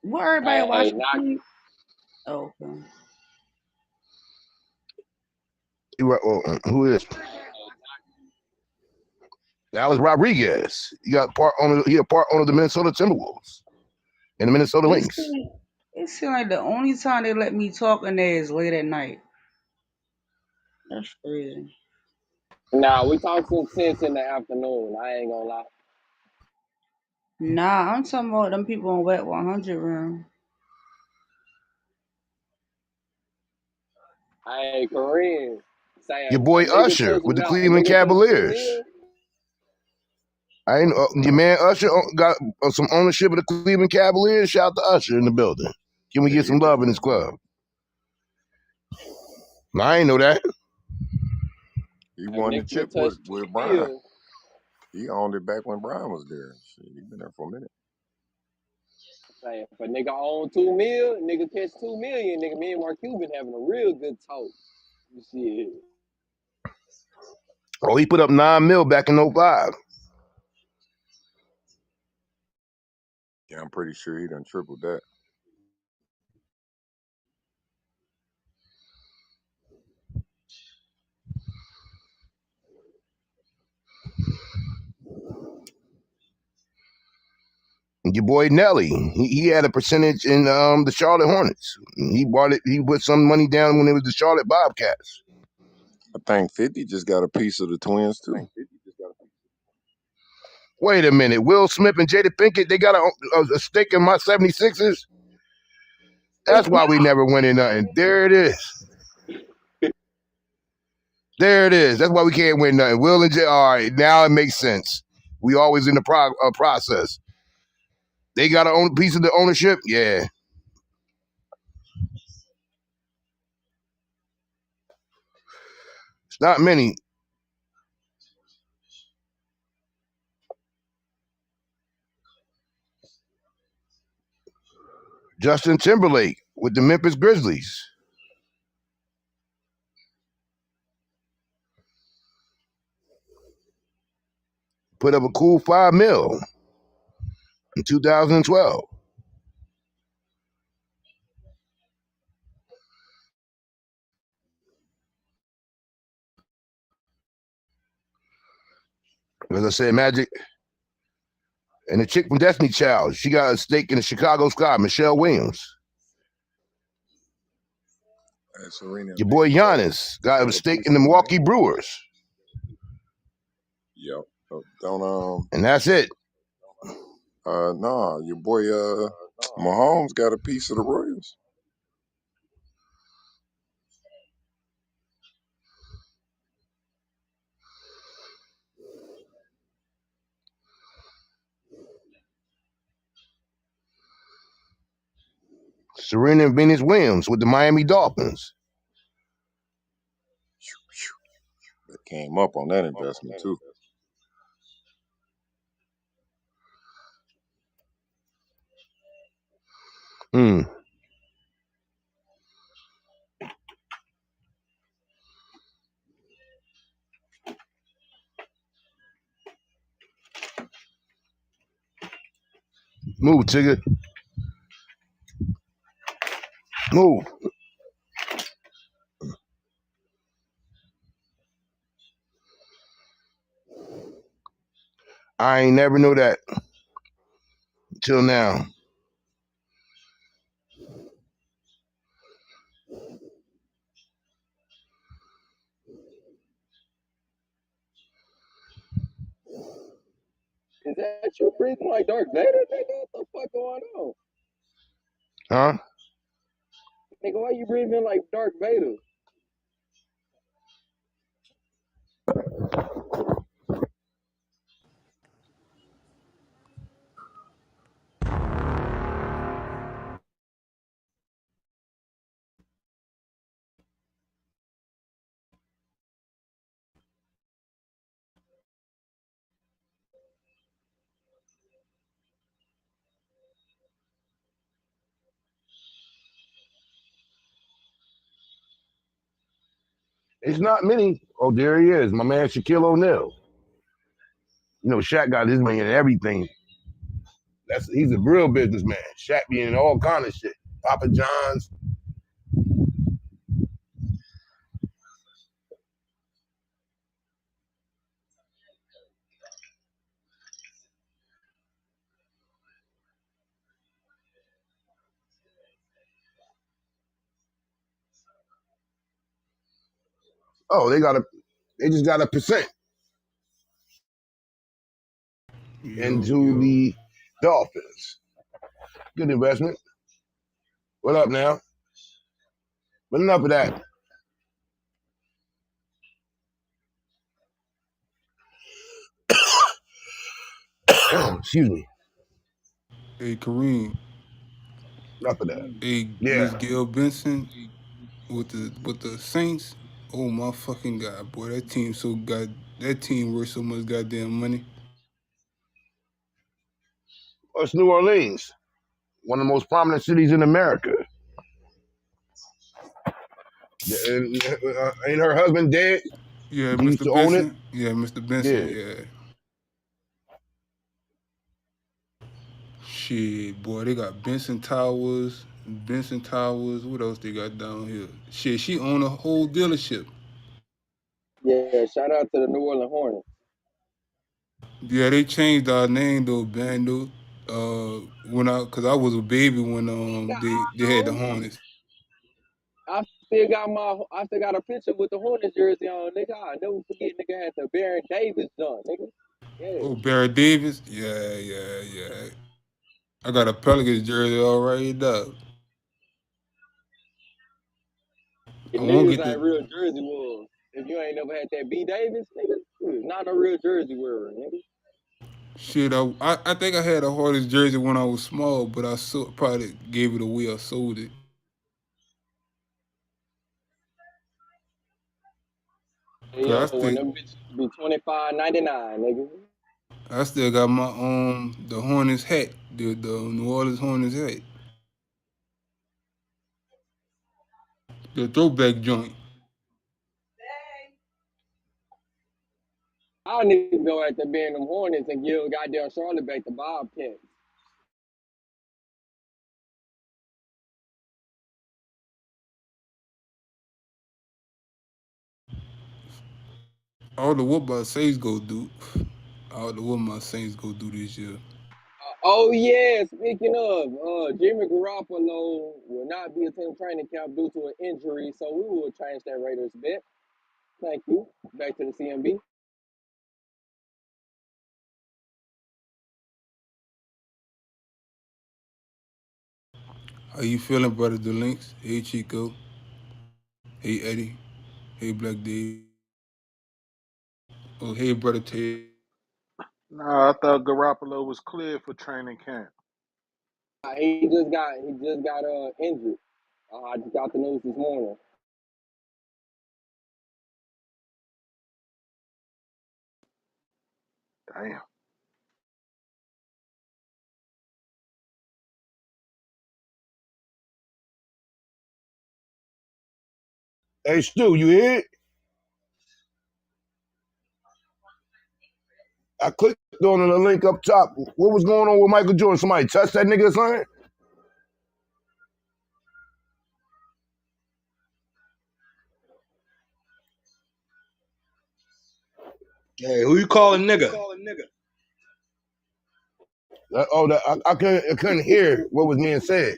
What everybody Hey, watching? not Oh, okay. Who is? Alex Rodriguez. He got part owner. He a part owner of the Minnesota Timberwolves and the Minnesota It Lynx. seems it seem like the only time they let me talk in there is late at night. That's crazy. nah. We talk some sense in the afternoon. I ain't gonna lie. Nah, I'm talking about them people on Wet 100 room. Hey, Korean Your saying a boy nigga Usher touch with the a Cleveland nigga touch two Cavaliers. mil. I ain't your man Usher got some ownership of the Cleveland Cavaliers. Shout out to Usher in the building. Can we Yeah, get he some was love in there. this club? No, I ain't know that. He A won the nigga chip touch with 2 Brian. mil. He owned it back when Brian was there. Shit, he been there for a minute. Saying if a nigga own 2 mil, nigga catch 2 million. Nigga, me and Mark Cuban having a real good talk. Shit. Oh, he put up 9 mil back in '05. Yeah, I'm pretty sure he done tripled that. Your boy Nelly, he had a percentage in the Charlotte Hornets. He bought it. He put some money down when it was the Charlotte Bobcats. I think 50 just got a piece of the Twins too. Wait a minute, Will Smith and Jada Pinkett, they got a stake in my 76ers? That's why we never win in nothing. There it is. There it is. That's why we can't win nothing. Will and Jay, all right, now it makes sense. We always in the process. They got a piece of the ownership? Yeah. It's not many. Justin Timberlake with the Memphis Grizzlies. Put up a cool 5 mil in 2012. As I said, Magic and the chick from Destiny Child, she got a stake in the Chicago Sky, Michelle Williams. And Serena Your and Nate boy Giannis got a got a stake piece in of the the Milwaukee Miami. Brewers. Yep. Don't and that's it. nah, your boy Mahomes got a piece of the Royals. Serena and Venus Williams with the Miami Dolphins. That came up on that investment too. Hmm. Move, Tigger. Move. I ain't never know that till now. Is that you breathing like Dark Vader, nigga? What the fuck going on? Huh? Nigga, why you breathing like Dark Vader? It's not many. Oh, there he is, my man Shaquille O'Neal. You know, Shaq got his money in everything. He's a real businessman. Shaq be in all kind of shit. Papa John's. Oh, they just got a percent Yo, into yo. the Dolphins. Good investment. What up now? But enough of that. Excuse me. Hey, Kareem. Enough of that. Hey, Miss Yeah. Gail Benson with the Saints. Oh my fucking god, boy, that team worth so much goddamn money. Well, it's New Orleans, one of the most prominent cities in America. And, ain't her husband dead? Yeah, He used Mr. to own it. Benson. Yeah, Mr. Benson. Yeah. Yeah. Shit, boy, they got Benson Towers. Benson Towers. What else they got down here? Shit, she own a whole dealership. Yeah, shout out to the New Orleans Hornets. Yeah, they changed our name though, Bando. Cause I was a baby when Nigga, they I had the know. Hornets. I still got a picture with the Hornets jersey on, nigga. I never forget, nigga had the Baron Davis done, nigga. Yeah. Oh, Barry Davis. Yeah, yeah, yeah. I got a Pelicans jersey already up. You I won't niggas get the ain't real Jersey wolves. If you ain't never had that B Davis, nigga, you is not a real Jersey wearer, nigga. shit. I think I had a Hornets jersey when I was small, but probably gave it away or sold it. Hey, Cause yo, when them bitches be 25.99, nigga. I still got my the Hornets hat, the New Orleans Hornets hat, the throwback joint. I need to go after being them Hornets and give goddamn Charlotte back the Bobcats. I don't know what my Saints go do. I don't know what my Saints go do this year. Oh yeah, speaking of, Jimmy Garoppolo will not be attending training camp due to an injury, so we will change that Raiders bet. Thank you. Back to the CMB. How you feeling, brother DeLinks? Hey Chico. Hey Eddie. Hey Black Dave. Oh, hey brother Tay. Nah, I thought Garoppolo was clear for training camp. He just got injured. I just got the news this morning. Damn. Hey Stu, you here? I clicked on the link up top. What was going on with Michael Jordan? Somebody touched that nigga or something? Hey, who you calling nigga? I couldn't hear what was being said.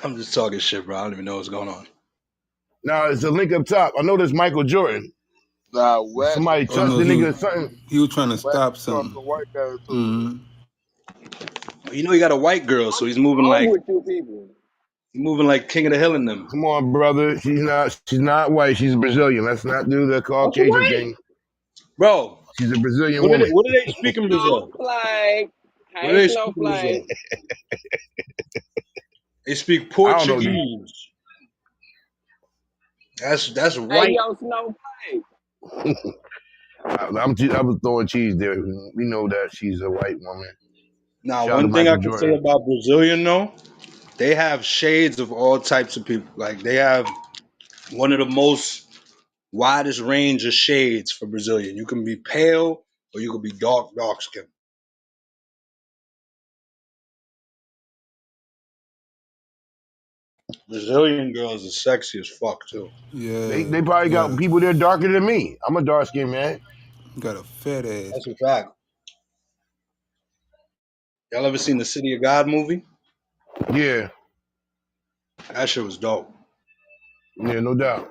I'm just talking shit, bro. I don't even know what's going on. Now it's a link up top. I know there's Michael Jordan. Nah, Wax was Somebody Oh touched no, the talking nigga or something. he was trying to Wax stop was talking something. some white guys to us. Mm-hmm. You know he got a white girl, so he's moving Wrong like with you people? King of the Hill in them. Come on, brother. She's not white. She's Brazilian. Let's not do the Don't you Caucasian wait? thing. Bro, She's a Brazilian woman. what do they speak in Brazil? Snowflake. What do Hey, they speak in Snowflake. Brazil? They speak I don't know. Portuguese. That's Hey, white. yo, Snowflake. I was throwing cheese there. We know that she's a white woman. Now, Shout out to one thing I Michael can say Jordan. about Brazilian though, they have shades of all types of people. Like they have one of the most widest range of shades for Brazilian. You can be pale or you can be dark skin. Brazilian girls are sexy as fuck too. They Yeah, they probably got yeah. people there darker than me. I'm a dark skinned man. Got a fat ass. That's a fact. Y'all ever seen the City of God movie? Yeah, That shit was dope. yeah, no doubt.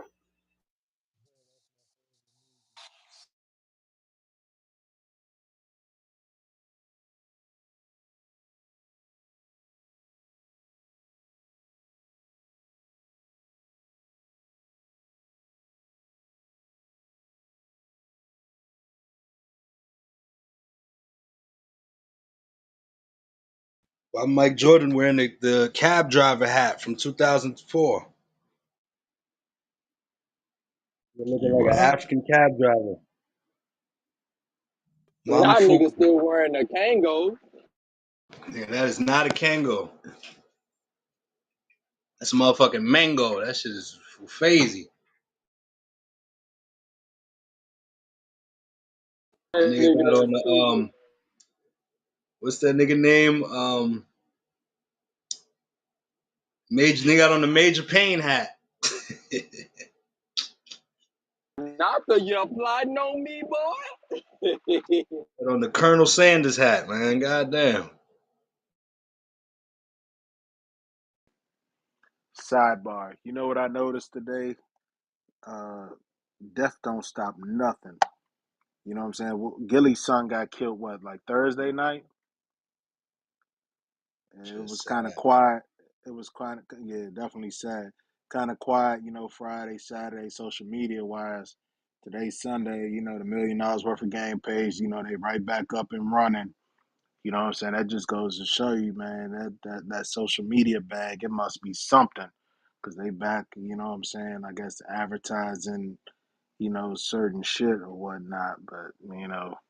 Why Mike Jordan wearing the cab driver hat from 2004? You're looking You like an what? African cab driver. Mama Y'all niggas Fuku. still wearing the Kangol. Yeah, that is not a Kango. That's a motherfucking mango. That shit is crazy. That nigga Nigga, got on that's the stupid. what's that nigga name? Major nigga got on the Major Payne hat. Not the you plotting on me, boy. Got on the Colonel Sanders hat, man. Goddamn. Sidebar. You know what I noticed today? Uh, Death don't stop nothing. You know what I'm saying? Gilly's son got killed, what, like Thursday night? And it Shit was kind of sad. quiet. It was quite, yeah, definitely sad. Kind of quiet, Friday, Saturday, social media wise. Today's Sunday, the $1 million worth of game page, they right back up and running. You know what I'm saying? That just goes to show you, man, that social media bag, it must be something. Because they back, you know what I'm saying? I guess advertising, certain shit or whatnot. But,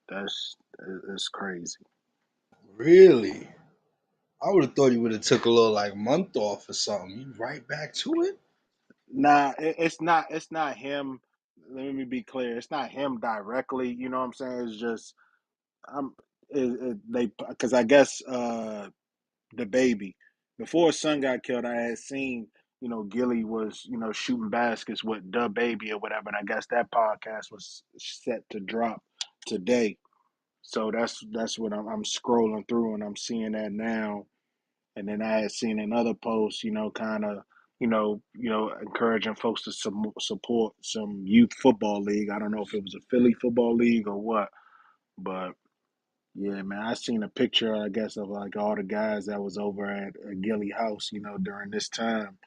it's crazy. Really? I would have thought you would have took a little like month off or something. You right back to it? Nah, it's not him. Let me be clear. It's not him directly. You know what I'm saying? It's just I'm they because I guess the baby before his son got killed, I had seen Gilly was shooting baskets with the baby or whatever, and I guess that podcast was set to drop today. So that's what I'm scrolling through and I'm seeing that now. And then I had seen another post, kind of, encouraging folks to support some youth football league. I don't know if it was a Philly football league or what, but Yeah, man. I seen a picture, I guess, of like all the guys that was over at Gilly House, during this time.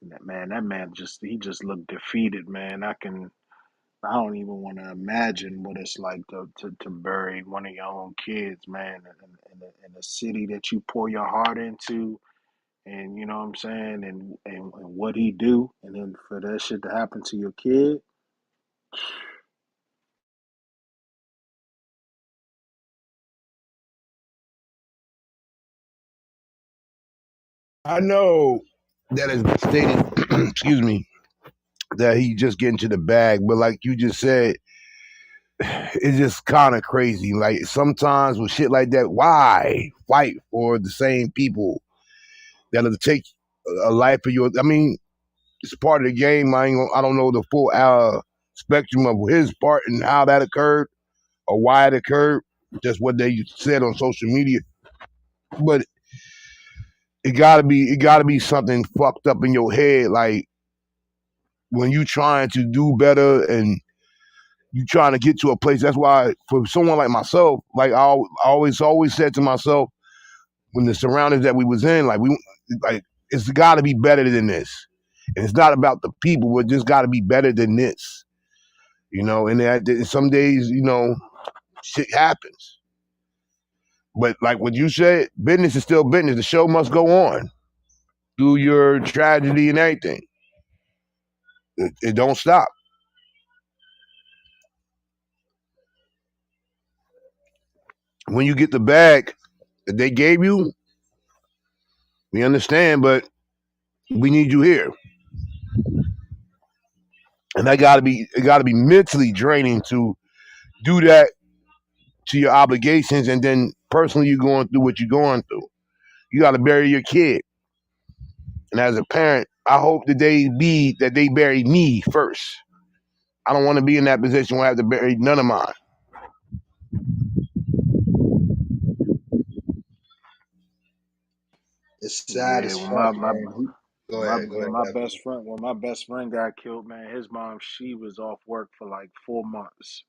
And that man he just looked defeated, man. I don't even want to imagine what it's like to bury one of your own kids, man, in a city that you pour your heart into, and you know what I'm saying, and what he do, and then for that shit to happen to your kid. I know that is stated, excuse me, that he just getting to the bag, but like you just said, it's just kind of crazy. Like sometimes with shit like that, why fight for the same people that'll take a life of yours? I mean, it's part of the game. I don't know the full spectrum of his part and how that occurred or why it occurred. Just what they said on social media, but it gotta be something fucked up in your head. Like when you trying to do better and you trying to get to a place. That's why for someone like myself, like I always said to myself when the surroundings that we was in, like it's got to be better than this. And it's not about the people, but just got to be better than this. And some days, shit happens. But like what you said, business is still business. The show must go on through your tragedy and everything. It don't stop. When you get the bag that they gave you, we understand, but we need you here. And it gotta be mentally draining to do that to your obligations, and then personally you're going through what you're going through. You gotta bury your kid. And as a parent, I hope that they bury me first. I don't want to be in that position where I have to bury none of mine. It's sad Yeah, as fuck, man. Go ahead, go ahead, Evan. when my best friend got killed, man, his mom, she was off work for like 4 months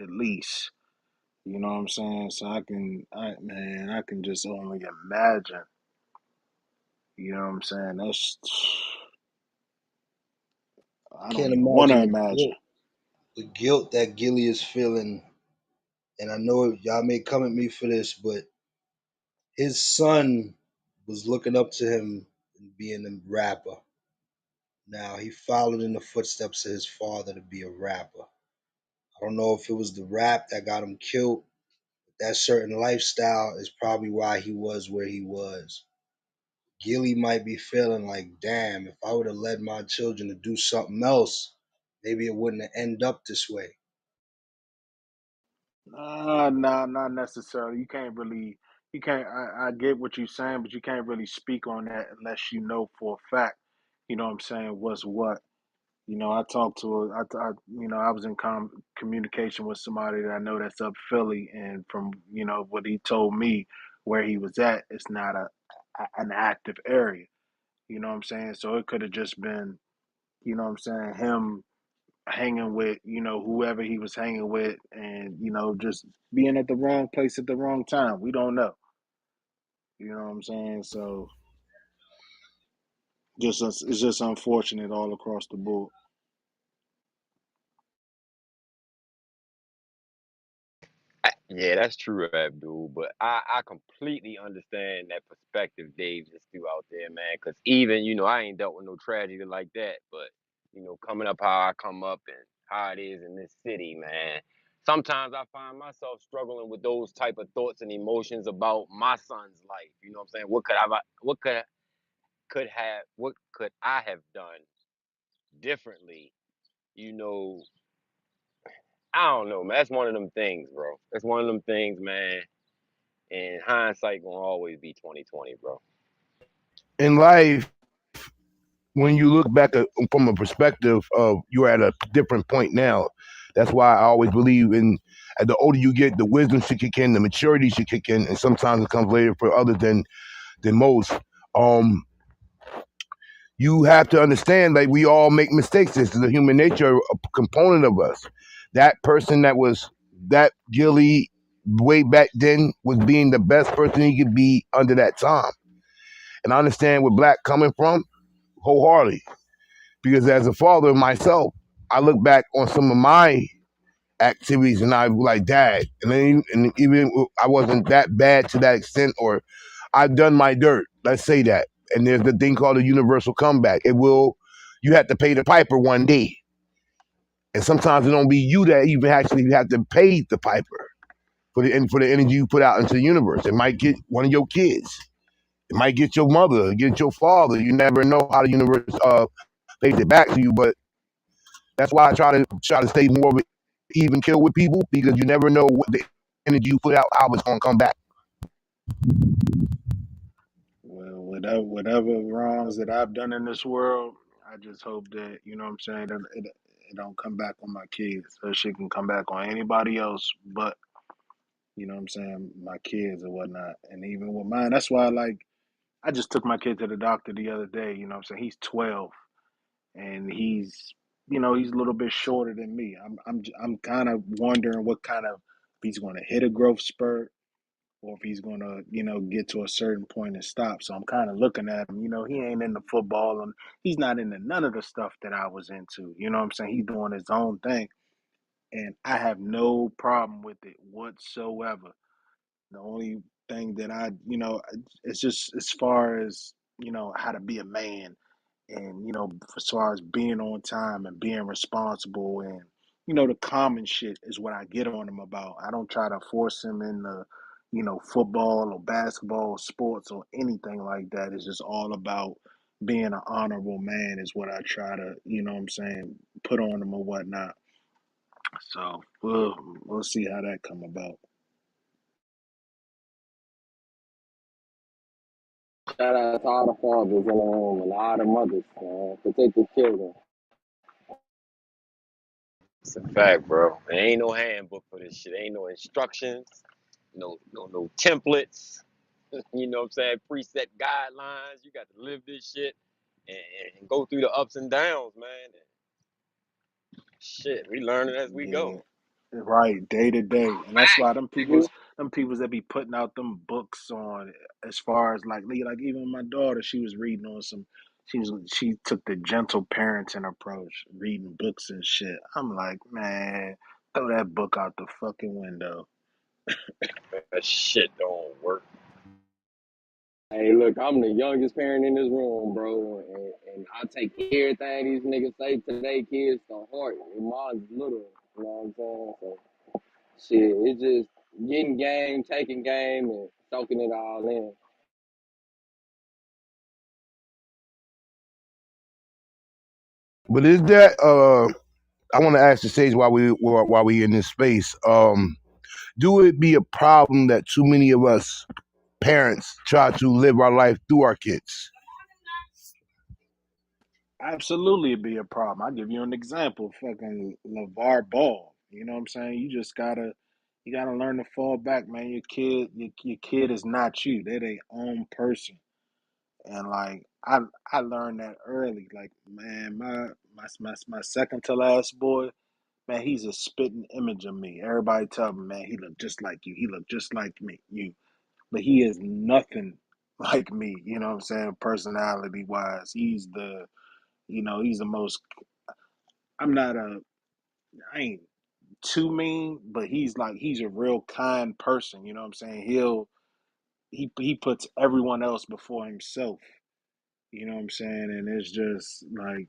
at least. You know what I'm saying? So I can just only imagine. You know what I'm saying? I don't Can't even want to imagine imagine. the guilt that Gilly is feeling. And I know y'all may come at me for this, but his son was looking up to him and being a rapper. Now he followed in the footsteps of his father to be a rapper. I don't know if it was the rap that got him killed. That certain lifestyle is probably why he was where he was. Gilly might be feeling like, damn, if I would have led my children to do something else, maybe it wouldn't have ended up this way. Nah, not necessarily. You can't. I get what you're saying, but you can't really speak on that unless you know for a fact. You know what I'm saying? What's what? I talked to I was in communication with somebody that I know that's up Philly, and from what he told me, where he was at, it's not an active area. You know what I'm saying? So it could have just been, what I'm saying, him hanging with, whoever he was hanging with, and, just being at the wrong place at the wrong time. We don't know. You know what I'm saying? So it's just unfortunate all across the board. Yeah, that's true, Abdul. But I completely understand that perspective Dave just threw out there, man. Because even, I ain't dealt with no tragedy like that. But, coming up how I come up and how it is in this city, man. Sometimes I find myself struggling with those type of thoughts and emotions about my son's life. You know what I'm saying? What could I have done differently? You know, I don't know, man. That's one of them things, bro. That's one of them things, man. And hindsight gonna always be 2020, bro. In life, when you look back from a perspective of you're at a different point now. That's why I always believe in as the older you get, the wisdom should kick in, the maturity should kick in, and sometimes it comes later for others than most. Um, you have to understand like we all make mistakes. This is a human nature a component of us. That person that was that Gilly way back then was being the best person he could be under that time. And I understand where Black coming from wholeheartedly. Because as a father myself, I look back on some of my activities and I was like, Dad, and even I wasn't that bad to that extent, or I've done my dirt. Let's say that. And there's the thing called a universal comeback. You have to pay the piper one day. And sometimes it don't be you that even actually have to pay the piper for the energy you put out into the universe. It might get one of your kids. It might get your mother, get your father. You never know how the universe pays it back to you. But that's why I try to stay more of an even kill with people, because you never know what the energy you put out, how it's gonna come back. Well, whatever wrongs that I've done in this world, I just hope that, you know what I'm saying, that it don't come back on my kids. That shit can come back on anybody else but, you know what I'm saying, my kids or whatnot. And even with mine, that's why I just took my kid to the doctor the other day, you know what I'm saying? He's 12 and he's a little bit shorter than me. I'm kind of wondering what kind of, if he's going to hit a growth spurt or if he's going to, get to a certain point and stop. So I'm kind of looking at him. He ain't into football and he's not into none of the stuff that I was into. You know what I'm saying? He's doing his own thing. And I have no problem with it whatsoever. The only thing that it's just as far as, how to be a man and, as far as being on time and being responsible and, the common shit is what I get on him about. I don't try to force him into, football or basketball or sports or anything like that. It's just all about being an honorable man is what I try to, what I'm saying, put on him or whatnot. So we'll see how that come about. Shout out to all the fathers in the room and all the mothers, man. Protect the children. It's a fact, bro. There ain't no handbook for this shit. Ain't no instructions, no templates. You know what I'm saying? Preset guidelines. You got to live this shit and, and go through the ups and downs, man. Shit, we learning as we Yeah. go. Right, day to day, and that's why them Nigga. peoples that be putting out them books on, as far as like even my daughter, she was reading on some, she took the gentle parenting approach, reading books and shit. I'm like, man, throw that book out the fucking window. That shit don't work. Hey, look, I'm the youngest parent in this room, bro, and I take everything these niggas say to their kids to heart. And mine's little, you know what I'm saying? So, shit, it's just getting game, taking game, and soaking it all in. But is that I want to ask the stage while we in this space. Do it be a problem that too many of us parents try to live our life through our kids? Absolutely, it'd be a problem. I'll give you an example. Fucking LeVar Ball. You know what I'm saying? You gotta learn to fall back, man. Your kid is not you. They're their own person. And like I learned that early. Like, man, my second to last boy, man, he's a spitting image of me. Everybody tell me, man, he looked just like you. He looked just like me, you. But he is nothing like me. You know what I'm saying? Personality wise, he's the most. I'm not a. I ain't too mean, but he's a real kind person. You know what I'm saying? He puts everyone else before himself. You know what I'm saying? And it's just like,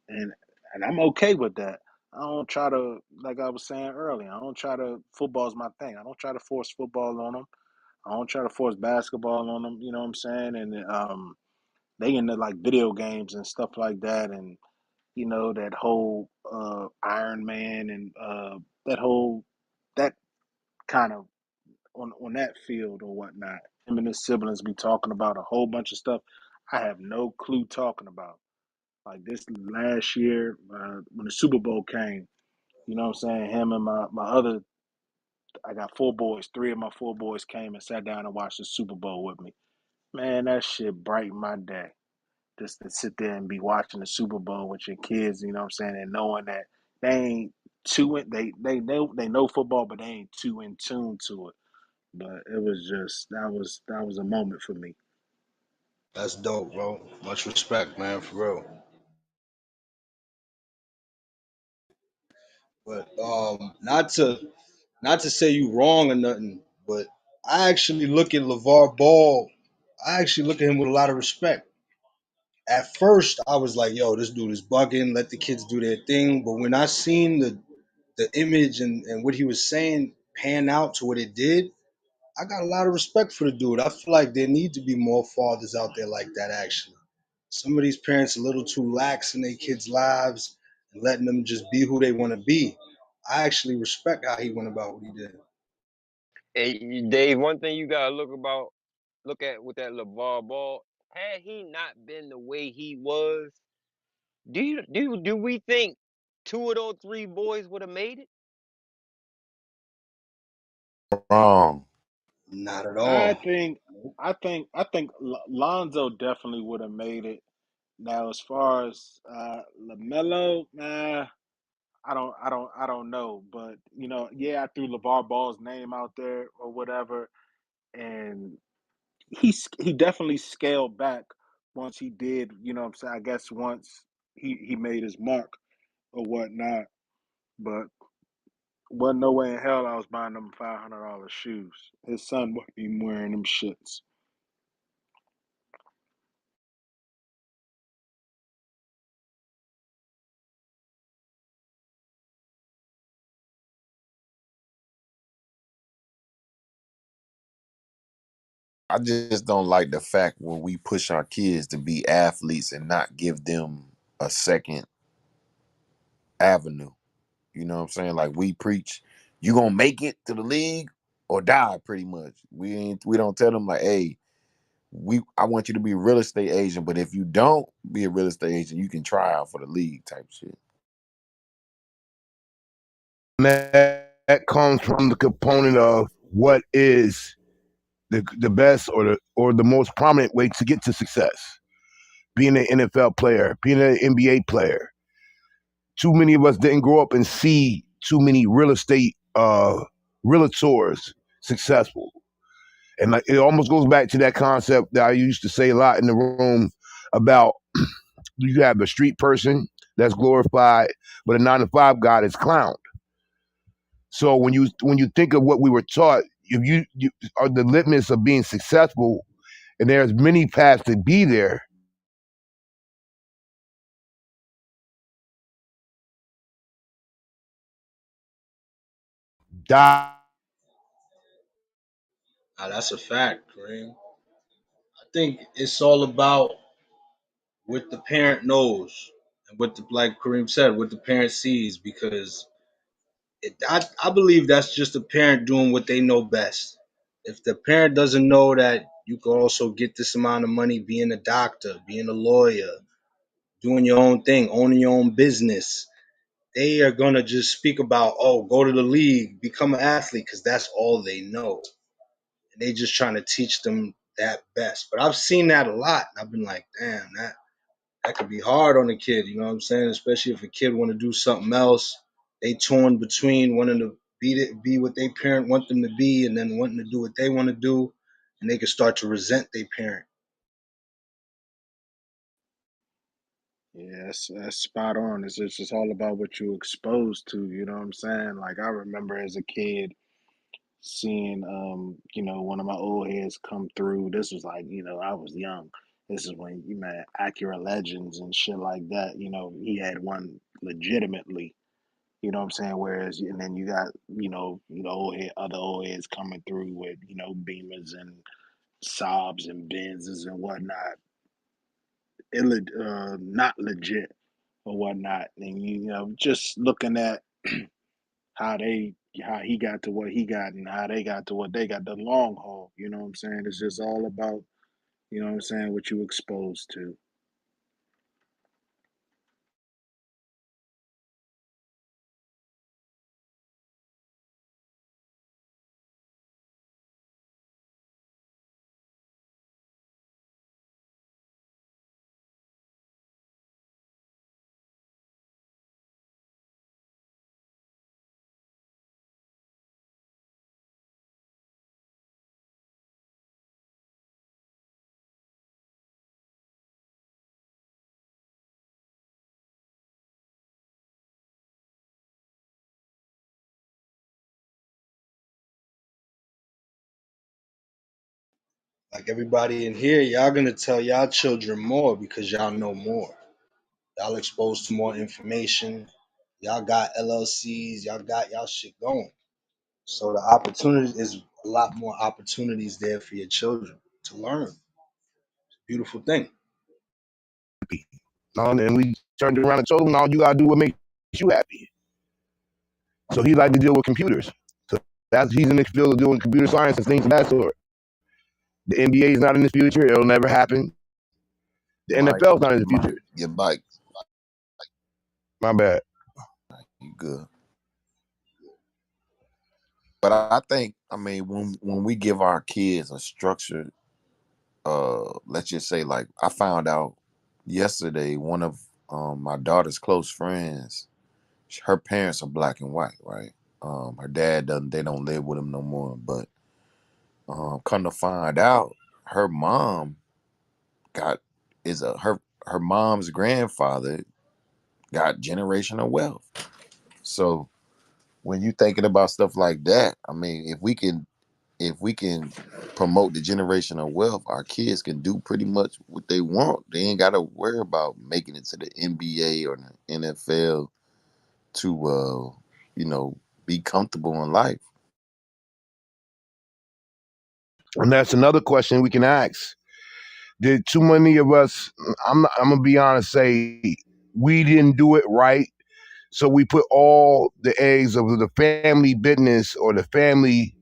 and and I'm okay with that. I don't try to, like I was saying earlier, I don't try to, football's my thing. I don't try to force football on them. I don't try to force basketball on them. You know what I'm saying? And they into like video games and stuff like that, and that whole Iron Man and that kind of on that field or whatnot. Him and his siblings be talking about a whole bunch of stuff I have no clue talking about. Like this last year, when the Super Bowl came, you know what I'm saying? Him and I got four boys. Three of my four boys came and sat down and watched the Super Bowl with me. Man, that shit brightened my day. Just to sit there and be watching the Super Bowl with your kids, you know what I'm saying? And knowing that they ain't too in, they know football, but they ain't too in tune to it. But it was just that was a moment for me. That's dope, bro. Much respect, man, for real. But not to say you wrong or nothing, but I actually look at LeVar Ball. I actually look at him with a lot of respect. At first, I was like, "Yo, this dude is bugging. Let the kids do their thing." But when I seen the image and what he was saying pan out to what it did, I got a lot of respect for the dude. I feel like there need to be more fathers out there like that. Actually, some of these parents are a little too lax in their kids' lives and letting them just be who they want to be. I actually respect how he went about what he did. Hey, Dave, one thing you gotta look at with that LeVar Ball, had he not been the way he was, do we think two of those three boys would have made it? Wrong. Not at I all. think I think Lonzo definitely would have made it. Now, as far as Lamelo, nah, I don't know. But yeah, I threw LeVar Ball's name out there or whatever, and he definitely scaled back once he did. What I'm saying, I guess once he made his mark or whatnot. But wasn't no way in hell I was buying them $500 shoes. His son would be wearing them shits. I just don't like the fact when we push our kids to be athletes and not give them a second avenue. You know what I'm saying? Like we preach, you gonna make it to the league or die pretty much. We don't tell them like, hey, I want you to be a real estate agent, but if you don't be a real estate agent, you can try out for the league type shit. That comes from the component of what is the best or the most prominent way to get to success. Being an NFL player, being an NBA player. Too many of us didn't grow up and see too many real estate realtors successful. And like it almost goes back to that concept that I used to say a lot in the room about you have a street person that's glorified, but a 9 to 5 guy is clown. So when you think of what we were taught, if you are the litmus of being successful, and there's many paths to be there. Die. Now, that's a fact, Kareem. I think it's all about what the parent knows and what the like Kareem said, what the parent sees, because I believe that's just the parent doing what they know best. If the parent doesn't know that you can also get this amount of money being a doctor, being a lawyer, doing your own thing, owning your own business, they are gonna just speak about, oh, go to the league, become an athlete, because that's all they know. And they just trying to teach them that best. But I've seen that a lot. And I've been like, damn, that could be hard on a kid, you know what I'm saying? Especially if a kid want to do something else. They torn between wanting to be what their parent want them to be and then wanting to do what they want to do. And they can start to resent their parent. Yeah, that's spot on. It's just all about what you exposed to. You know what I'm saying? Like I remember as a kid seeing one of my old heads come through. This was like, I was young. This is when you met Acura Legends and shit like that. He had one legitimately, you know what I'm saying? Whereas and then you got, other old heads coming through with, Beamers and Saabs and Benzes and whatnot. Not legit or whatnot. And just looking at how they how he got to what he got and how they got to what they got, the long haul, you know what I'm saying? It's just all about, what I'm saying, what you exposed to. Like everybody in here, y'all gonna tell y'all children more because y'all know more. Y'all exposed to more information. Y'all got LLCs. Y'all got y'all shit going. So the opportunity is a lot more opportunities there for your children to learn. Beautiful thing. And we turned around and told him, all you gotta do what makes you happy. So he liked to deal with computers. So that's he's in the field of doing computer science and things of that sort. The NBA is not in the future. It'll never happen. The Mike, NFL is not in the future. your bike, My bad. you good. But I think, I mean, when we give our kids a structured, let's just say, like I found out yesterday, one of my daughter's close friends, her parents are black and white, right? Her dad doesn't, they don't live with him no more. But come to find out, her mom got her mom's grandfather got generational wealth. So when you thinking about stuff like that, I mean, if we can promote the generational wealth, our kids can do pretty much what they want. They ain't got to worry about making it to the NBA or the NFL to be comfortable in life. And that's another question we can ask. Did too many of us, I'm gonna be honest, say we didn't do it right. So we put all the eggs of the family business or the family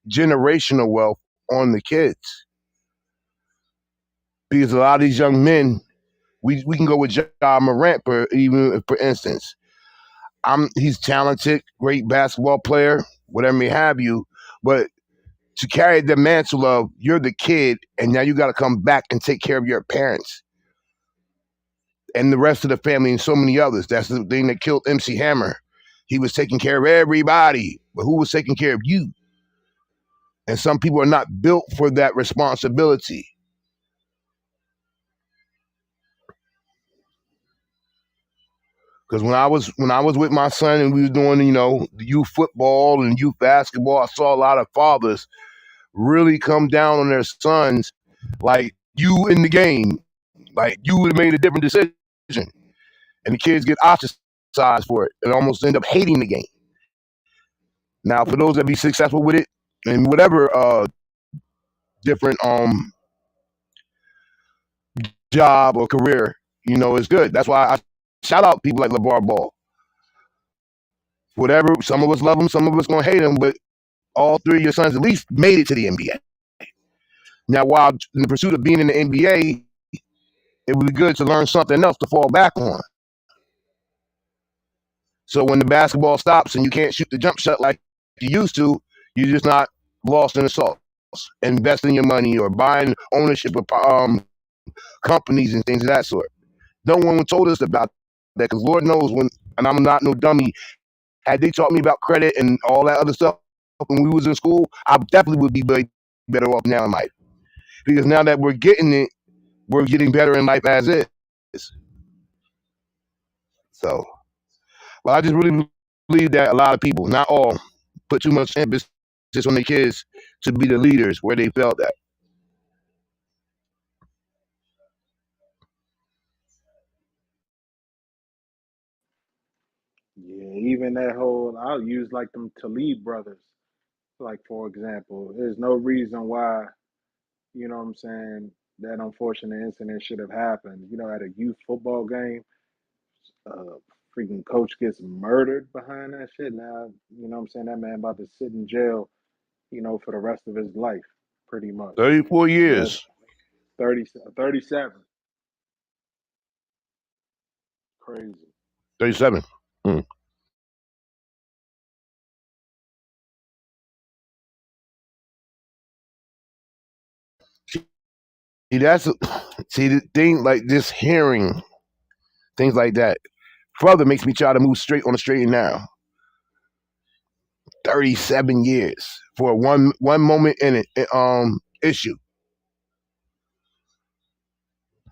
generational wealth on the kids. Because a lot of these young men, we can go with Ja Morant for instance. He's talented, great basketball player, whatever may have you, but to carry the mantle of you're the kid and now you got to come back and take care of your parents and the rest of the family and so many others. That's the thing that killed MC Hammer. He was taking care of everybody, but who was taking care of you? And some people are not built for that responsibility. Because when I was with my son and we was doing youth football and youth basketball, I saw a lot of fathers really come down on their sons, like you in the game, like you would have made a different decision, and the kids get ostracized for it and almost end up hating the game. Now, for those that be successful with it and whatever different job or career, is good. That's why I shout out people like LeVar Ball. Whatever, some of us love him, some of us gonna hate him, but all three of your sons at least made it to the NBA. Now, while in the pursuit of being in the NBA, it would be good to learn something else to fall back on. So when the basketball stops and you can't shoot the jump shot like you used to, you're just not lost in the sauce. Investing your money or buying ownership of companies and things of that sort. No one told us about that because Lord knows and I'm not no dummy, had they taught me about credit and all that other stuff when we was in school, I definitely would be better off now in life. Because now that we're getting it, we're getting better in life as is. So, I just really believe that a lot of people, not all, put too much emphasis on their kids to be the leaders where they felt that. Yeah, even that whole, I'll use like them Talib brothers, like for example. There's no reason why, you know what I'm saying, that unfortunate incident should have happened. At a youth football game, freaking coach gets murdered behind that shit. Now, you know what I'm saying, that man about to sit in jail, for the rest of his life, pretty much. 34 And that's years, 30, 37. Crazy. 37. See, the thing, like just hearing things like that further makes me try to move straight on the straight and narrow. 37 years for one moment in it issue.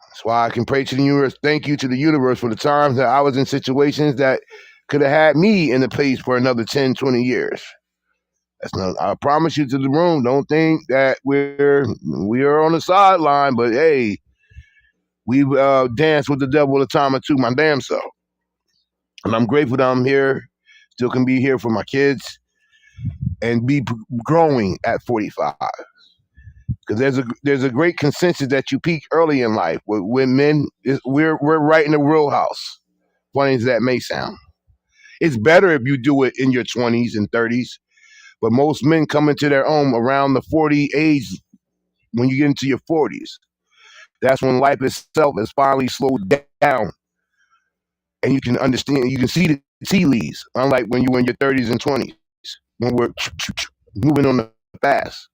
That's why I can pray to the universe. Thank you to the universe for the times that I was in situations that could have had me in the place for another 10, 20 years. That's not. I promise you to the room. Don't think that we are on the sideline, but hey, we danced with the devil a time or two, my damn self. And I'm grateful that I'm here, still can be here for my kids and be growing at 45. Because there's a great consensus that you peak early in life. With men, we're right in the wheelhouse. Funny as that may sound, it's better if you do it in your 20s and 30s. But most men come into their own around the 40 age. When you get into your 40s, that's when life itself is finally slowed down, and you can understand. You can see the tea leaves, unlike when you were in your 30s and 20s, when we're moving on the fast.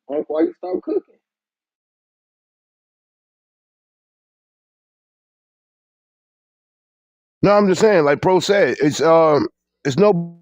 That's why you start cooking. No, I'm just saying, like Pro said, it's no.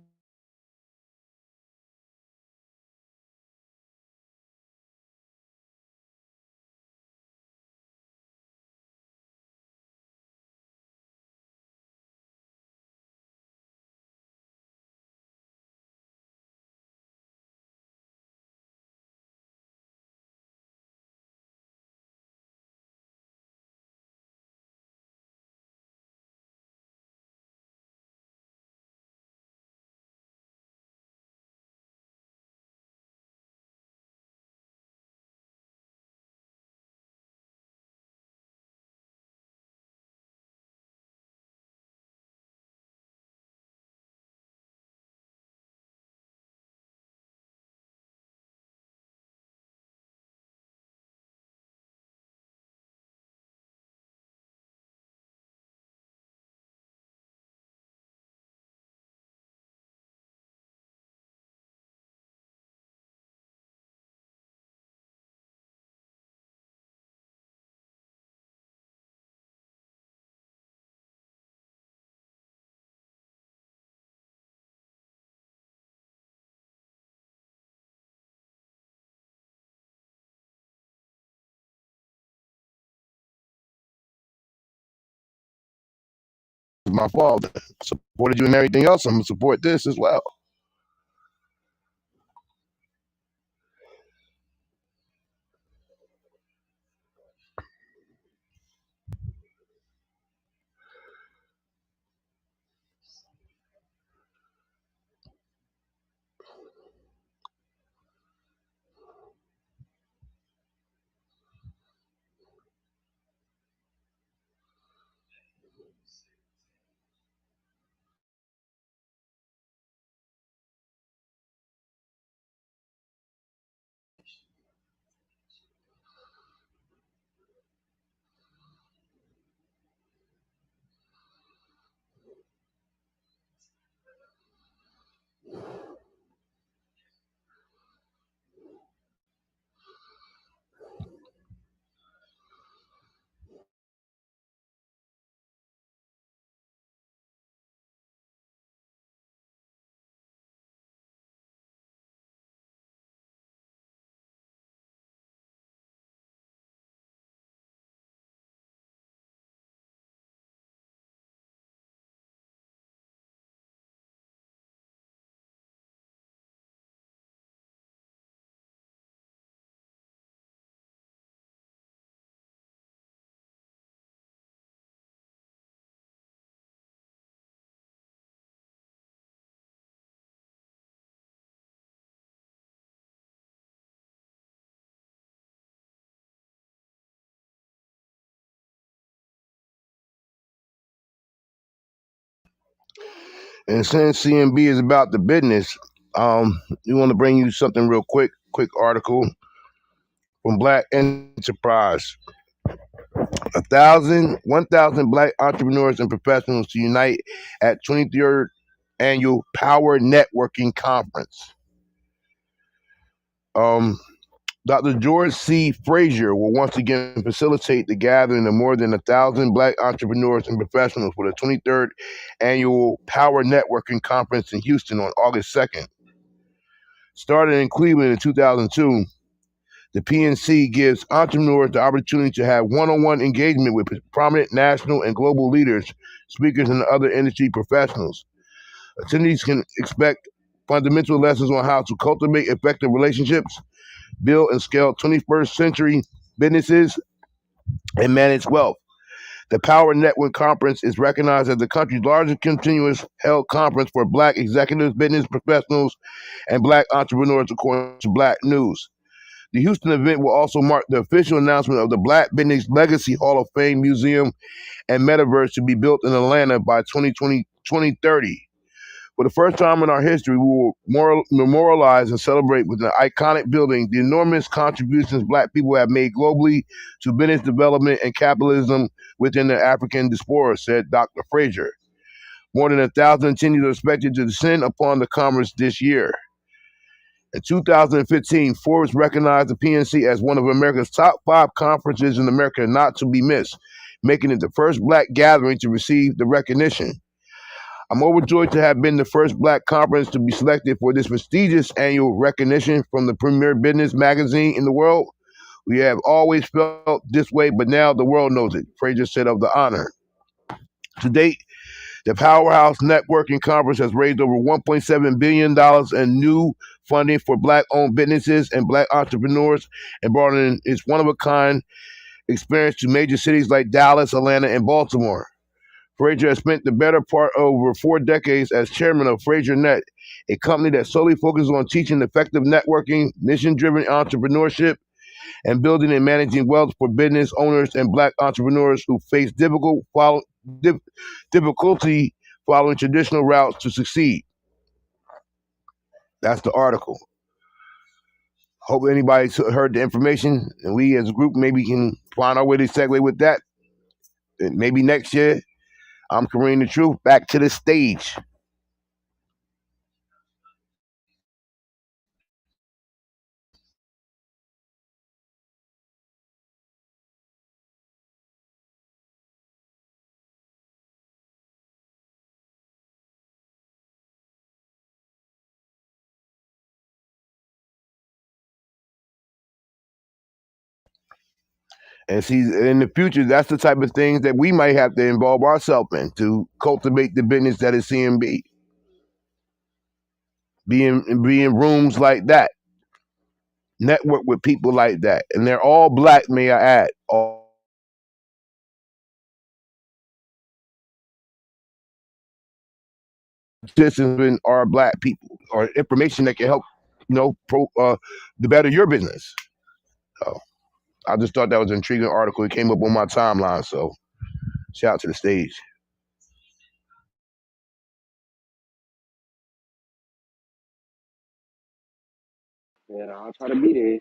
My fault. I supported you and everything else. I'm gonna support this as well. And since CMB is about the business, we want to bring you something real quick. Quick article from Black Enterprise. 1,000 Black entrepreneurs and professionals to unite at 23rd annual Power Networking Conference. Dr. George C. Frazier will once again facilitate the gathering of more than 1,000 Black entrepreneurs and professionals for the 23rd annual Power Networking Conference in Houston on August 2nd. Started in Cleveland in 2002, the PNC gives entrepreneurs the opportunity to have one-on-one engagement with prominent national and global leaders, speakers, and other industry professionals. Attendees can expect fundamental lessons on how to cultivate effective relationships, build and scale 21st century businesses, and manage wealth. The Power Network Conference is recognized as the country's largest continuous held conference for Black executives, business professionals, and Black entrepreneurs, according to Black News. The Houston event will also mark the official announcement of the Black Business Legacy Hall of Fame Museum and Metaverse to be built in Atlanta by 2030. For the first time in our history, we will memorialize and celebrate with an iconic building the enormous contributions Black people have made globally to business development and capitalism within the African diaspora, said Dr. Frazier. More than 1,000 attendees are expected to descend upon the conference this year. In 2015, Forbes recognized the PNC as one of America's top 5 conferences in America not to be missed, making it the first Black gathering to receive the recognition. I'm overjoyed to have been the first Black conference to be selected for this prestigious annual recognition from the premier business magazine in the world. We have always felt this way, but now the world knows it, Frazier said of the honor. To date, the Powerhouse Networking Conference has raised over $1.7 billion in new funding for Black-owned businesses and Black entrepreneurs and brought in its one-of-a-kind experience to major cities like Dallas, Atlanta, and Baltimore. Frazier has spent the better part of over 4 decades as chairman of Frazier Net, a company that solely focuses on teaching effective networking, mission-driven entrepreneurship, and building and managing wealth for business owners and Black entrepreneurs who face difficulty following traditional routes to succeed. That's the article. Hope anybody heard the information, and we as a group maybe can find our way to segue with that. And maybe next year, I'm Kareem the Truth, back to the stage. And see, in the future, that's the type of things that we might have to involve ourselves in to cultivate the business that is CMB. Be in rooms like that, network with people like that, and they're all Black. May I add, all participants are Black people, or information that can help, to better your business. So I just thought that was an intriguing article. It came up on my timeline, so shout out to the stage. Yeah, I'll try to be there.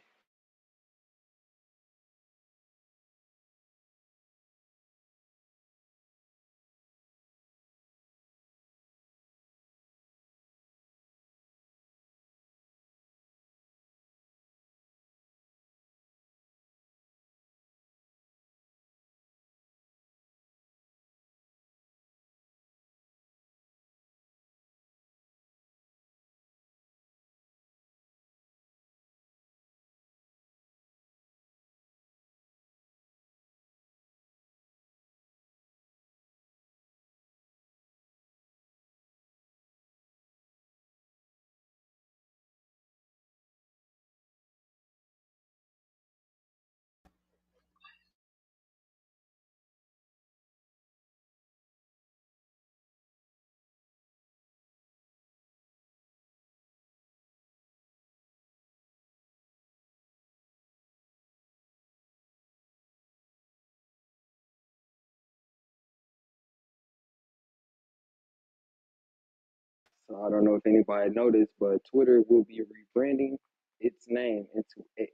So I don't know if anybody noticed, but Twitter will be rebranding its name into X.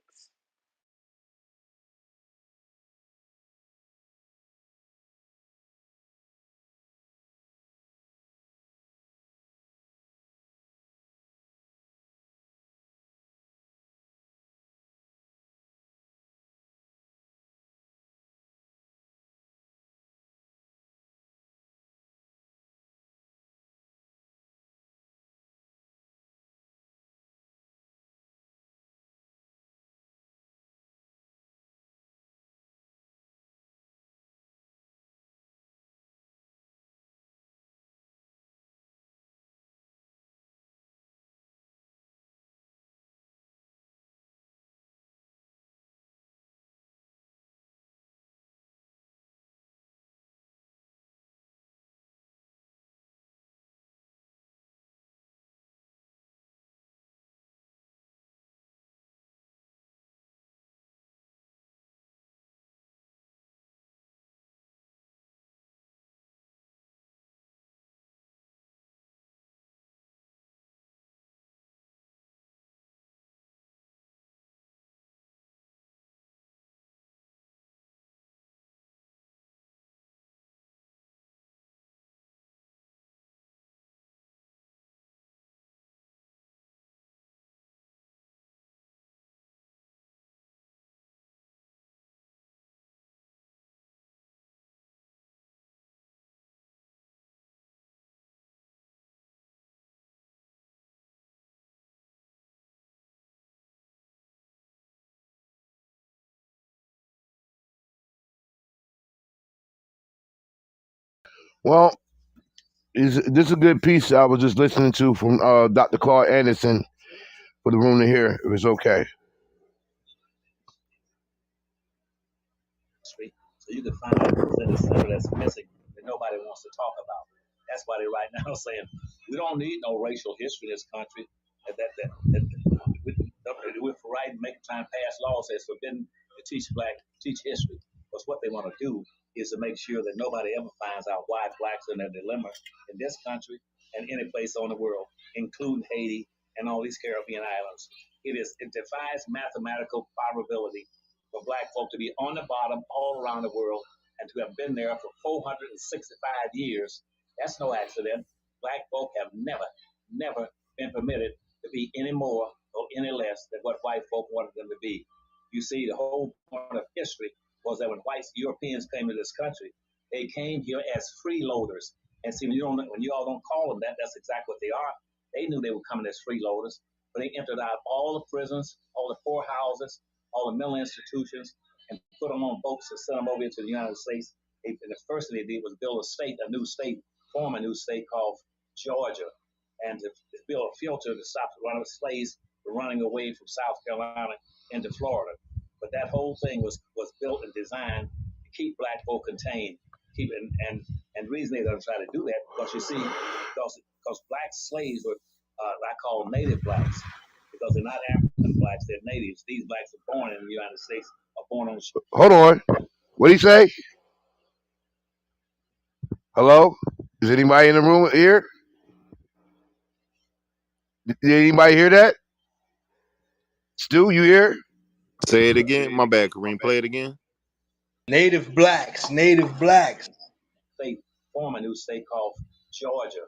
Well, this is a good piece I was just listening to from Dr. Claude Anderson for the room to hear. If it's okay. So you can find who's in the center that's missing that nobody wants to talk about. That's why they right now saying we don't need no racial history in this country. We're for right and make time pass laws that's forbidden to teach history. Because what they want to do is to make sure that nobody ever finds out why blacks are in a dilemma in this country and any place on the world, including Haiti and all these Caribbean islands. It defies mathematical probability for black folk to be on the bottom all around the world and to have been there for 465 years. That's no accident. Black folk have never been permitted to be any more or any less than what white folk wanted them to be. You see, the whole point of history was that when white Europeans came to this country, they came here as freeloaders. And see, when you all don't call them that, that's exactly what they are. They knew they were coming as freeloaders, but they entered out all the prisons, all the poorhouses, all the mental institutions, and put them on boats and send them over into the United States. And the first thing they did was build a new state, form a new state called Georgia, and to build a filter to stop the run of slaves from running away from South Carolina into Florida. But that whole thing was built and designed to keep black folk contained, keep and the reason they don't try to do that because you see, because black slaves were I call native blacks because they're not African blacks, they're natives. These blacks are born in the United States, are born on. Hold on. What did he say? Hello? Is anybody in the room here? Did anybody hear that? Stu, you here? Say it again. My bad, Kareem. Play it again. Native blacks, native blacks. State, form a new state called Georgia,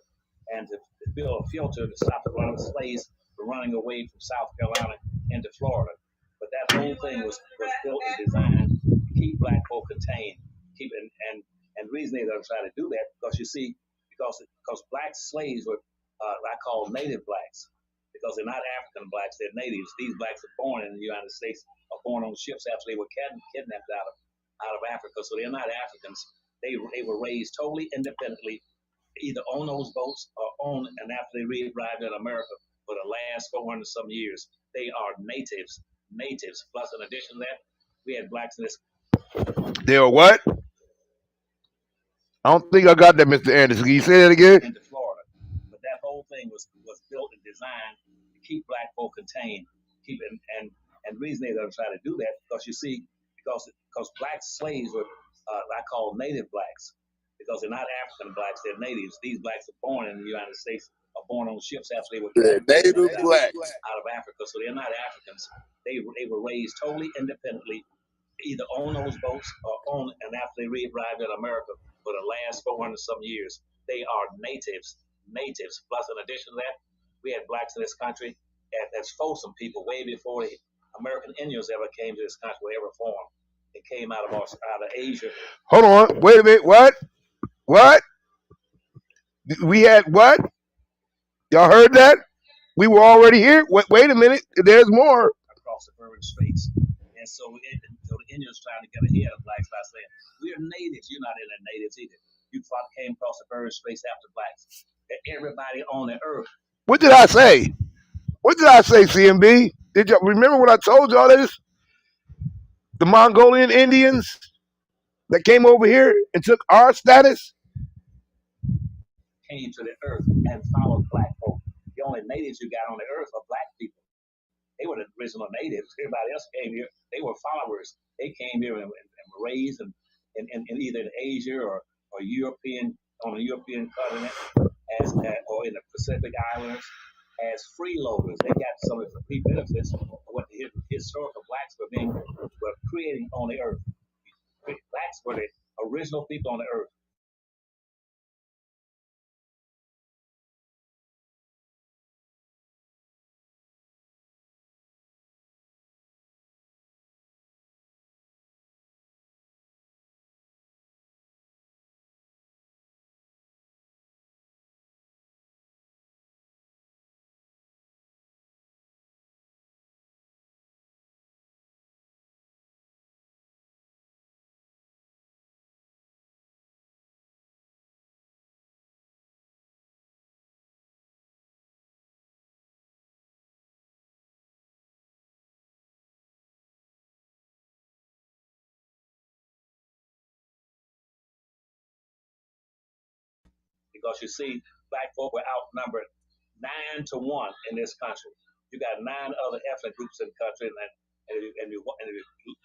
and to build a filter to stop the run of slaves from running away from South Carolina into Florida. But that whole thing was built and designed to keep black folk contained, keep and the reason they don't try to do that because you see, because black slaves were I call native blacks because they're not African blacks, they're natives. These blacks are born in the United States, are born on ships after they were kidnapped out of Africa, so they're not Africans. They were raised totally independently, either on those boats or on, and after they arrived in America for the last 400 some years, they are natives. Natives. Plus, in addition to that, we had blacks in this. They are what? I don't think I got that, Mr. Anderson. Can you say that again? Into Florida, but that whole thing was built and designed to keep black folk contained, keep and the reason they don't try to do that because you see, because black slaves were I call native blacks because they're not African blacks, they're natives. These blacks are born in the United States, are born on ships after they were Yeah, native blacks. out of Africa, so they're not Africans. They were raised totally independently, either on those boats or on, and after they arrived in America for the last 400 some years, they are natives. Natives. Plus, in addition to that, we had blacks in this country as Folsom people way before the American Indians ever came to this country, were ever formed. It came out of Asia. Hold on. Wait a minute. What? What? We had what? Y'all heard that? We were already here. Wait a minute. There's more. Across the Bourbon Straits. And so the Indians trying to get ahead of blacks by saying, we're natives. You're not in the natives either. You came across the Bourbon Straits after blacks. That everybody on the earth. What did I say? What did I say, CMB? Did y'all remember what I told y'all this? The Mongolian Indians that came over here and took our status? Came to the earth and followed black folk. The only natives you got on the earth are black people. They were the original natives. Everybody else came here. They were followers. They came here and were raised in either in Asia or European, on the European continent, or in the Pacific Islands as freeloaders. They got some of the benefits of what the historical blacks were creating on the earth. Blacks were the original people on the earth. because you see, black folk were outnumbered 9-1 in this country. You got 9 other ethnic groups in the country, and if you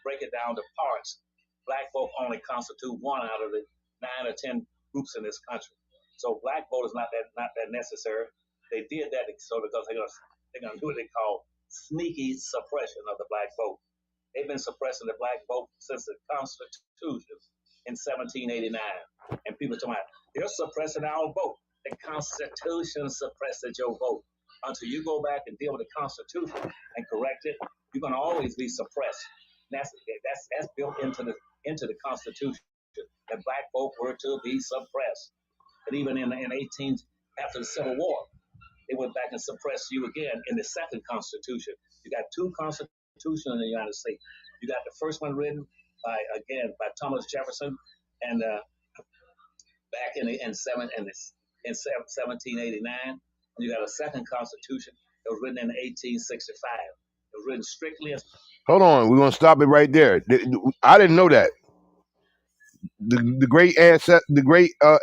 break it down to parts, black folk only constitute 1 out of the 9 or 10 groups in this country. So black vote is not that necessary. They did that so because they're gonna do what they call sneaky suppression of the black vote. They've been suppressing the black vote since the Constitution in 1789. And people talking about they're suppressing our vote. The Constitution suppressed your vote. Until you go back and deal with the Constitution and correct it, you're gonna always be suppressed. And that's built into the Constitution. That black folk were to be suppressed. And even in 18 after the Civil War, they went back and suppressed you again in the second Constitution. You got 2 constitutions in the United States. You got the first one written by Thomas Jefferson, and back in 1789. And you got a second Constitution that was written in 1865. It was written strictly as. Hold on, we're gonna stop it right there. I didn't know that. The great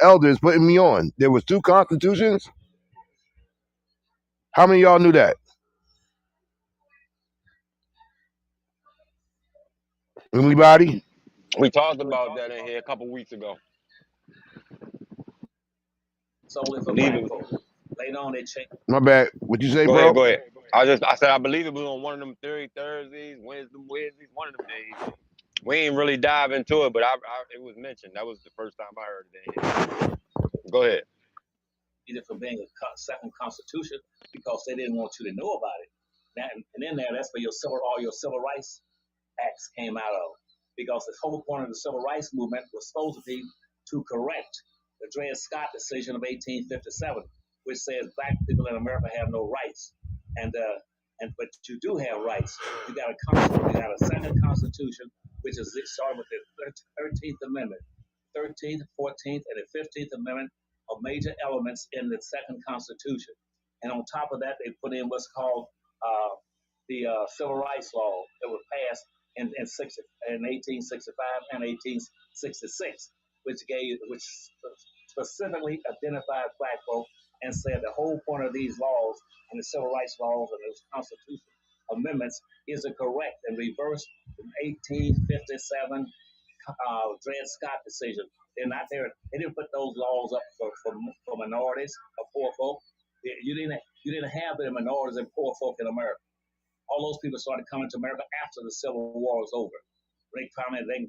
elders putting me on. There was 2 constitutions. How many of y'all knew that? Anybody? We talked about that in here a couple weeks ago. Solely I for believe black it was. folks. Later on, they changed. My bad. What you say, Go bro? ahead, go ahead. I said I believe it was on one of them Thursdays, Wednesdays, one of them days. We ain't really dive into it, but it was mentioned. That was the first time I heard it in here. Go ahead. Either for being a second Constitution because they didn't want you to know about it. And in there, that's where all your civil rights acts came out of. Because the whole point of the civil rights movement was supposed to be to correct the Dred Scott decision of 1857, which says black people in America have no rights. But you do have rights. You got a second Constitution, which is started with the 13th Amendment. 13th, 14th, and the 15th Amendment are major elements in the second Constitution. And on top of that, they put in what's called the Civil Rights Law that was passed in 1865 and 1866, which specifically identified black folk and said the whole point of these laws and the civil rights laws and those constitutional amendments is to correct and reverse the 1857 Dred Scott decision. They're not there. They didn't put those laws up for minorities or poor folk. You didn't have the minorities and poor folk in America. All those people started coming to America after the Civil War was over. They can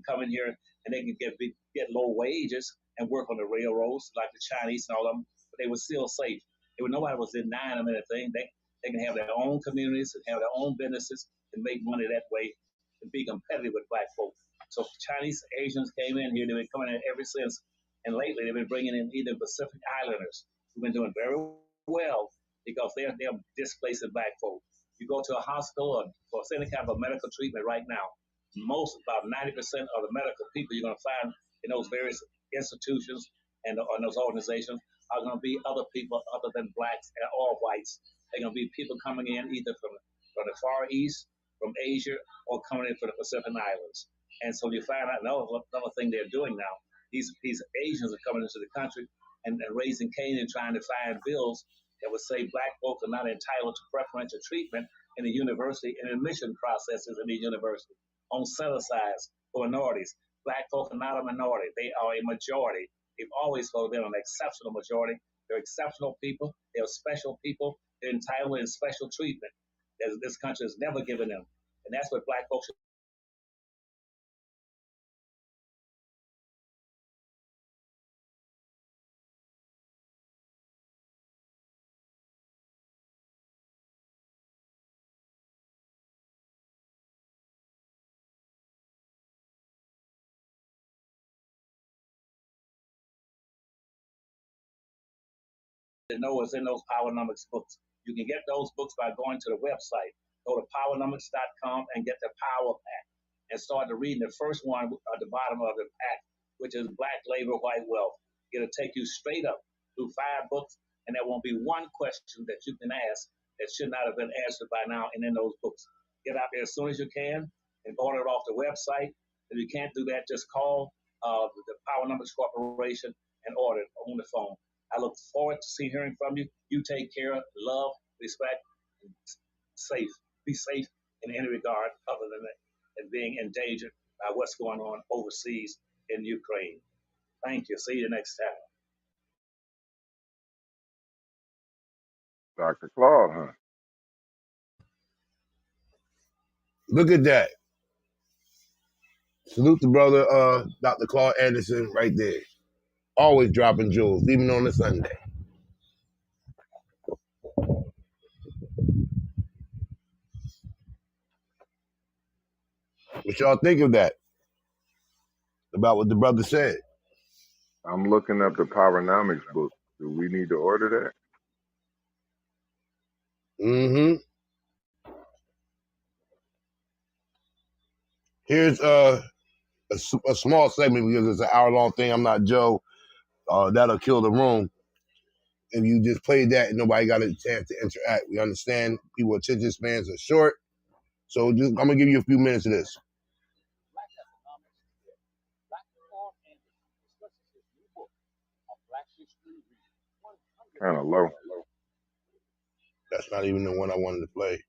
come in here and they can get low wages and work on the railroads like the Chinese and all of them, but they were still safe. Nobody was denying them anything. They can have their own communities and have their own businesses and make money that way and be competitive with black folks. So Chinese Asians came in here. They've been coming in ever since. And lately they've been bringing in either Pacific Islanders who've been doing very well because they're displacing black folks. You go to a hospital for any kind of a medical treatment right now, about 90% of the medical people you're going to find in those various institutions and those organizations are going to be other people other than blacks or whites. They're going to be people coming in either from the Far East, from Asia, or coming in from the Pacific Islands. And so you find out another thing they're doing now. These Asians are coming into the country and raising Cain and trying to find bills that would say black folks are not entitled to preferential treatment in the university and admission processes in the university on set-asides for minorities. Black folks are not a minority. They are a majority. They've always been an exceptional majority. They're exceptional people. They're special people. They're entitled to special treatment that this country has never given them. And that's what black folks should. To know what's in those Powernomics books. You can get those books by going to the website. Go to powernomics.com and get the Power Pack and start to reading the first one at the bottom of the pack, which is Black Labor, White Wealth. It'll take you straight up through 5 books, and there won't be one question that you can ask that should not have been answered by now and in those books. Get out there as soon as you can and order it off the website. If you can't do that, just call the Powernomics Corporation and order it on the phone. I look forward to hearing from you. You take care, love, respect, and safe. Be safe in any regard other than that, and being endangered by what's going on overseas in Ukraine. Thank you. See you next time. Dr. Claude, huh? Look at that. Salute the brother, Dr. Claude Anderson, right there. Always dropping jewels, even on a Sunday. What y'all think of that? About what the brother said? I'm looking up the Powernomics book. Do we need to order Mm-hmm. Here's a small segment because it's an hour-long thing. I'm not Joe. That'll kill the room. If you just played that and nobody got a chance to interact, we understand people attention spans are short. So I'm gonna give you a few minutes of this. that? Kind of low. That's not even the one I wanted to play.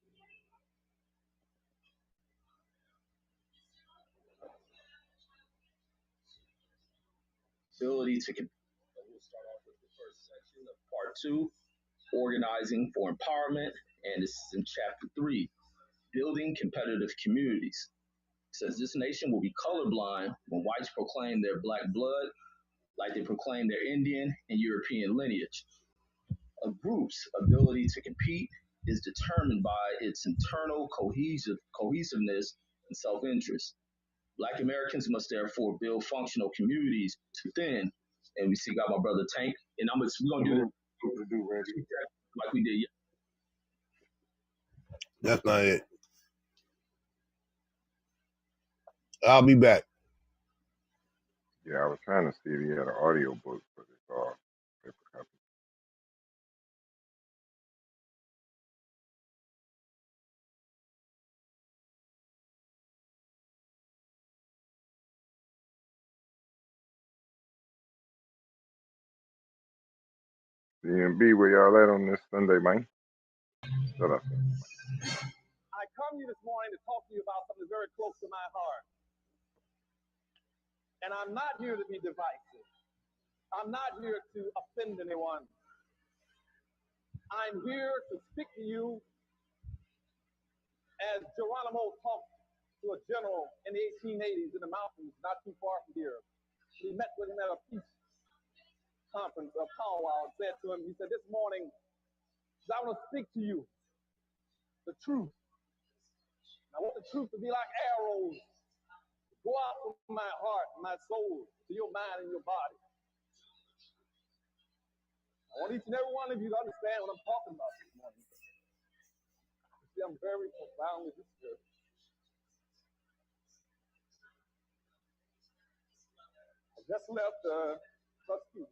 Ability to. We'll start off with the first section of part 2, organizing for empowerment, and this is in chapter 3, building competitive communities. It says this nation will be colorblind when whites proclaim their black blood like they proclaim their Indian and European lineage. A group's ability to compete is determined by its internal cohesiveness and self-interest. Black Americans must therefore build functional communities to thin. And we see got my brother Tank, and we're gonna do that like we did. That's not it. I'll be back. Yeah, I was trying to see if he had an audio book, but it's all paper copy. DMB, where y'all at on this Sunday, man? Shut up. I come to you this morning to talk to you about something very close to my heart. And I'm not here to be divisive. I'm not here to offend anyone. I'm here to speak to you as Geronimo talked to a general in the 1880s in the mountains not too far from here. He met with him at a peace conference, a powwow, and said to him, he said, this morning, I want to speak to you the truth. I want the truth to be like arrows, go out from my heart, my soul, to your mind and your body. I want each and every one of you to understand what I'm talking about this morning. See, I'm very profoundly disturbed. I just left Tuskegee.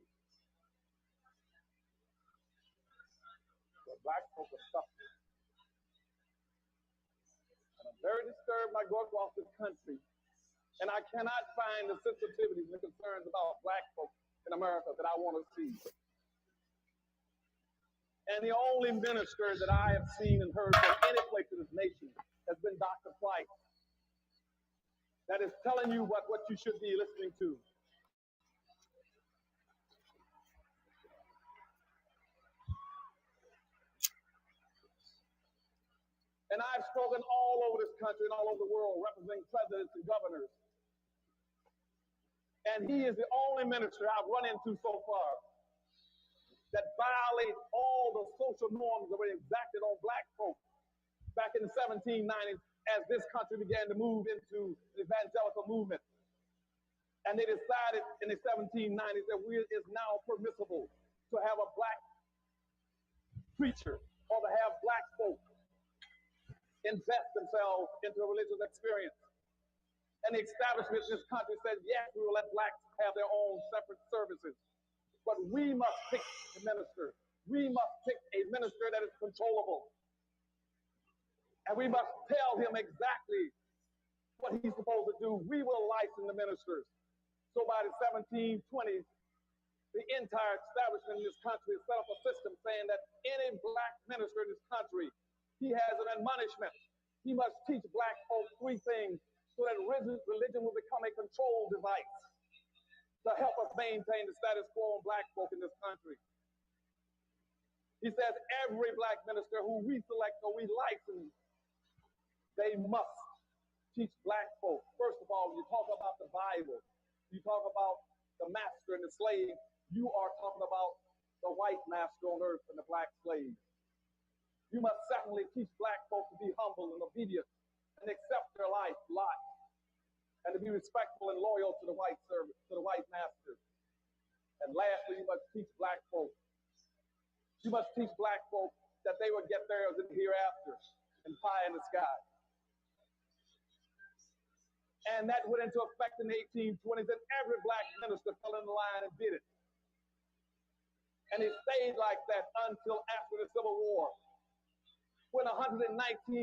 The black folk are suffering. And I'm very disturbed when I go across this country. And I cannot find the sensitivities and concerns about black folk in America that I want to see. And the only minister that I have seen and heard from any place in this nation has been Dr. Price. That is telling you what you should be listening to. And I've spoken all over this country and all over the world representing presidents and governors. And he is the only minister I've run into so far that violate all the social norms that were exacted on black folk back in the 1790s as this country began to move into the evangelical movement. And they decided in the 1790s that it is now permissible to have a black preacher or to have black folk invest themselves into a religious experience. And the establishment in this country said, yes, we will let blacks have their own separate services. But we must pick the minister. We must pick a minister that is controllable. And we must tell him exactly what he's supposed to do. We will license the ministers. So by the 1720s, The entire establishment in this country has set up a system saying that any black minister in this country, he has an admonishment. He must teach black folk three things so that religion will become a control device to help us maintain the status quo on black folk in this country. He says every black minister who we select or we license, they must teach black folk. First of all, when you talk about the Bible, you talk about the master and the slave, you are talking about the white master on earth and the black slave. You must secondly teach black folk to be humble and obedient and accept their life lot, and to be respectful and loyal to the white servant, to the white master. And lastly, you must teach black folk. You must teach black folk that they will get theirs in the hereafter and pie in the sky. And that went into effect in the 1820s, and every black minister fell in the line and did it. And it stayed like that until after the Civil War, when 119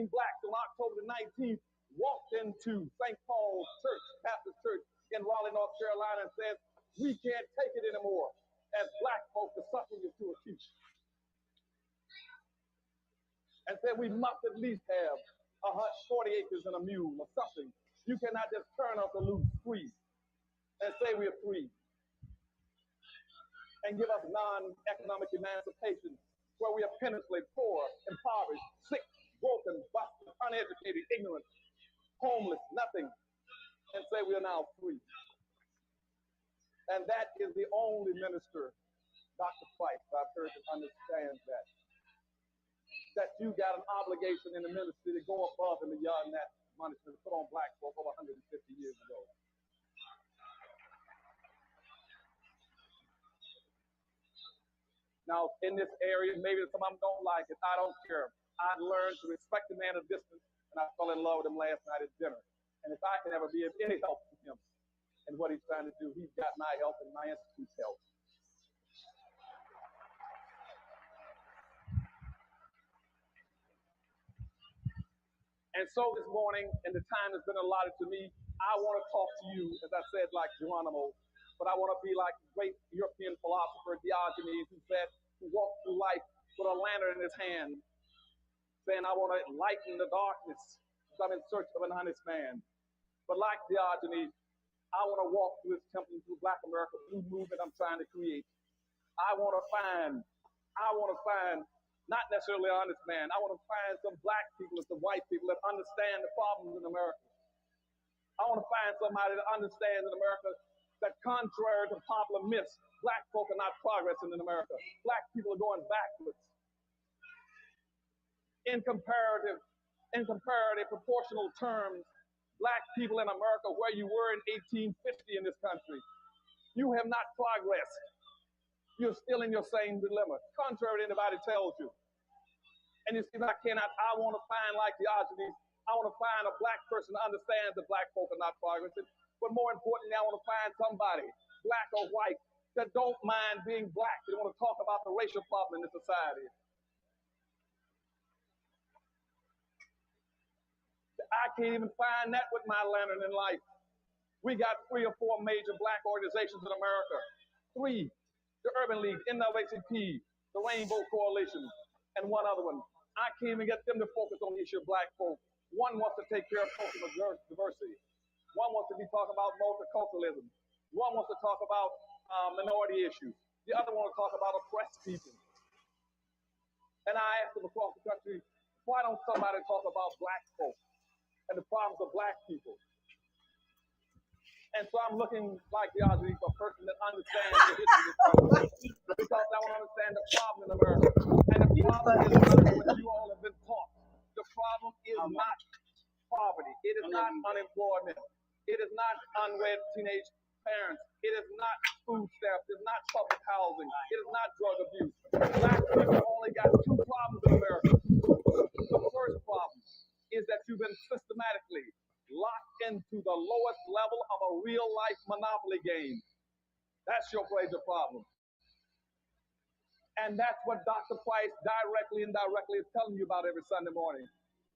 blacks on October the 19th walked into St. Paul's Church, Baptist Church in Raleigh, North Carolina, and said, "We can't take it anymore as black folk to suffer you to a teach." And said, "We must at least have 40 acres and a mule or something. You cannot just turn us loose free and say we're free and give us non-economic emancipation where we are penitent, poor, impoverished, sick, broken, busted, uneducated, ignorant, homeless, nothing, and say we are now free." And that is the only minister, Dr. Price, I've heard that understands that you got an obligation in the ministry to go above and beyond that punishment put on black folk over 150 years ago. Now, in this area, maybe some of them don't like it. I don't care. I learned to respect the man of distance, and I fell in love with him last night at dinner. And if I can ever be of any help to him in what he's trying to do, he's got my help and my institute's help. And so this morning, and the time has been allotted to me, I want to talk to you, as I said, like Geronimo, but I want to be like the great European philosopher Diogenes, who walked through life with a lantern in his hand, saying, "I want to lighten the darkness, because I'm in search of an honest man." But like Diogenes, I want to walk through this temple, through Black America, through the movement I'm trying to create. I want to find not necessarily an honest man. I want to find some black people and some white people that understand the problems in America. I want to find somebody that understands in America that, contrary to popular myths, black folk are not progressing in America. Black people are going backwards. In comparative proportional terms, black people in America, where you were in 1850 in this country, you have not progressed. You're still in your same dilemma, contrary to anybody tells you. And you see, I want to find, like Diogenes, I want to find a black person that understands that black folk are not progressing. But more importantly, I want to find somebody, black or white, that don't mind being black. They want to talk about the racial problem in this society. I can't even find that with my lantern in life. We got 3 or 4 major black organizations in America. 3. The Urban League, NAACP, the Rainbow Coalition, and one other one. I can't even get them to focus on the issue of black folk. One wants to take care of cultural diversity. One wants to be talking about multiculturalism. One wants to talk about minority issues. The other wants to talk about oppressed people. And I asked them across the country, why don't somebody talk about black folk and the problems of black people? And so I'm looking like Diogenes for a person that understands the history of this country, because I want to understand the problem in America. And the problem is not what you all have been taught. The problem is not poverty. It is not unemployment. It is not unwed teenage parents. It is not food stamps. It is not public housing. It is not drug abuse. Black people only got 2 problems in America. The first problem is that you've been systematically locked into the lowest level of a real-life monopoly game. That's your major problem. And that's what Dr. Price directly and indirectly is telling you about every Sunday morning.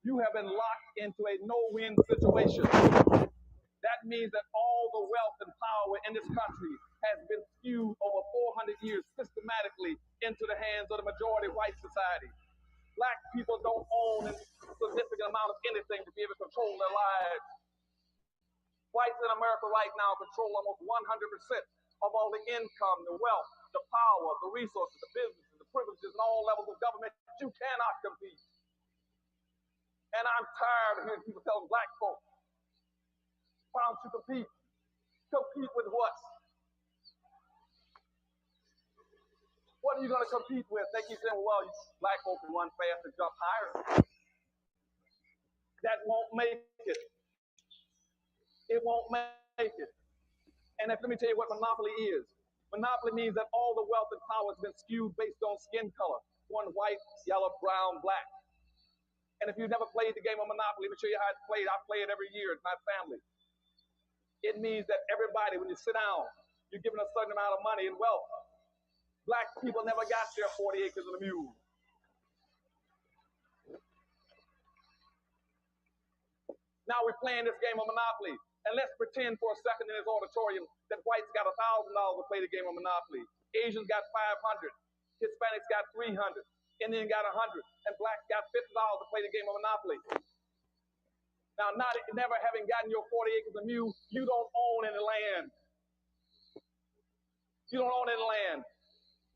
You have been locked into a no-win situation. That means that all the wealth and power in this country has been skewed over 400 years systematically into the hands of the majority white society. Black people don't own a significant amount of anything to be able to control their lives. Whites in America right now control almost 100% of all the income, the wealth, the power, the resources, the businesses, the privileges, and all levels of government. You cannot compete. And I'm tired of hearing people telling black folks, why don't you compete? Compete with what? What are you going to compete with? They keep saying, well, black folks can run fast and jump higher. That won't make it. It won't make it. And let me tell you what monopoly is. Monopoly means that all the wealth and power has been skewed based on skin color. One white, yellow, brown, black. And if you've never played the game of Monopoly, let me show you how it's played. I play it every year with my family. It means that everybody, when you sit down, you're given a certain amount of money and wealth. Black people never got their 40 acres and a mule. Now we're playing this game of Monopoly. And let's pretend for a second in this auditorium that whites got $1,000 to play the game of Monopoly. Asians got 500. Hispanics got 300. Indian got 100. And blacks got $50 to play the game of Monopoly. Now, never having gotten your 40 acres of mule, you don't own any land. You don't own any land.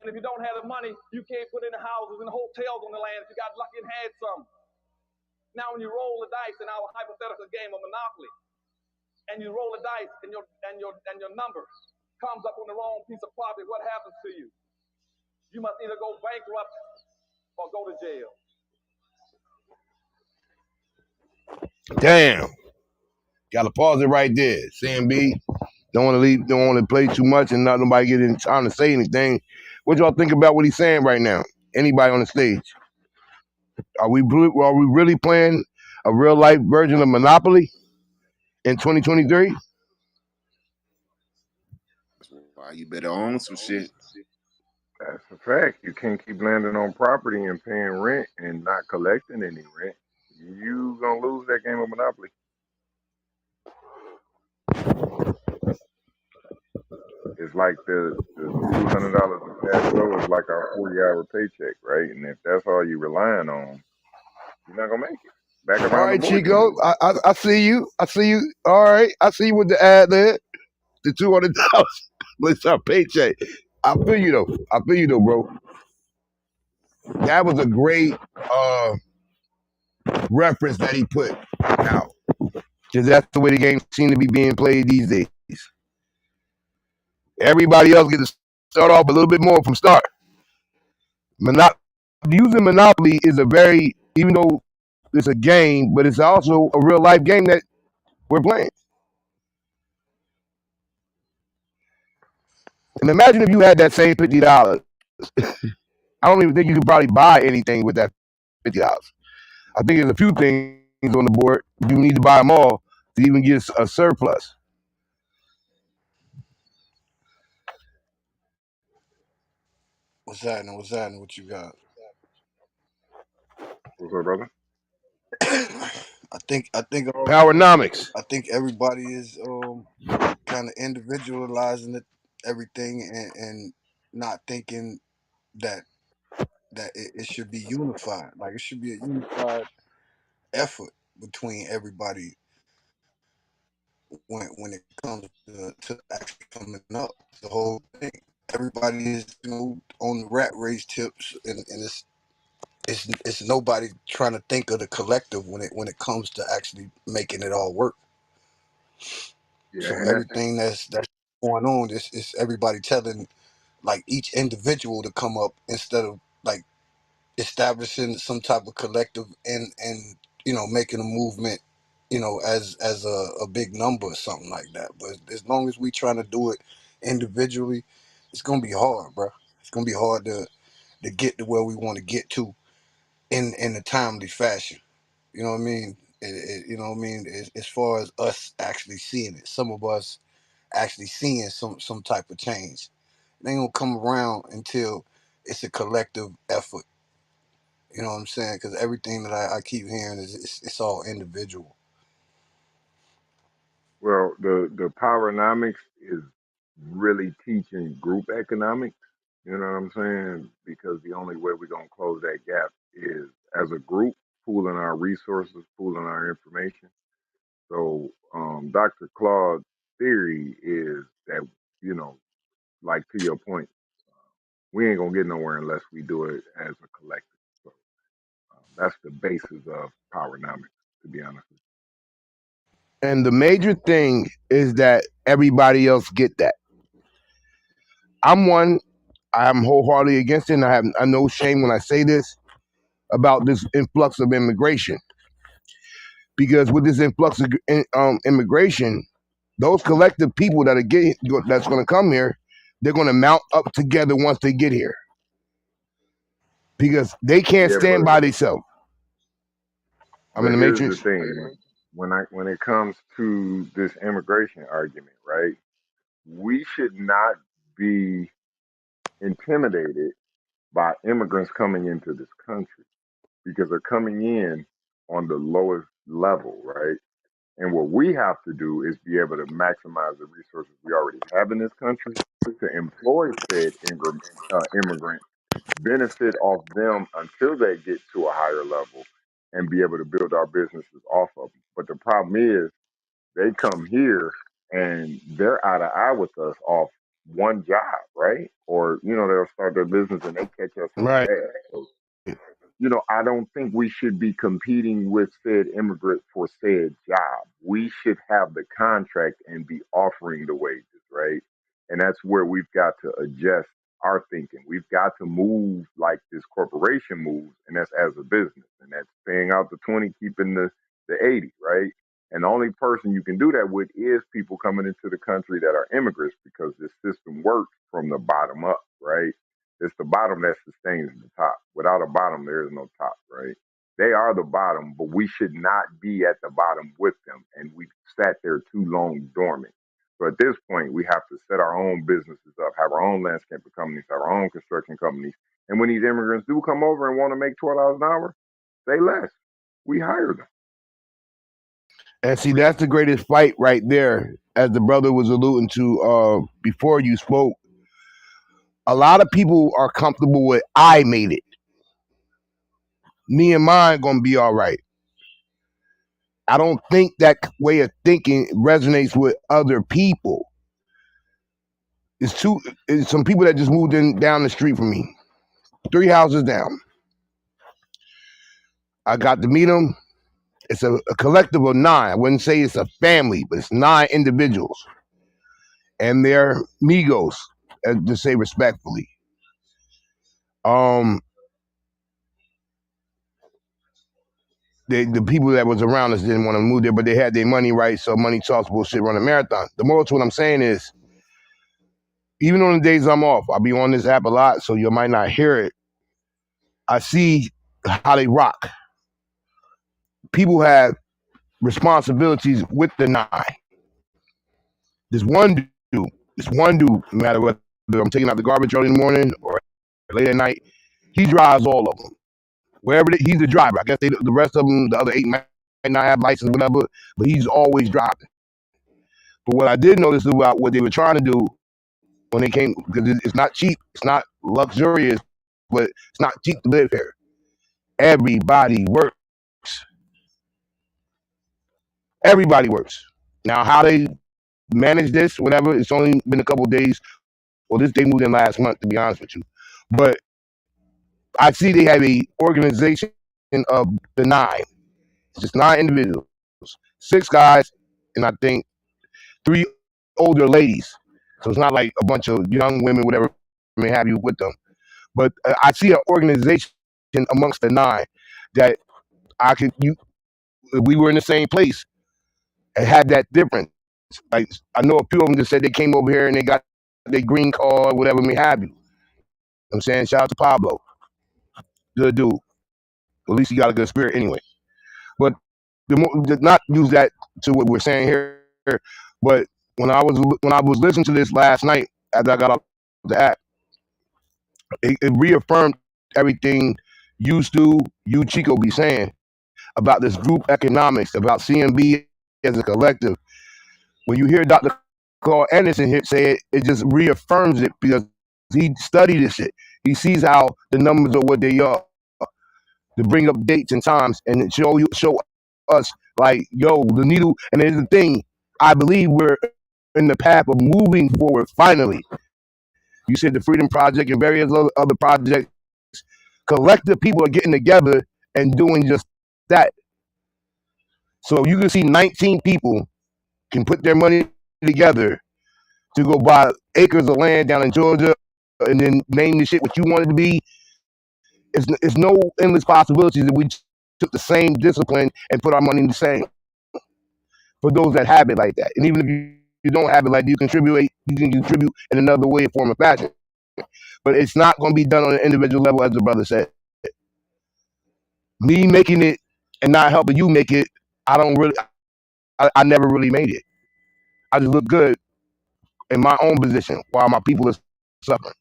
And if you don't have the money, you can't put any houses and hotels on the land if you got lucky and had some. Now, when you roll the dice in our hypothetical game of Monopoly, and you roll the dice and your number comes up on the wrong piece of property, what happens to you? You must either go bankrupt or go to jail. Damn. Gotta pause it right there. Sam B. Don't want to leave, don't want to play too much and not nobody get in time to say anything. What y'all think about what he's saying right now? Anybody on the stage? Are we really playing a real life version of Monopoly in 2023? Why you better own some shit. That's a fact. You can't keep landing on property and paying rent and not collecting any rent. You gonna lose that game of Monopoly. It's like the $200 of cash flow is like our 40-hour paycheck, right? And if that's all you're relying on, you're not gonna make it. Back All around the right, board Chico. again. I see you. I see you. All right. I see you with the ad there. The $200. Let's our paycheck. I feel you though. I feel you though, bro. That was a great reference that he put out. Because that's the way the game seems to be being played these days. Everybody else gets to start off a little bit more from start. Using Monopoly is a very, even though it's a game, but it's also a real life game that we're playing. And imagine if you had that same $50. I don't even think you could probably buy anything with that $50. I think there's a few things on the board. You need to buy them all to even get a surplus. What's happening? What's happening? What you got? What's up, brother? Powernomics. I think everybody is kind of individualizing everything and not thinking that it should be unified. Like it should be a unified effort between everybody when it comes to actually coming up. The whole thing. Everybody is on the rat race tips, and it's nobody trying to think of the collective when it comes to actually making it all work. Yeah, So and everything that's going on is everybody telling like each individual to come up instead of like establishing some type of collective and making a movement as a big number or something like that. But as long as we trying to do it individually, it's gonna be hard, bro. It's gonna be hard to get to where we want to get to in a timely fashion. You know what I mean? You know what I mean? As far as us actually seeing it, some of us actually seeing some type of change. It ain't gonna come around until it's a collective effort. You know what I'm saying? Because everything that I keep hearing is it's all individual. well, the Powernomics is really teaching group economics. You know what I'm saying? Because the only way we're gonna close that gap is as a group, pooling our resources, pooling our information. So Dr. Claude's theory is that, you know, like to your point, we ain't gonna get nowhere unless we do it as a collective. So that's the basis of Powernomics, to be honest with And the major thing is that everybody else get that. I'm one. I'm wholeheartedly against it, and I no shame when I say this about this influx of immigration. Because with this influx of immigration, those collective people that are that's going to come here, they're going to mount up together once they get here because they you. can't Yeah, stand but by themselves. I'm in the here's the matrix. thing. When it comes to this immigration argument, right? We should not be intimidated by immigrants coming into this country because they're coming in on the lowest level, right? And what we have to do is be able to maximize the resources we already have in this country to employ said immigrants, benefit off them until they get to a higher level, and be able to build our businesses off of them. But the problem is, they come here and they're eye to eye with us off one job, right? Or, you know, they'll start their business and they catch us on Right. gas. So, you know, I don't think we should be competing with said immigrant for said job. We should have the contract and be offering the wages, right? And that's where we've got to adjust our thinking. We've got to move like this corporation moves, and that's as a business. And that's paying out the 20, keeping the 80, right? And the only person you can do that with is people coming into the country that are immigrants because this system works from the bottom up, right? It's the bottom that sustains the top. Without a bottom, there is no top, right? They are the bottom, but we should not be at the bottom with them. And we've sat there too long dormant. So at this point, we have to set our own businesses up, have our own landscaping companies, have our own construction companies. And when these immigrants do come over and want to make $12 an hour, say less. We hire them. And see, that's the greatest fight right there, as the brother was alluding to before you spoke. A lot of people are comfortable with I made it. Me and mine gonna be all right. I don't think that way of thinking resonates with other people. It's some people that just moved in down the street from me, 3 houses down. I got to meet them. It's a collective of 9. I wouldn't say it's a family, but it's 9 individuals, and they're Migos, to say respectfully. The people that was around us didn't want to move there, but they had their money right, so money talks bullshit run a marathon. The most what I'm saying is, even on the days I'm off, I'll be on this app a lot, so you might not hear it. I see how they rock. People have responsibilities with the 9. This one dude, no matter whether I'm taking out the garbage early in the morning or late at night, he drives all of them. Wherever he's the driver. I guess the rest of them, the other 8 might not have license, whatever, but he's always driving. But what I did notice about what they were trying to do when they came, because it's not cheap, it's not luxurious, but it's not cheap to live here. Everybody works. Everybody works. Now, how they manage this, whatever, it's only been a couple of days. Well, they moved in last month, to be honest with you. But I see they have a organization of the 9. It's just 9 individuals, 6 guys, and I think 3 older ladies. So it's not like a bunch of young women, whatever may have you with them. But I see an organization amongst the 9 that if we were in the same place and had that difference. Like I know a few of them just said they came over here and they got their green card, whatever may have you. I'm saying shout out to Pablo, good dude. At least he got a good spirit anyway. But not use that to what we're saying here. But when I was listening to this last night after I got off the app, it reaffirmed everything you Chico be saying about this group economics, about CMB as a collective. When you hear Dr. Claude Anderson here said, it just reaffirms it because he studied this shit. He sees how the numbers are what they are to bring up dates and times and show us like, yo, the needle. And here's the thing, I believe we're in the path of moving forward finally. You said the Freedom Project and various other projects, collective people are getting together and doing just that. So you can see 19 people can put their money together to go buy acres of land down in Georgia and then name the shit what you want it to be. It's no endless possibilities if we took the same discipline and put our money in the same for those that have it like that. And even if you don't have it like that, you can contribute in another way, form, or fashion. But it's not going to be done on an individual level, as the brother said. Me making it and not helping you make it, I never really made it. I just look good in my own position while my people are suffering.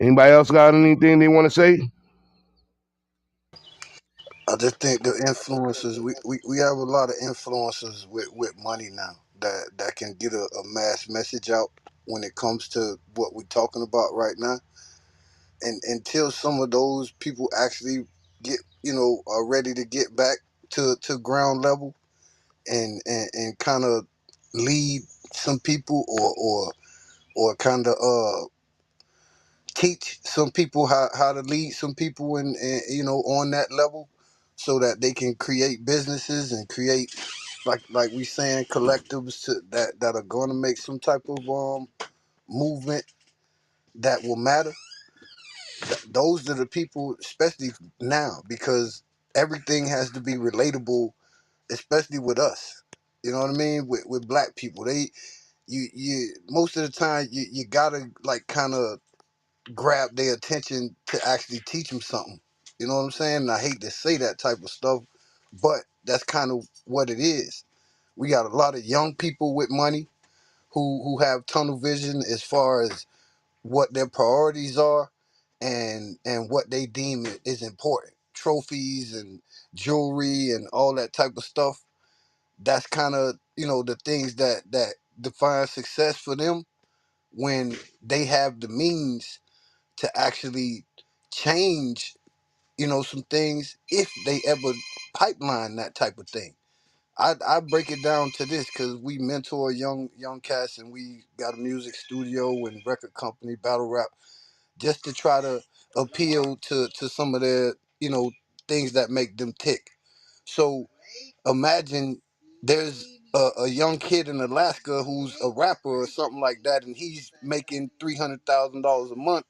Anybody else got anything they want to say? I just think the influencers, we have a lot of influencers with money now that can get a mass message out when it comes to what we're talking about right now. And until some of those people actually get, are ready to get back to ground level and kind of lead some people or kind of teach some people how to lead some people and on that level so that they can create businesses and create like we saying collectives that are going to make some type of movement that will matter. Those are the people, especially now, because everything has to be relatable, especially with us. You know what I mean? With black people, you most of the time you gotta like kind of grab their attention to actually teach them something. You know what I'm saying? And I hate to say that type of stuff, but that's kind of what it is. We got a lot of young people with money who have tunnel vision as far as what their priorities are and what they deem is important. Trophies and jewelry and all that type of stuff. That's kind of, the things that define success for them when they have the means to actually change, some things if they ever pipeline that type of thing. I break it down to this because we mentor young cats and we got a music studio and record company, battle rap, just to try to appeal to some of their, things that make them tick. So imagine there's a young kid in Alaska who's a rapper or something like that, and he's making $300,000 a month.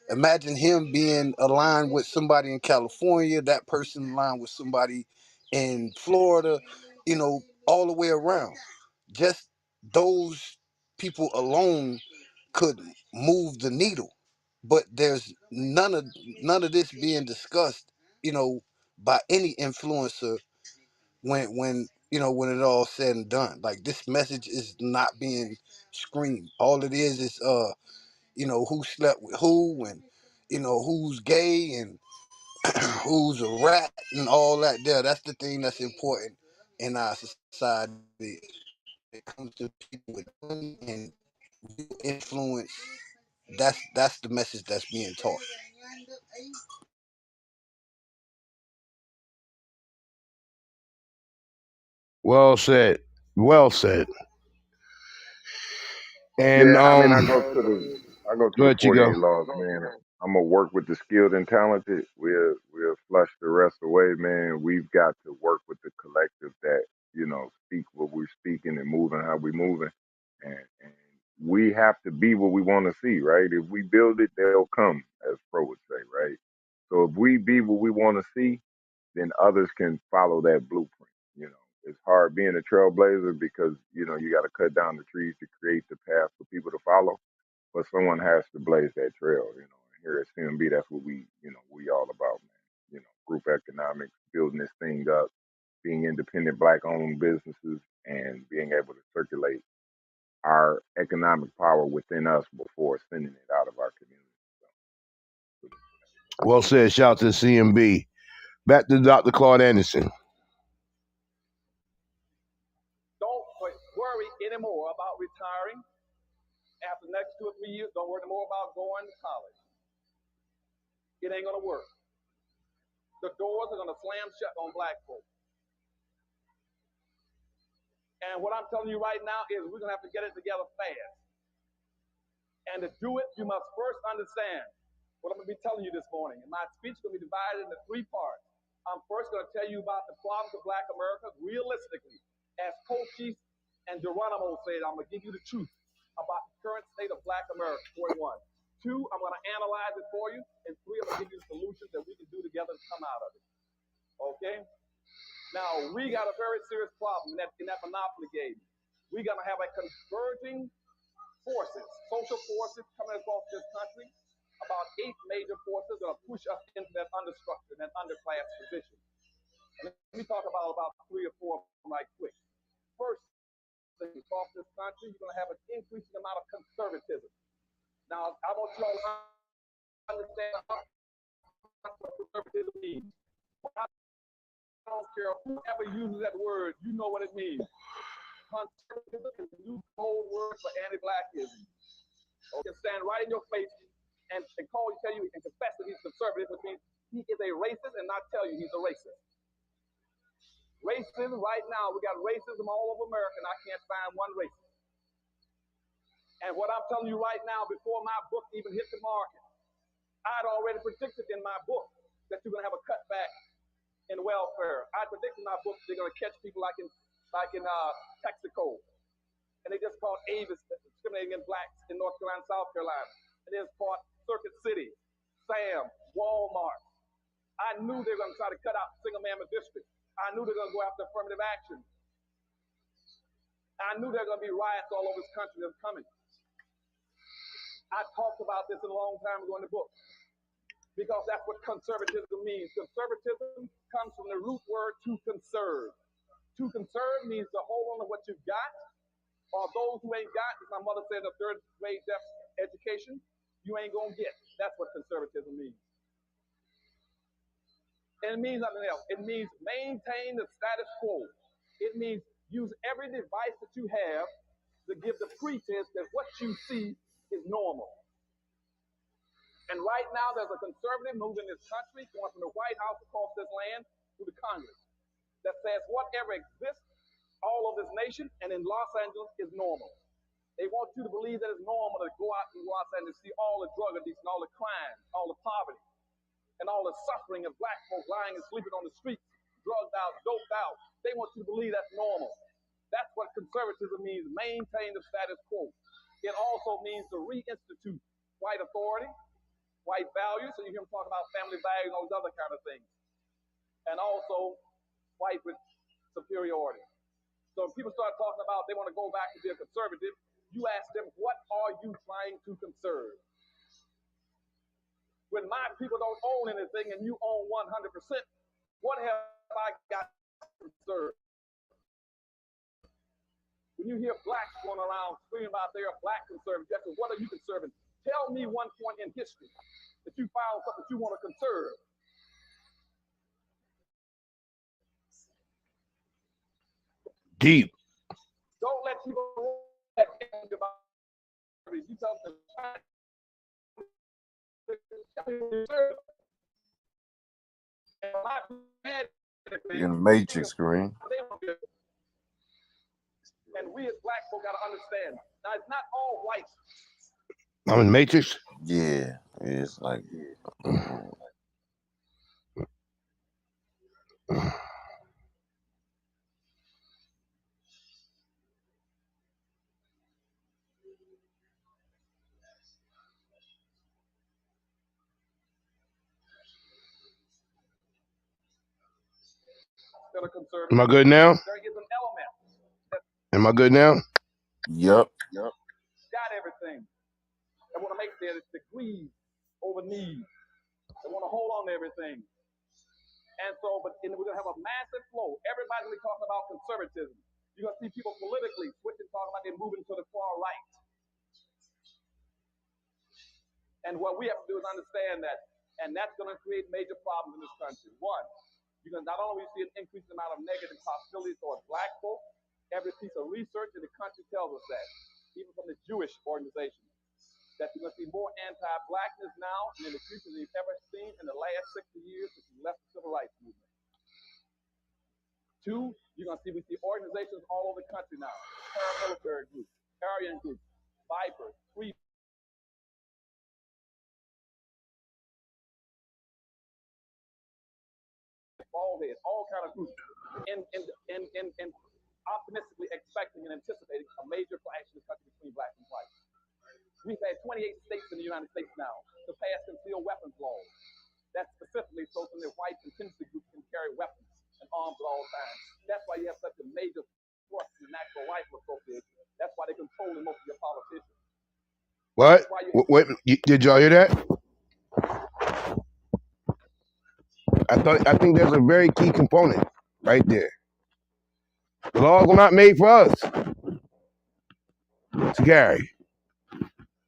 Imagine him being aligned with somebody in California, that person aligned with somebody in Florida, all the way around. Just those people alone could move the needle. But there's none of this being discussed, by any influencer when it all said and done. Like this message is not being screamed. All it is who slept with who and who's gay and who's a rat and all that there. That's the thing that's important in our society. It comes to people with money and real influence. That's the message that's being taught. Well said. Well said. And Yeah, I mean, I go to go the ahead, 48 Chico. laws, man. I'm gonna work with the skilled and talented. We'll flush the rest away, man. We've got to work with the collective that speak what we're speaking and moving how we moving, and we have to be what we want to see, right? If we build it, they'll come, as Pro would say, right? So if we be what we want to see, then others can follow that blueprint. It's hard being a trailblazer because you got to cut down the trees to create the path for people to follow, but someone has to blaze that trail. And here at CMB, that's what we all about, man. Group economics, building this thing up, being independent black-owned businesses, and being able to circulate our economic power within us before sending it out of our community. So, Well said. Shout out to the CMB. Back to Dr. Claude Anderson. After the next 2 or 3 years, don't worry no more about going to college. It ain't gonna work. The doors are gonna slam shut on black folks. And what I'm telling you right now is we're gonna have to get it together fast. And to do it, you must first understand what I'm gonna be telling you this morning. And my speech is gonna be divided into 3 parts. I'm first gonna tell you about the problems of black America realistically. As Cochise and Geronimo said, I'm gonna give you the truth about the current state of black America, 41. 2, I'm gonna analyze it for you. And 3, I'm gonna give you the solutions that we can do together to come out of it. Okay? Now, we got a very serious problem in that monopoly game. We're going to have a converging forces, social forces coming across this country, about 8 major forces that will push us into that understructure, that underclass position. And let me talk about 3 or 4 of them right quick. First thing, across this country, you're going to have an increasing amount of conservatism. Now, I want you all to understand what conservatism means. I don't care whoever uses that word, you know what it means. Conservatism is the new code word for anti-blackism. Okay, stand right in your face and tell you and confess that he's conservative, which means he is a racist and not tell you he's a racist. Racism right now, we got racism all over America and I can't find one racist. And what I'm telling you right now, before my book even hit the market, I'd already predicted in my book that you're going to have a cutback in welfare. I predicted in my book they're going to catch people like in Texaco, and they just caught Avis discriminating against blacks in North Carolina, South Carolina, and they just caught Circuit City, Sam, Walmart. I knew they were going to try to cut out single mammoth district. I knew they were going to go after affirmative action. I knew there were going to be riots all over this country that were coming. I talked about this a long time ago in the book, because that's what conservatism means. Conservatism comes from the root word to conserve. To conserve means to hold on to what you've got, or those who ain't got, as my mother said in a 3rd grade deaf education, you ain't gonna get. That's what conservatism means. And it means nothing else. It means maintain the status quo. It means use every device that you have to give the pretense that what you see is normal. And right now, there's a conservative move in this country, going from the White House across this land to the Congress, that says whatever exists all over this nation and in Los Angeles is normal. They want you to believe that it's normal to go out in Los Angeles and see all the drug addiction, all the crime, all the poverty, and all the suffering of black folk lying and sleeping on the streets, drugged out, doped out. They want you to believe that's normal. That's what conservatism means, maintain the status quo. It also means to reinstitute white authority, white values, so you hear them talk about family values and all those other kind of things. And also white superiority. So when people start talking about they want to go back to be a conservative, you ask them, what are you trying to conserve? When my people don't own anything and you own 100%, what have I got to conserve? When you hear blacks going around screaming about they're a black conservative, what are you conserving? Tell me one point in history that you found something that you want to conserve. Deep. Don't let people about you tell them You're in the matrix, Kareem. and we as black folk got to understand. Now, it's not all whites. I'm in the matrix. Yeah, it's like. Am I good now? There is an element. Am I good now? Yep. Got everything. They want to make their degrees over need. They want to hold on to everything. And so, we're going to have a massive flow. Everybody's going to be talking about conservatism. You're going to see people politically switching, talking about they're moving to the far right. And what we have to do is understand that. And that's going to create major problems in this country. One, you're going to not only see an increasing amount of negative hostility towards black folk, every piece of research in the country tells us that. even from the Jewish organizations, that you're going to see more anti-blackness now and in the future than you've ever seen in the last 60 years since we left the civil rights movement. Two, you're going to see, we see organizations all over the country now, paramilitary groups, Aryan groups, Vipers, Free Ballheads, all kind of groups, and optimistically expecting and anticipating a major clash in this country between blacks and whites. We've had 28 states in the United States now to pass concealed weapons laws. That's specifically so that white contingency groups can carry weapons and arms at all times. That's why you have such a major thrust in the National Rifle Association. That's why they're controlling most of your politicians. What? Wait, did y'all hear that? I think there's a very key component right there. The laws are not made for us to carry,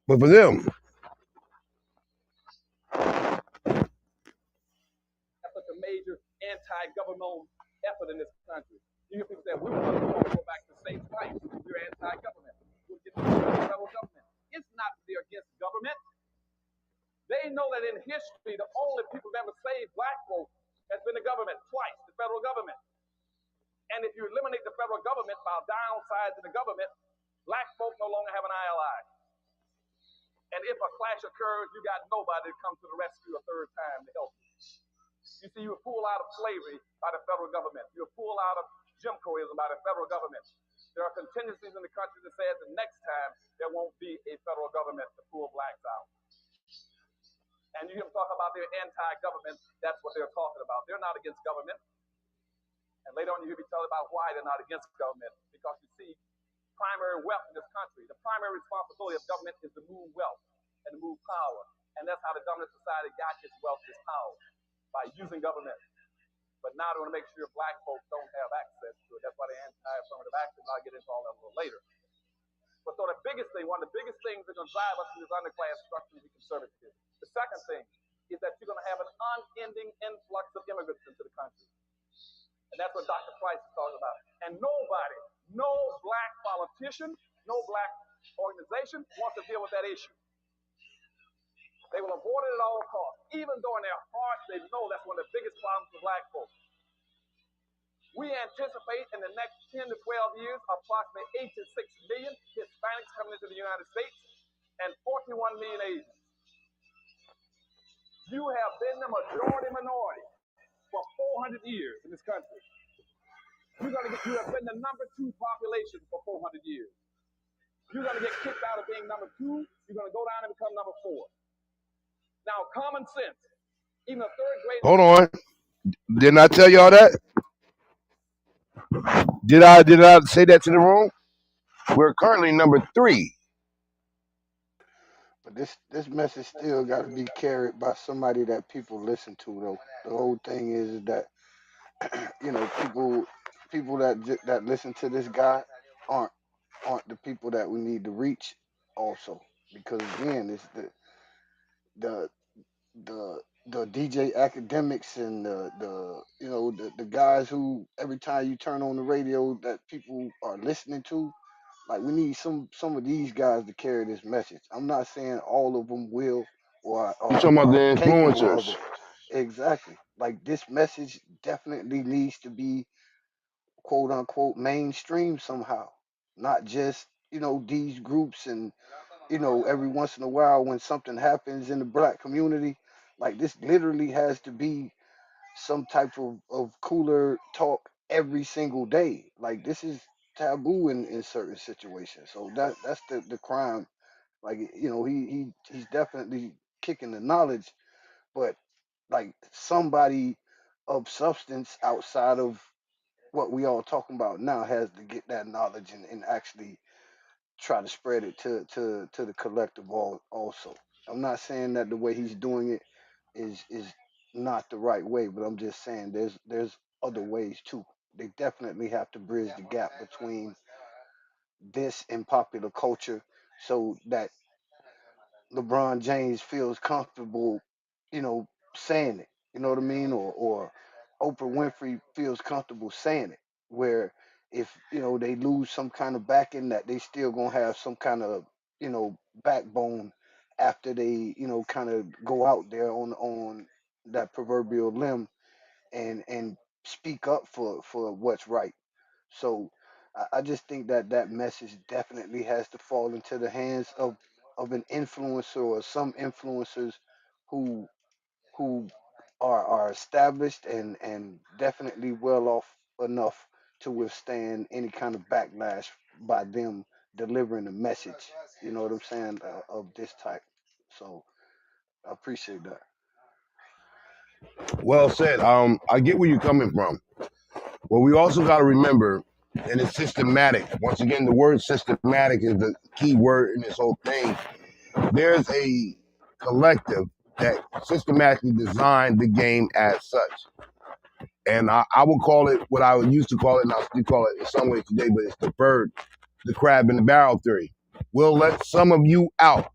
but for them. That's such a major anti-governmental effort in this country. You hear people say, we want to go back to states' rights. We're anti-government. We're against the federal government. It's not that they're against government. They know that in history, the only people that ever saved black folks has been the government, twice, the federal government. And if you eliminate the federal government by downsizing the government, black folk no longer have an ally. And if a clash occurs, you got nobody to come to the rescue a third time to help you. You see, you were pulled out of slavery by the federal government. You were pulled out of Jim Crowism by the federal government. There are contingencies in the country that says the next time there won't be a federal government to pull blacks out. And you hear them talk about their anti-government, that's what they're talking about. They're not against government. And later on you hear me tell about why they're not against government. Because you see, primary wealth in this country, the primary responsibility of government is to move wealth and to move power. And that's how the dominant society got its wealth, its power, by using government. But now they want to make sure black folks don't have access to it. That's why they're anti-affirmative action. I'll get into all that a little later. But so the biggest thing, one of the biggest things that's going to drive us in this underclass structure is conservatism. The second thing is that you're going to have an unending influx of immigrants into the country. And that's what Dr. Price is talking about. And nobody, no black politician, no black organization wants to deal with that issue. They will avoid it at all costs. Even though in their hearts they know that's one of the biggest problems for black folks. We anticipate in the next 10 to 12 years approximately 8 to 6 million Hispanics coming into the United States and 41 million Asians. You have been the majority minority for 400 years in this country. You have been the number 2 population for 400 years. You're going to get kicked out of being number 2. You're going to go down and become number 4. Now, common sense, even a third grade. Hold on. Didn't I tell y'all that? Did I say that to the room? We're currently number 3. But this message still got to be carried by somebody that people listen to, though. The whole thing is that people that listen to this guy aren't the people that we need to reach also, because again it's the the the DJ academics and the guys who every time you turn on the radio that people are listening to. Like, we need some of these guys to carry this message. I'm not saying all of them will or I'm talking about the are capable of influencers. it. Exactly. Like, this message definitely needs to be quote unquote mainstream somehow. Not just, these groups and, every once in a while when something happens in the black community, like, this literally has to be some type of cooler talk every single day. Like, this is taboo in certain situations. So that's the crime. Like, he's definitely kicking the knowledge, but like, somebody of substance outside of what we all talking about now has to get that knowledge and actually try to spread it to the collective also. I'm not saying that the way he's doing it is not the right way, but I'm just saying there's other ways too. They definitely have to bridge the gap between this and popular culture so that LeBron James feels comfortable, saying it. You know what I mean? Or Oprah Winfrey feels comfortable saying it. Where if they lose some kind of backing, that they still gonna have some kind of backbone after they kind of go out there on that proverbial limb and speak up for what's right. So I just think that that message definitely has to fall into the hands of an influencer or some influencers who who are established and definitely well off enough to withstand any kind of backlash by them delivering a message. You know what I'm saying, of this type. So I appreciate that. Well said. I get where you're coming from. But we also got to remember, and it's systematic. Once again, the word systematic is the key word in this whole thing. There's a collective that systematically designed the game as such. And I will call it what I used to call it, and I still call it in some ways today, but it's the bird, the crab in the barrel theory. We'll let some of you out,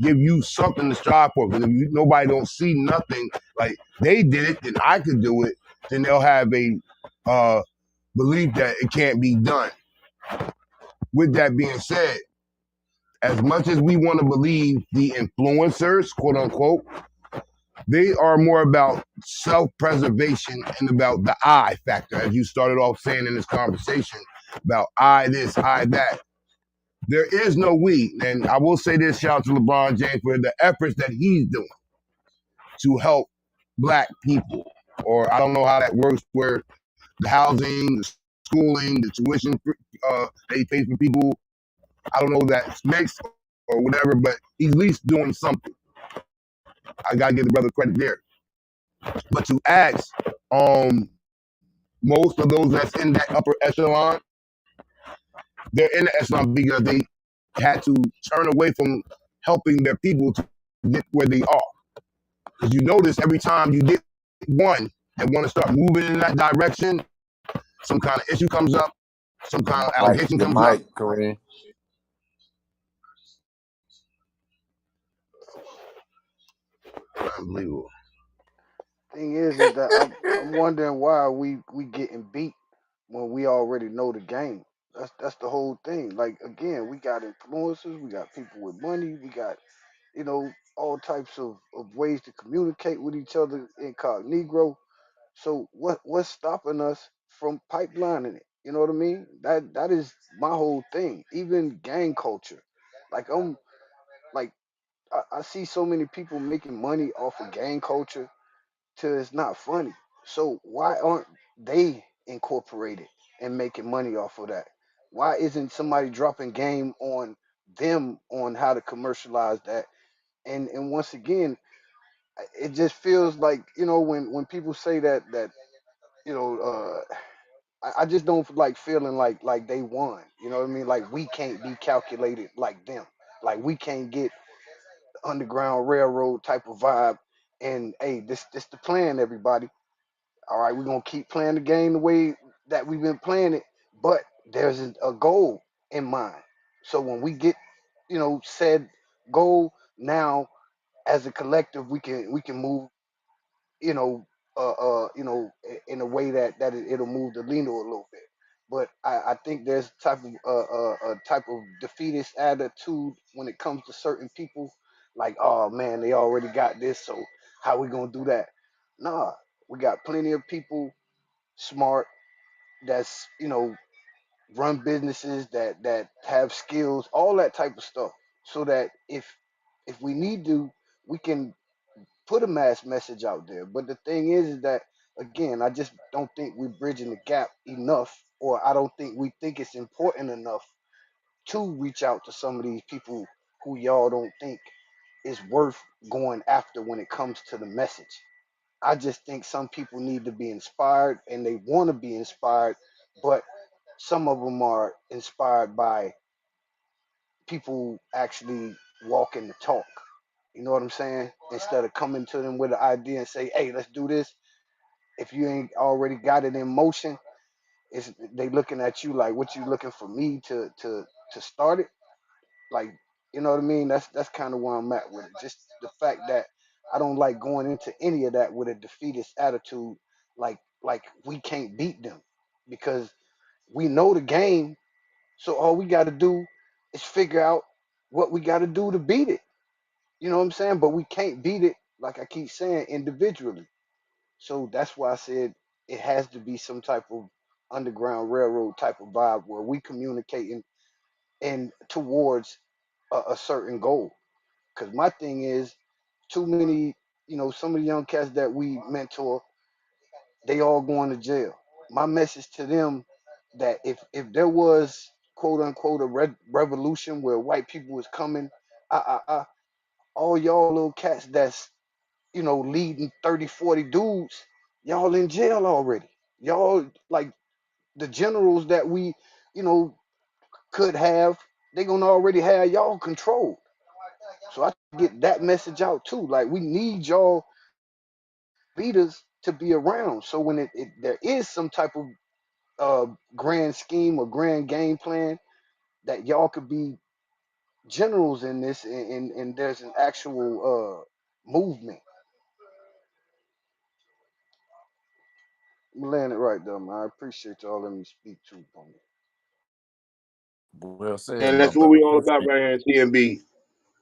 give you something to strive for. Because if nobody don't see nothing, like they did it, then I could do it, then they'll have a belief that it can't be done. With that being said, as much as we want to believe the influencers, quote unquote, they are more about self-preservation and about the I factor, as you started off saying in this conversation about I this, I that. There is no we. And I will say this, shout out to LeBron James for the efforts that he's doing to help black people. Or I don't know how that works, where the housing, the schooling, the tuition they pay for people. I don't know if that's mixed or whatever, but he's at least doing something. I gotta give the brother credit there. But to ask, most of those that's in that upper echelon, they're in the echelon because they had to turn away from helping their people to get where they are. Because you notice every time you get one that want to start moving in that direction, some kind of issue comes up, some kind of Mike, allegation your comes up. mic, Kareem. Unbelievable. Thing is that I'm wondering why we getting beat when we already know the game. That's the whole thing. Like again, we got influencers, we got people with money, we got all types of ways to communicate with each other incognito. So what's stopping us from pipelining it? You know what I mean? That is my whole thing. Even gang culture. Like like I see so many people making money off of gang culture till it's not funny. So why aren't they incorporated and making money off of that? Why isn't somebody dropping game on them on how to commercialize that? And once again, it just feels like when people say that you know I just don't like feeling like they won. You know what I mean? Like we can't be calculated like them. Like we can't get Underground Railroad type of vibe. And hey, this the plan, everybody. All right, we're gonna keep playing the game the way that we've been playing it, but there's a goal in mind. So when we get, said goal, now as a collective, we can move, you know, in a way that it'll move the needle a little bit. But I think there's a type of defeatist attitude when it comes to certain people, like, oh man, they already got this, so how we gonna do that? Nah, we got plenty of people smart that's run businesses that have skills, all that type of stuff, so that if we need to, we can put a mass message out there. But the thing is that again, I just don't think we're bridging the gap enough, or I don't think we think it's important enough to reach out to some of these people who y'all don't think is worth going after when it comes to the message. I just think some people need to be inspired and they want to be inspired, but some of them are inspired by people actually walking the talk. You know what I'm saying? Instead of coming to them with an idea and say, "Hey, let's do this." If you ain't already got it in motion, it's they looking at you like, "What you looking for me to start it?" Like, you know what I mean? That's kind of where I'm at with it. Just the fact that I don't like going into any of that with a defeatist attitude, like we can't beat them, because We know the game, so all we got to do is figure out what we got to do to beat it. You know what I'm saying? But we can't beat it, like I keep saying, individually. So that's why I said it has to be some type of underground railroad type of vibe where we communicating and towards a certain goal. Because my thing is, too many, some of the young cats that we mentor, they all going to jail. My message to them that if there was quote unquote a revolution where white people was coming, all y'all little cats that's leading 30, 40 dudes, y'all in jail already. Y'all like the generals that we, you know, could have, they gonna already have y'all controlled. So I get that message out too. Like we need y'all leaders to be around. So when there is some type of grand scheme or grand game plan that y'all could be generals in this, and there's an actual movement. I'm laying it right there, man. I appreciate y'all letting me speak too, homie. Well said, And my that's what brother. we all about Appreciate right here at CMB.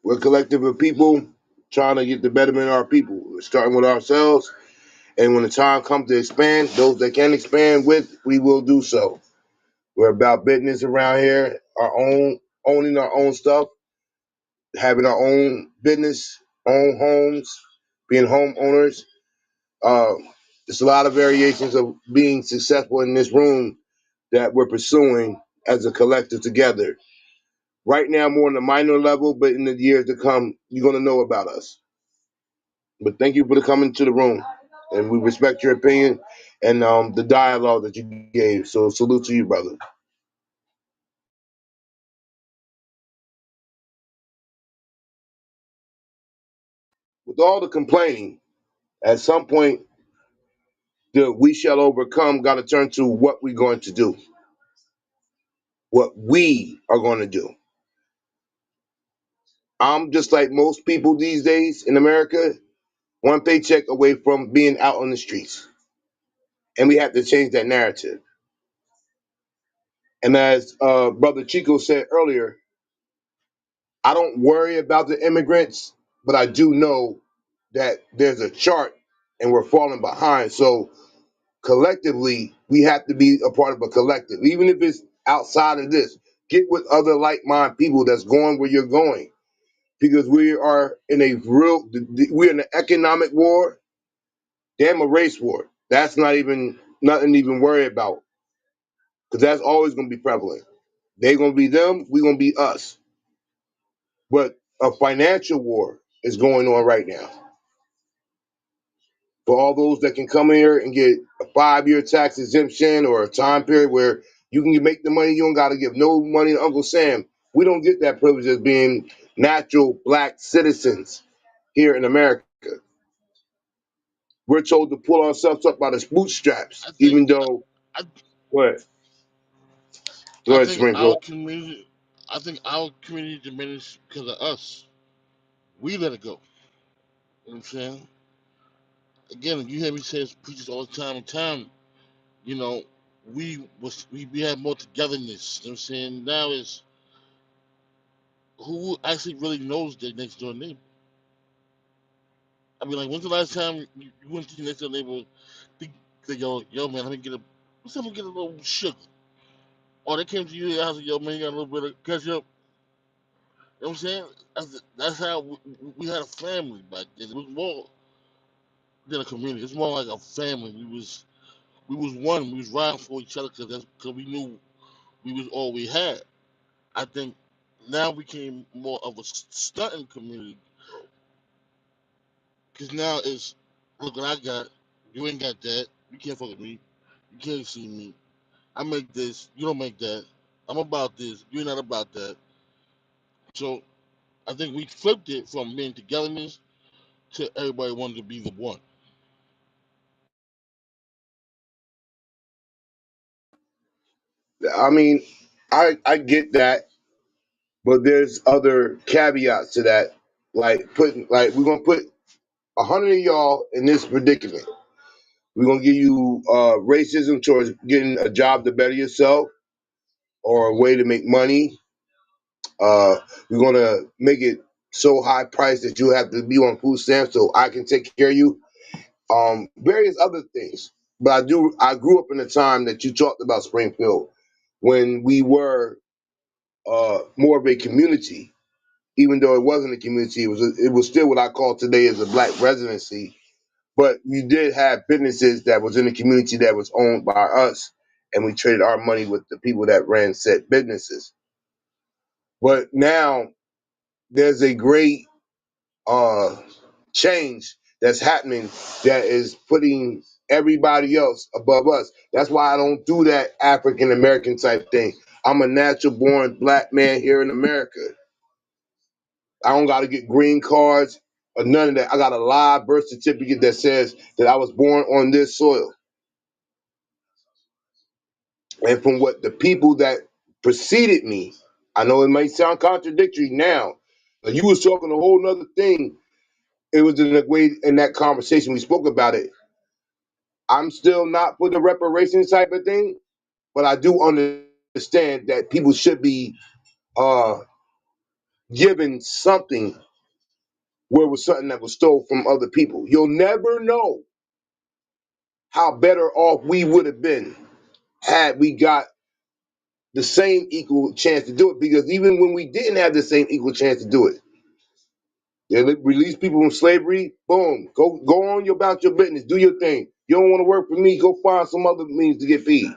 We're a collective of people trying to get the betterment of our people. We're starting with ourselves, and when the time comes to expand, those that can expand with, we will do so. We're about business around here, our own, owning our own stuff, having our own business, own homes, being homeowners. Uh, there's a lot of variations of being successful in this room that we're pursuing as a collective together. Right now, more on the minor level, but in the years to come, you're going to know about us. But thank you for coming to the room, and we respect your opinion and the dialogue that you gave. So salute to you, brother. With all the complaining, at some point, the "we shall overcome" got to turn to what we're going to do, what we are going to do. I'm just like most people these days in America, one paycheck away from being out on the streets, and we have to change that narrative. And as Brother Chico said earlier, I don't worry about the immigrants, but I do know that there's a chart and we're falling behind. So collectively, we have to be a part of a collective, even if it's outside of this. Get with other like-minded people that's going where you're going, because we are in a we're in an economic war, damn a race war. That's not even nothing to even worry about, because that's always going to be prevalent. They're going to be them, we're going to be us. But a financial war is going on right now for all those that can come here and get a 5-year tax exemption or a time period where you can make the money. You don't got to give no money to Uncle Sam. We don't get that privilege as being natural black citizens here in America. We're told to pull ourselves up by the bootstraps, I think even though, I, what? Go I ahead, think Sprinkle. I think our community diminished because of us. We let it go. You know what I'm saying? Again, you hear me say this preachers all the time and time, you know, we had more togetherness. You know what I'm saying? Now is who actually really knows their next door neighbor. I mean, like, when's the last time you went to your next door neighbor? Think, yo, man, let me get a, let's have me get a little sugar. Or they came to your house and, yo, man, you got a little bit of ketchup. You know what I'm saying? That's how we had a family back then. It was more than a community. It's more like a family. We was one. We was riding for each other because we knew we was all we had. I think now we became more of a stunting community because now it's look what I got. You ain't got that. You can't fuck with me. You can't see me. I make this. You don't make that. I'm about this. You're not about that. So I think we flipped it from being togetherness to everybody wanted to be the one. I mean, I get that, but there's other caveats to that. Like we're gonna put 100 of y'all in this predicament. We're gonna give you racism towards getting a job to better yourself. or a way to make money. We're gonna make it so high priced that you have to be on food stamps so I can take care of you. Various other things. But I grew up in the time that you talked about Springfield when we were more of a community. Even though it wasn't a community, it was still what I call today as a black residency. But we did have businesses that was in the community that was owned by us, and we traded our money with the people that ran said businesses. But now there's a great uh, change that's happening that is putting everybody else above us. That's why I don't do that African American type thing. I'm a natural born black man here in America. I don't got to get green cards or none of that. I got a live birth certificate that says that I was born on this soil. And from what the people that preceded me, I know it may sound contradictory now, but you was talking a whole nother thing. It was in a way in that conversation we spoke about it. I'm still not for the reparations type of thing, but I do understand that people should be uh, given something where it was something that was stole from other people. You'll never know how better off we would have been had we got the same equal chance to do it. Because even when we didn't have the same equal chance to do it, they release people from slavery. Boom, go on about your business, do your thing. You don't want to work for me? Go find some other means to get paid.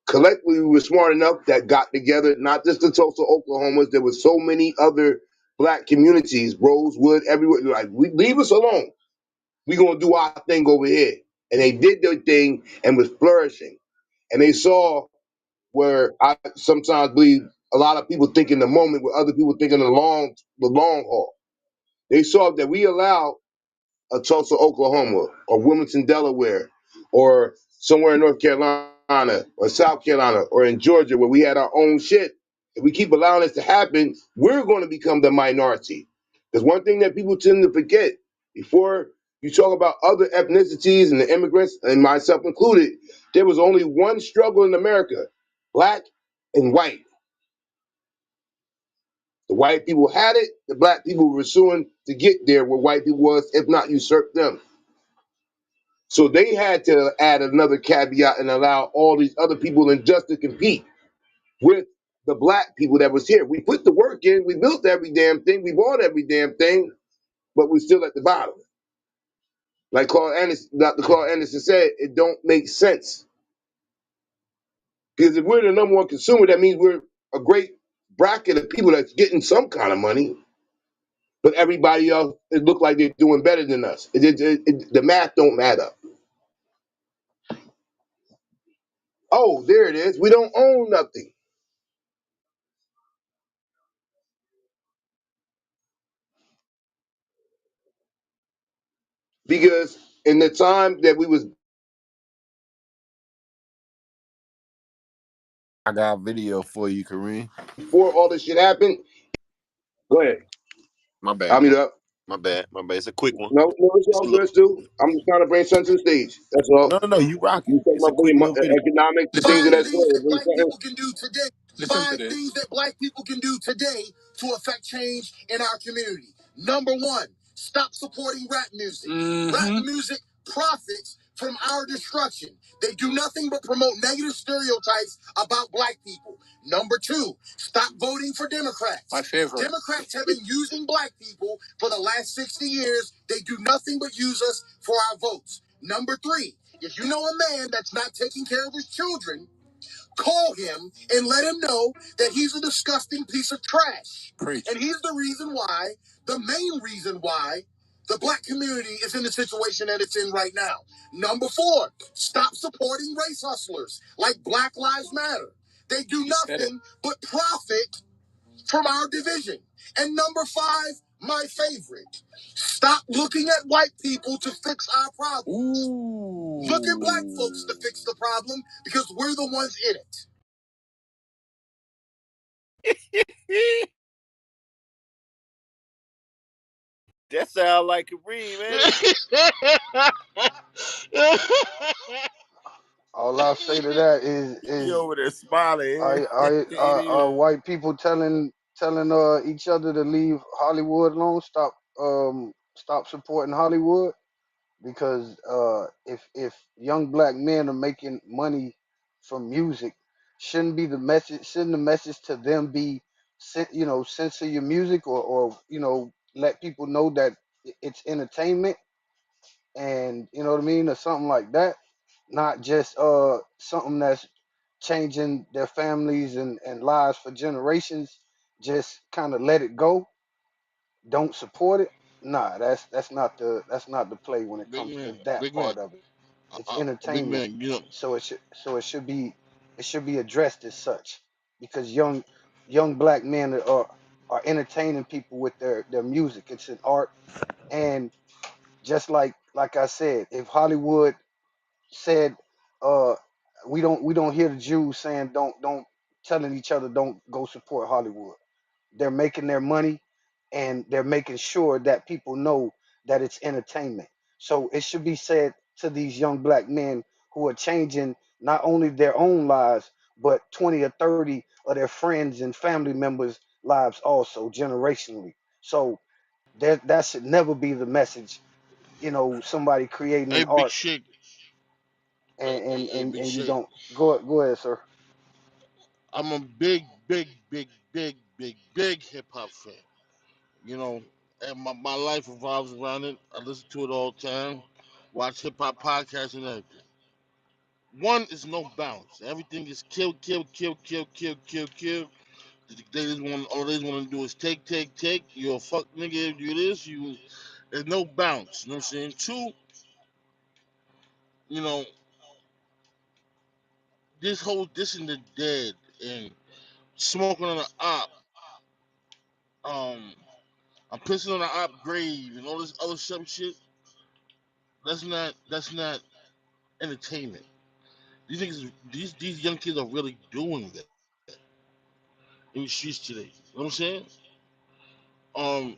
Collectively, we were smart enough that got together, not just the Tulsa, Oklahomans. There were so many other black communities, Rosewood, everywhere. Like, we leave us alone. We gonna do our thing over here. And they did their thing and was flourishing. And they saw where I sometimes believe a lot of people think in the moment, where other people think in the long haul. They saw that we allowed a Tulsa, Oklahoma, or Wilmington, Delaware, or somewhere in North Carolina, or South Carolina, or in Georgia, where we had our own shit. If we keep allowing this to happen, we're going to become the minority. Because one thing that people tend to forget, before you talk about other ethnicities and the immigrants, and myself included, there was only one struggle in America: black and white. The white people had it, the black people were suing to get there where white people was, if not usurp them. So they had to add another caveat and allow all these other people in just to compete with the black people that was here. We put the work in, we built every damn thing, we bought every damn thing, but we're still at the bottom. Like Dr. Claude Anderson said, it don't make sense. Because if we're the number one consumer, that means we're a great bracket of people that's getting some kind of money, but everybody else, it look like they're doing better than us. The math don't add up. Oh, there it is. We don't own nothing. Because in the time that we was I got a video for you, Kareem. before all this shit happened, go ahead. My bad. I'll mute up. My bad. My bad. It's a quick one. No, no, it's It's a all look. good, Stu. I'm just trying to bring something to the stage. That's all. No. You rock it. You talking It's a about quick bringing little video. economics and things of Five that things sort. that Bring black something. people can do today. Five things that black people can do today to affect change in our community. Number one, stop supporting rap music. Rap music profits from our destruction. They do nothing but promote negative stereotypes about black people. Number two, stop voting for Democrats. My favorite. Democrats have been using black people for the last 60 years. They do nothing but use us for our votes. Number three, if you know a man that's not taking care of his children, call him and let him know that he's a disgusting piece of trash. Preach. And he's the main reason why the black community is in the situation that it's in right now. Number four, stop supporting race hustlers like Black Lives Matter. They do nothing but profit from our division. And number five, my favorite, stop looking at white people to fix our problems. Ooh. Look at black folks to fix the problem because we're the ones in it. That sound like Kareem, man. All I'll say to that He is over there smiling. are white people telling each other to leave Hollywood alone, stop supporting Hollywood, because if young black men are making money from music, shouldn't the message to them be censor your music, or let people know that it's entertainment, and you know what I mean, or something like that, not just something that's changing their families and lives for generations. Just kind of let it go, don't support it. Nah, that's not the play when it Big comes to man, that big man, part of it. It's big entertainment, man. You know, so it should be addressed as such, because young black men are entertaining people with their music. It's an art. And just like I said, if Hollywood said, uh we don't hear the Jews saying, don't telling each other, don't go support Hollywood. They're making their money, and they're making sure that people know that it's entertainment. So it should be said to these young black men who are changing not only their own lives, but 20 or 30 of their friends and family members' lives also, generationally. So that should never be the message. Somebody creating hey, an big art, shit, and big you shit. don't go ahead, sir. I'm a big, big, big, big, big, big hip hop fan. You know, and my life revolves around it. I listen to it all the time. Watch hip hop podcasts and everything. One is no balance. Everything is kill, kill, kill, kill, kill, kill, kill. They just want all they want to do is take, take, take. You a fuck nigga. You this. You. There's no balance. You know what I'm saying? Two. You know, this whole this and the dead and smoking on the op. Um, I'm pissing on the op grave and all this other some shit. That's not entertainment. These young kids are really doing that in the streets today. You know what I'm saying? Um,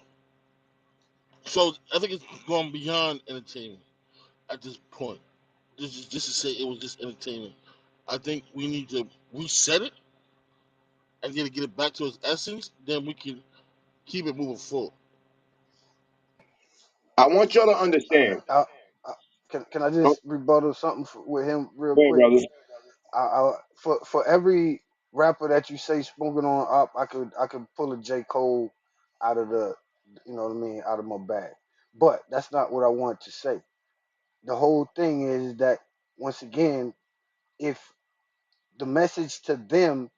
so I think it's going beyond entertainment at this point. This is just to say it was just entertainment. I think we need to reset it and get it back to its essence. Then we can keep it moving forward. I want y'all to understand. I, I, can I Go just rebuttal something with him real ahead, quick? brothers. For every rapper that you say spoken on up, I could pull a J. Cole out of the, what I mean, out of my bag. But that's not what I wanted to say. The whole thing is that, once again, if the message to them,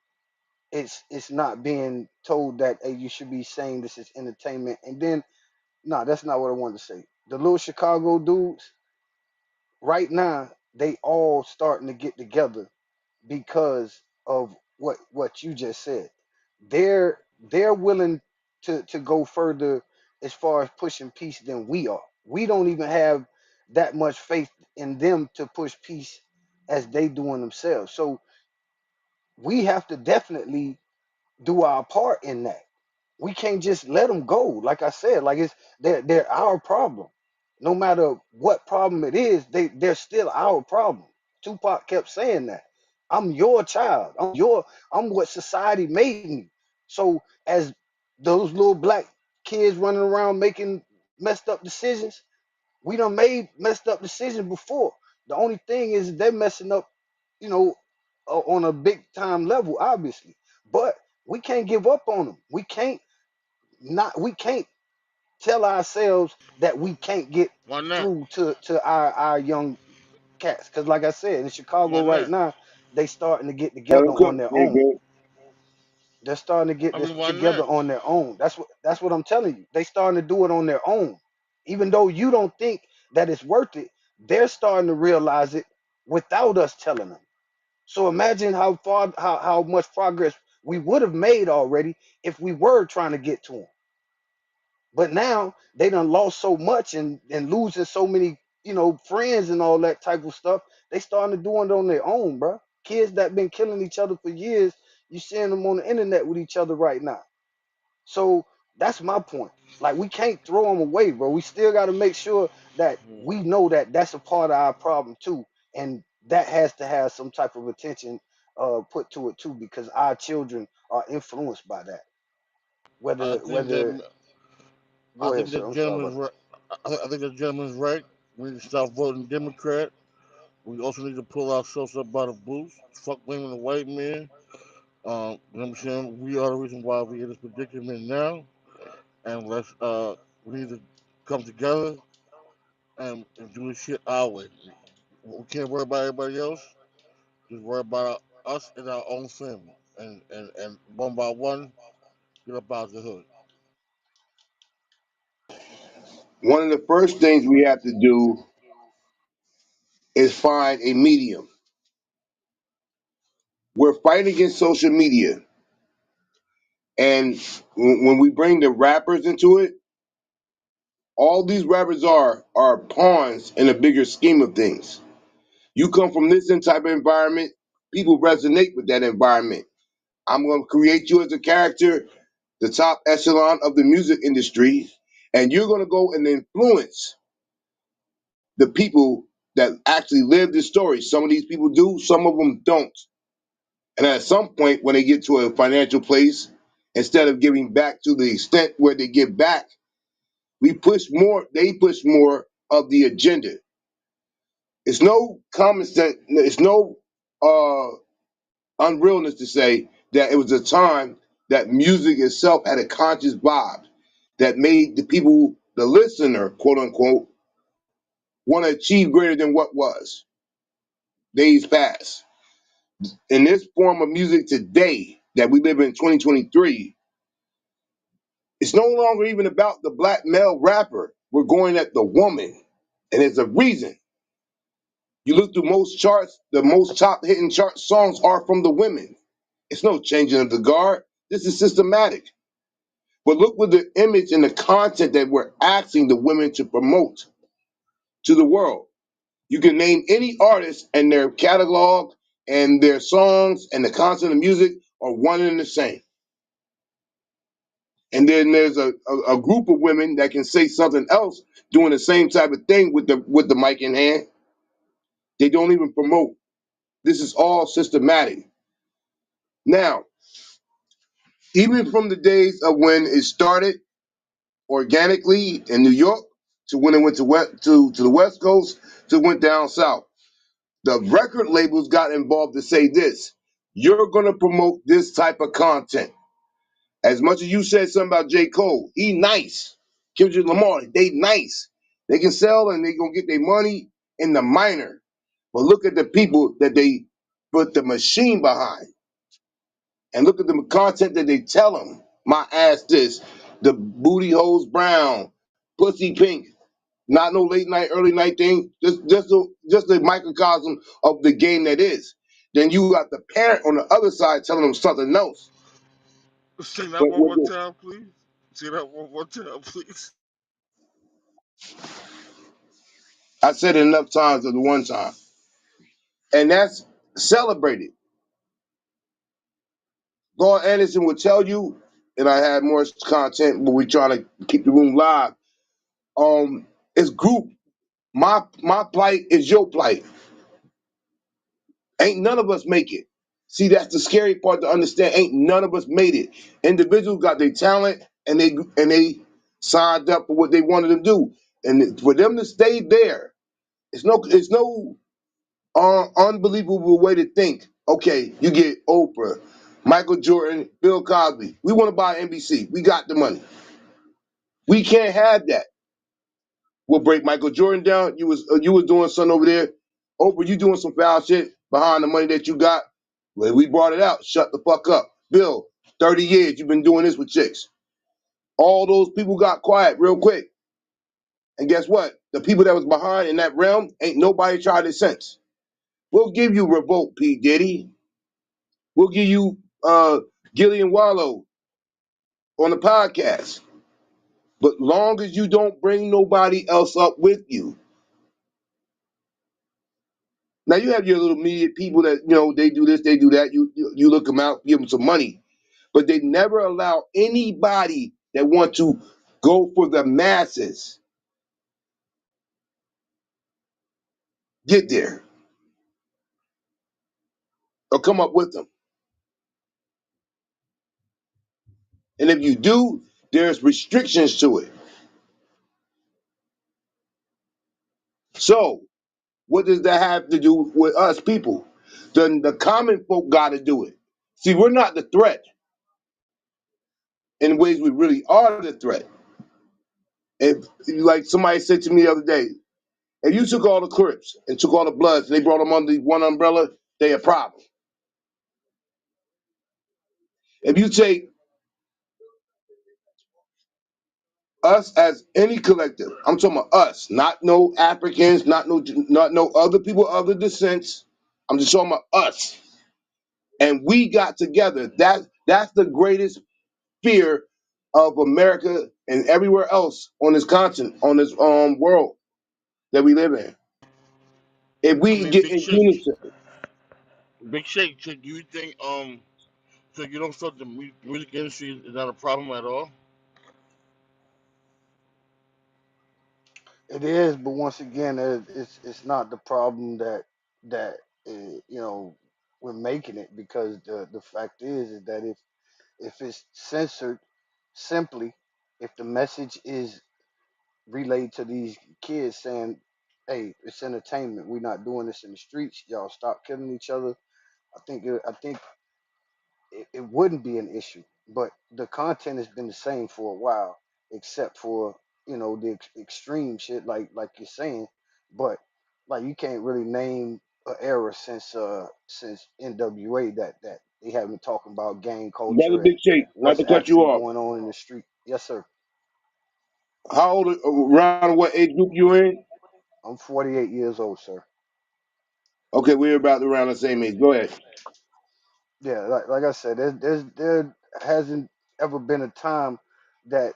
it's not being told that, hey, you should be saying this is entertainment, and then no, that's not what I wanted to say. The little Chicago dudes right now, they all starting to get together because of what you just said. They're willing to go further as far as pushing peace than we are. We don't even have that much faith in them to push peace as they do in themselves. So we have to definitely do our part in that. We can't just let them go. Like I said, like they're our problem. No matter what problem it is, they're still our problem. Tupac kept saying that. I'm your child. I'm what society made me. So as those little black kids running around making messed up decisions, we done made messed up decisions before. The only thing is they're messing up, you know, on a big time level, obviously. But we can't give up on them. We can't tell ourselves that we can't get Why not? through to our young cats. Cause like I said, in Chicago Why right not? now, they starting to get Let together them cook. on their Hey, own. good. They're starting to get I this mean, why together not? on their own. That's what I'm telling you. They starting to do it on their own. Even though you don't think that it's worth it, they're starting to realize it without us telling them. So imagine how much progress we would have made already if we were trying to get to them. But now they done lost so much, and losing so many, friends and all that type of stuff. They starting to do it on their own, bro. Kids that been killing each other for years, you seeing them on the internet with each other right now. So that's my point. Like, we can't throw them away, bro. We still got to make sure that we know that that's a part of our problem too, and that has to have some type of attention put to it too, because our children are influenced by that. I Whether think that whether I Go ahead, think sir. the I'm sorry, gentleman's brother. right. I think the gentleman's right. We need to stop voting Democrat. We also need to pull ourselves up by the boots. Fuck blaming the white man. You know what I'm saying? We are the reason why we're in this predicament now. And we need to come together and do this shit our way. We can't worry about everybody else. Just worry about us and our own family. And one by one, get up out the hood. One of the first things we have to do is find a medium. We're fighting against social media, and when we bring the rappers into it, all these rappers are pawns in a bigger scheme of things. You come from this type of environment, people resonate with that environment. I'm going to create you as a character, the top echelon of the music industry, and you're going to go and influence the people that actually live the story. Some of these people do, some of them don't. And at some point, when they get to a financial place, instead of giving back to the extent where they give back, they push more of the agenda. It's no common sense, it's no uh, unrealness to say that it was a time that music itself had a conscious vibe that made the people, the listener, quote unquote, want to achieve greater than what was days past. In this form of music today that we live in 2023, it's no longer even about the black male rapper. We're going at the woman. And there's a reason. You look through most charts, the most top hitting chart songs are from the women. It's no changing of the guard. This is systematic. But look with the image and the content that we're asking the women to promote to the world. You can name any artist and their catalog and their songs and the content of music are one and the same. And then there's a group of women that can say something else doing the same type of thing with the mic in hand. They don't even promote. This is all systematic. Now, even from the days of when it started organically in New York to when it went to the West Coast to went down south, the record labels got involved to say this: you're gonna promote this type of content. As much as you said something about J. Cole, he nice. Kendrick Lamar, they nice. They can sell and they gonna get their money in the minor. But look at the people that they put the machine behind, and look at the content that they tell them. My ass this, the booty holes brown, pussy pink, not no late night, early night thing. Just the microcosm of the game that is. Then you got the parent on the other side telling them something else. Say that But one more time, please. Say that one more time, please. I said it enough times at the one time, and that's celebrated. Gordon Anderson will tell you, and I had more content, but we're trying to keep the room live. It's group. My plight is your plight. Ain't none of us make it. See, that's the scary part to understand. Ain't none of us made it. Individuals got their talent, and they signed up for what they wanted to do, and for them to stay there, it's no unbelievable way to think. Okay, you get Oprah, Michael Jordan, Bill Cosby. We want to buy NBC. We got the money. We can't have that. We'll break Michael Jordan down. You was doing something over there. Oprah, you doing some foul shit behind the money that you got. Well, we brought it out. Shut the fuck up. Bill, 30 years you've been doing this with chicks. All those people got quiet real quick. And guess what? The people that was behind in that realm, ain't nobody tried it since. We'll give you Revolt, P. Diddy. We'll give you Gillian Wallow on the podcast. But long as you don't bring nobody else up with you. Now you have your little media people that they do this, they do that. You look them out, give them some money, but they never allow anybody that want to go for the masses get there. or come up with them. And if you do, there's restrictions to it. So what does that have to do with us people? The common folk got to do it. See, we're not the threat in ways we really are the threat. If, like somebody said to me the other day, if you took all the Crips and took all the Bloods and they brought them under one umbrella, they a problem. If you take us as any collective, I'm talking about us, not no Africans, not no other people of the descents. I'm just talking about us. And we got together. That's the greatest fear of America and everywhere else on this continent, on this world that we live in. If I we mean, get in unison, Big Shake, do you think so you don't feel the music industry is not a problem at all? It is, but once again, it's not the problem that you know we're making it, because the fact is that if it's censored, simply, if the message is relayed to these kids saying, "Hey, it's entertainment. We're not doing this in the streets. Y'all stop killing each other." I think it wouldn't be an issue. But the content has been the same for a while, except for the extreme shit like you're saying. But like you can't really name an era since NWA that they have been talking about gang brother culture Big and Shake, not what's to cut you actually off. going on in the street. Yes, sir. How old, around what age group you in? I'm 48 years old, sir. Okay, we're about around the same age. Go ahead. Yeah, like I said, there hasn't ever been a time that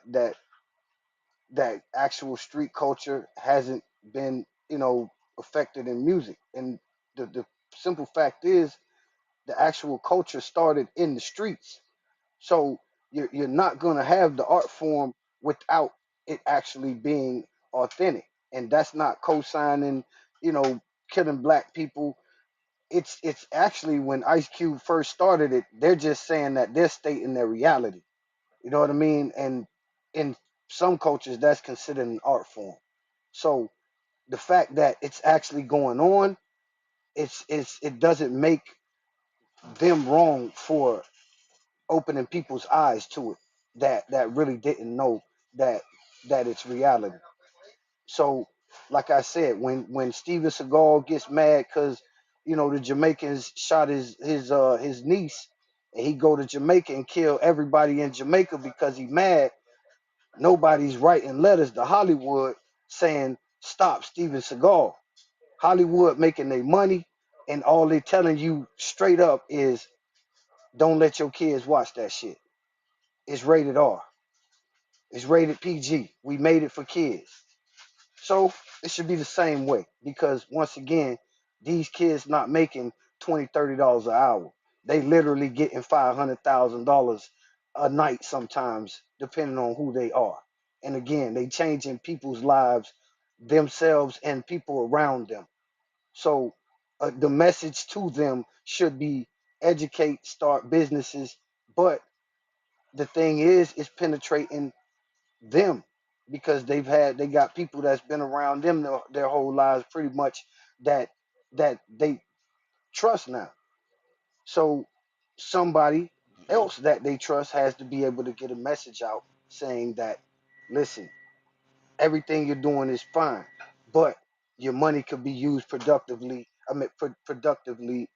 actual street culture hasn't been, affected in music. And the simple fact is, the actual culture started in the streets. So you're not going to have the art form without it actually being authentic. And that's not co-signing, you know, killing black people. It's actually, when Ice Cube first started it, they're just saying that they're stating their reality. You know what I mean? And in some cultures, that's considered an art form. So the fact that it's actually going on, it doesn't make them wrong for opening people's eyes to it, that really didn't know that it's reality. So, like I said, when Steven Seagal gets mad because the Jamaicans shot his niece, and he go to Jamaica and kill everybody in Jamaica because he mad. Nobody's writing letters to Hollywood saying stop Steven Seagal. Hollywood making their money, and all they telling you straight up is don't let your kids watch that shit. It's rated R. It's rated PG. We made it for kids. So it should be the same way, because once again, these kids not making $20, $30 an hour. They literally getting $500,000 a night sometimes, depending on who they are. And again, they changing people's lives, themselves and people around them. So the message to them should be educate, start businesses. But the thing is penetrating them, because they got people that's been around them their whole lives pretty much, that they trust now. So somebody else that they trust has to be able to get a message out saying that, listen, everything you're doing is fine, but your money could be used productively. I mean, productively,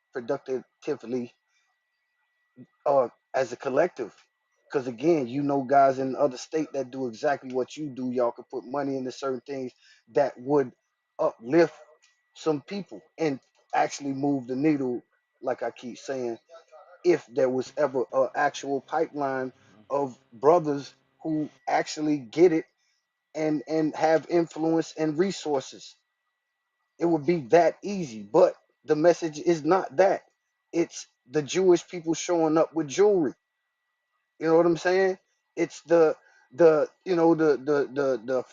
as a collective. Because again, guys in the other state that do exactly what you do. Y'all could put money into certain things that would uplift some people and actually move the needle. Like I keep saying, if there was ever an actual pipeline of brothers who actually get it and have influence and resources, it would be that easy. But the message is not that. It's the Jewish people showing up with jewelry. You know what I'm saying? It's the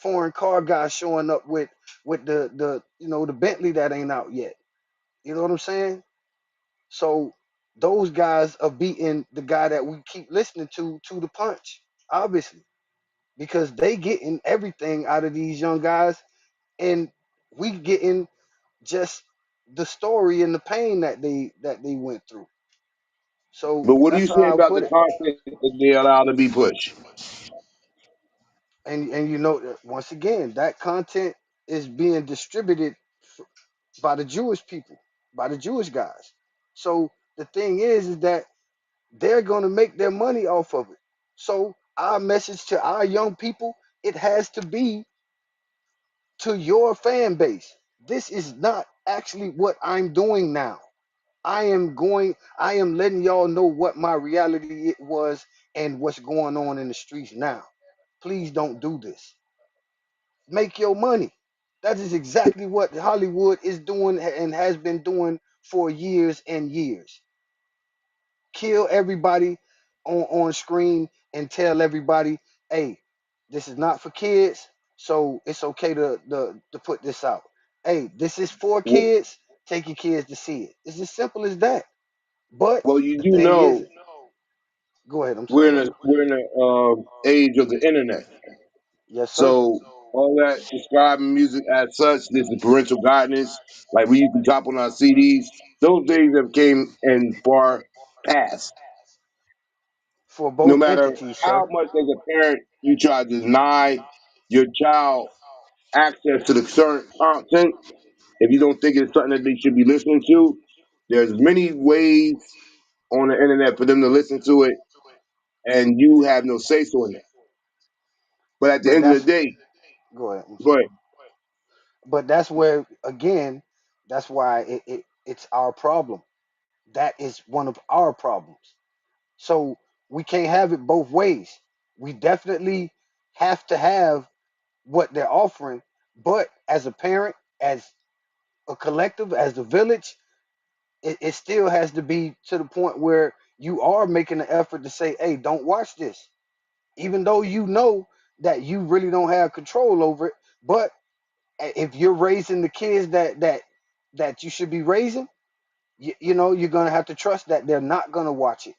foreign car guy showing up with the Bentley that ain't out yet. You know what I'm saying? So those guys are beating the guy that we keep listening to the punch, obviously, because they getting everything out of these young guys, and we getting just the story and the pain that they went through. So But what do you that's say how I about put the it. content that they allow to be pushed? And you know, once again, that content is being distributed by the Jewish people, by the Jewish guys. So the thing is that they're going to make their money off of it. So our message to our young people, it has to be to your fan base. This is not actually what I'm doing now. I am letting y'all know what my reality it was and what's going on in the streets now. Please don't do this. Make your money. That is exactly what Hollywood is doing and has been doing for years and years. Kill everybody on screen and tell everybody, hey, this is not for kids, so it's okay to put this out. Hey, this is for Well, kids, take your kids to see it. It's as simple as that. But well, you the do thing is, know go ahead, I'm we're sorry. in a age of the internet. Yes, sir. So all that describing music as such, this is parental guidance, like we used to drop on our CDs. Those days have came and far past. For No both matter entities, how sir. much as a parent you try to deny your child access to the certain content, if you don't think it's something that they should be listening to, there's many ways on the internet for them to listen to it, and you have no say so in it. But at the But end of the that's day, go ahead, I'm go sorry. ahead. But that's where again, that's why it's our problem. That is one of our problems. So we can't have it both ways. We definitely have to have what they're offering, but as a parent, as a collective, as a village, it still has to be to the point where you are making an effort to say, hey, don't watch this. Even though you know that you really don't have control over it. But if you're raising the kids that you should be raising, you know, you're gonna have to trust that they're not gonna watch it.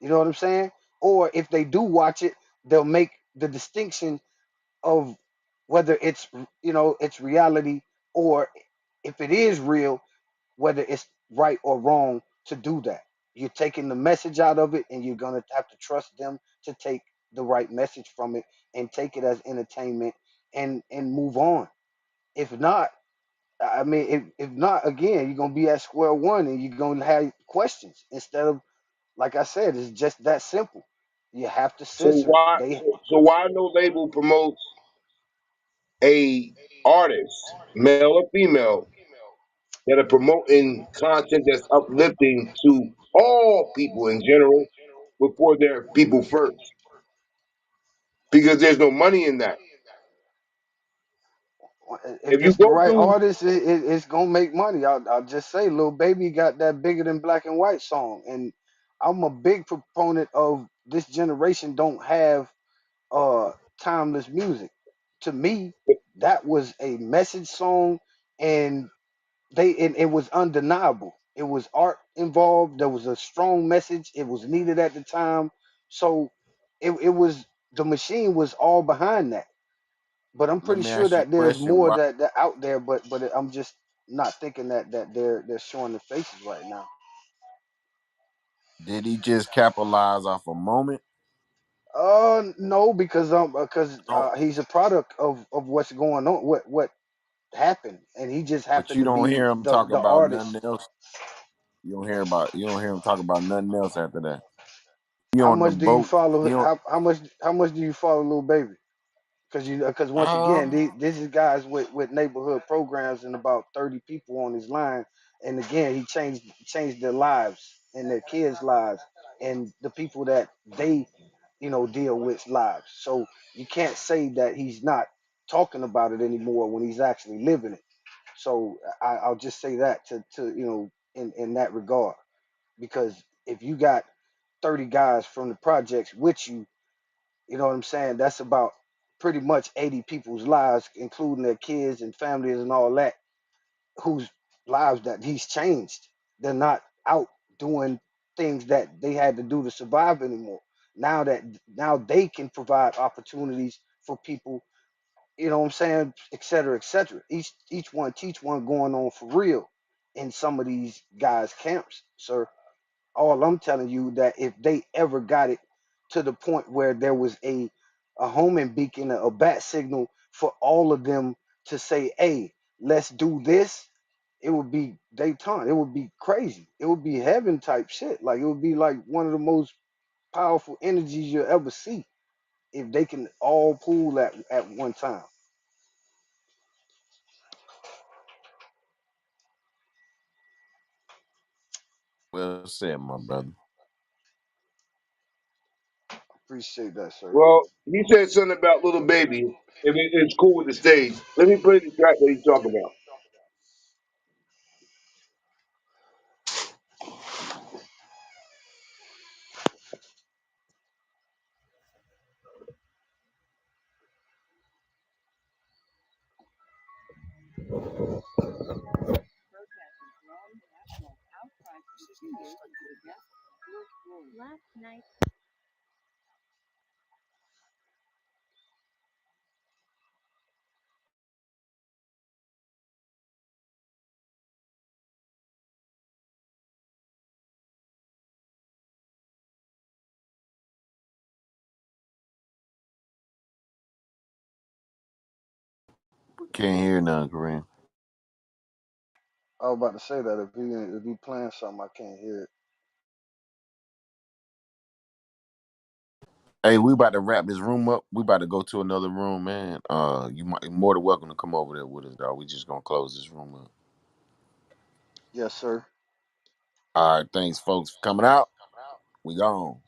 You know what I'm saying? Or if they do watch it, they'll make the distinction of whether it's, you know, it's reality, or if it is real, whether it's right or wrong to do that. You're taking the message out of it, and you're gonna have to trust them to take the right message from it and take it as entertainment and move on. If not, I mean, if not, again, you're gonna be at square one and you're gonna have questions instead of, like I said, it's just that simple. You have to So censor it. why They so why no label promotes a artist, male or female, that are promoting content that's uplifting to all people in general before they're people first? Because there's no money in that. if If you it's the go right through artist, it's gonna make money. I'll just say, Lil Baby got that bigger than black and white song, and I'm a big proponent of this generation don't have uh timeless music. To me, that was a message song, and it was undeniable. It was art involved. There was a strong message. It was needed at the time. So it was, the machine was all behind that. But I'm Let pretty me sure ask you that a there's question. more Why that out there. But I'm just not thinking that they're showing the faces right now. did he just capitalize off a moment? No, because Oh, he's a product of what's going on, what happened, and he just but happened you to don't be hear him talk the about artist. nothing else. You don't hear him talk about nothing else after that. He How on the much do you boat. follow? He on. How much do you follow Lil Baby? Because once again, Um, this is guys with neighborhood programs and about 30 people on his line, and again, he changed their lives and their kids' lives and the people that they, you know, deal with lives. So you can't say that he's not talking about it anymore when he's actually living it. So I'll just say that to you know, in that regard, because if you got 30 guys from the projects with you, you know what I'm saying? That's about pretty much 80 people's lives, including their kids and families and all that, whose lives that he's changed. They're not out doing. things that they had to do to survive anymore. Now they can provide opportunities for people, you know what I'm saying, et cetera, et cetera. Each one teach one going on for real in some of these guys' camps, sir. All I'm telling you that if they ever got it to the point where there was a homing beacon, a bat signal for all of them to say, "Hey, let's do this," it would be Daytona. It would be crazy. It would be heaven type shit. Like it would be like one of the most powerful energies you'll ever see if they can all pool at one time. Well said, my brother. Appreciate that, sir. Well, he said something about little baby. If it's cool with the stage, let me play the track that he's talking about. Can't hear none, Kareem. I was about to say that if he playing something, I can't hear it. Hey, we about to wrap this room up. We about to go to another room, man. You might more than welcome to come over there with us, dog. We just gonna close this room up. Yes, sir. All right, thanks, folks, for coming out. We gone.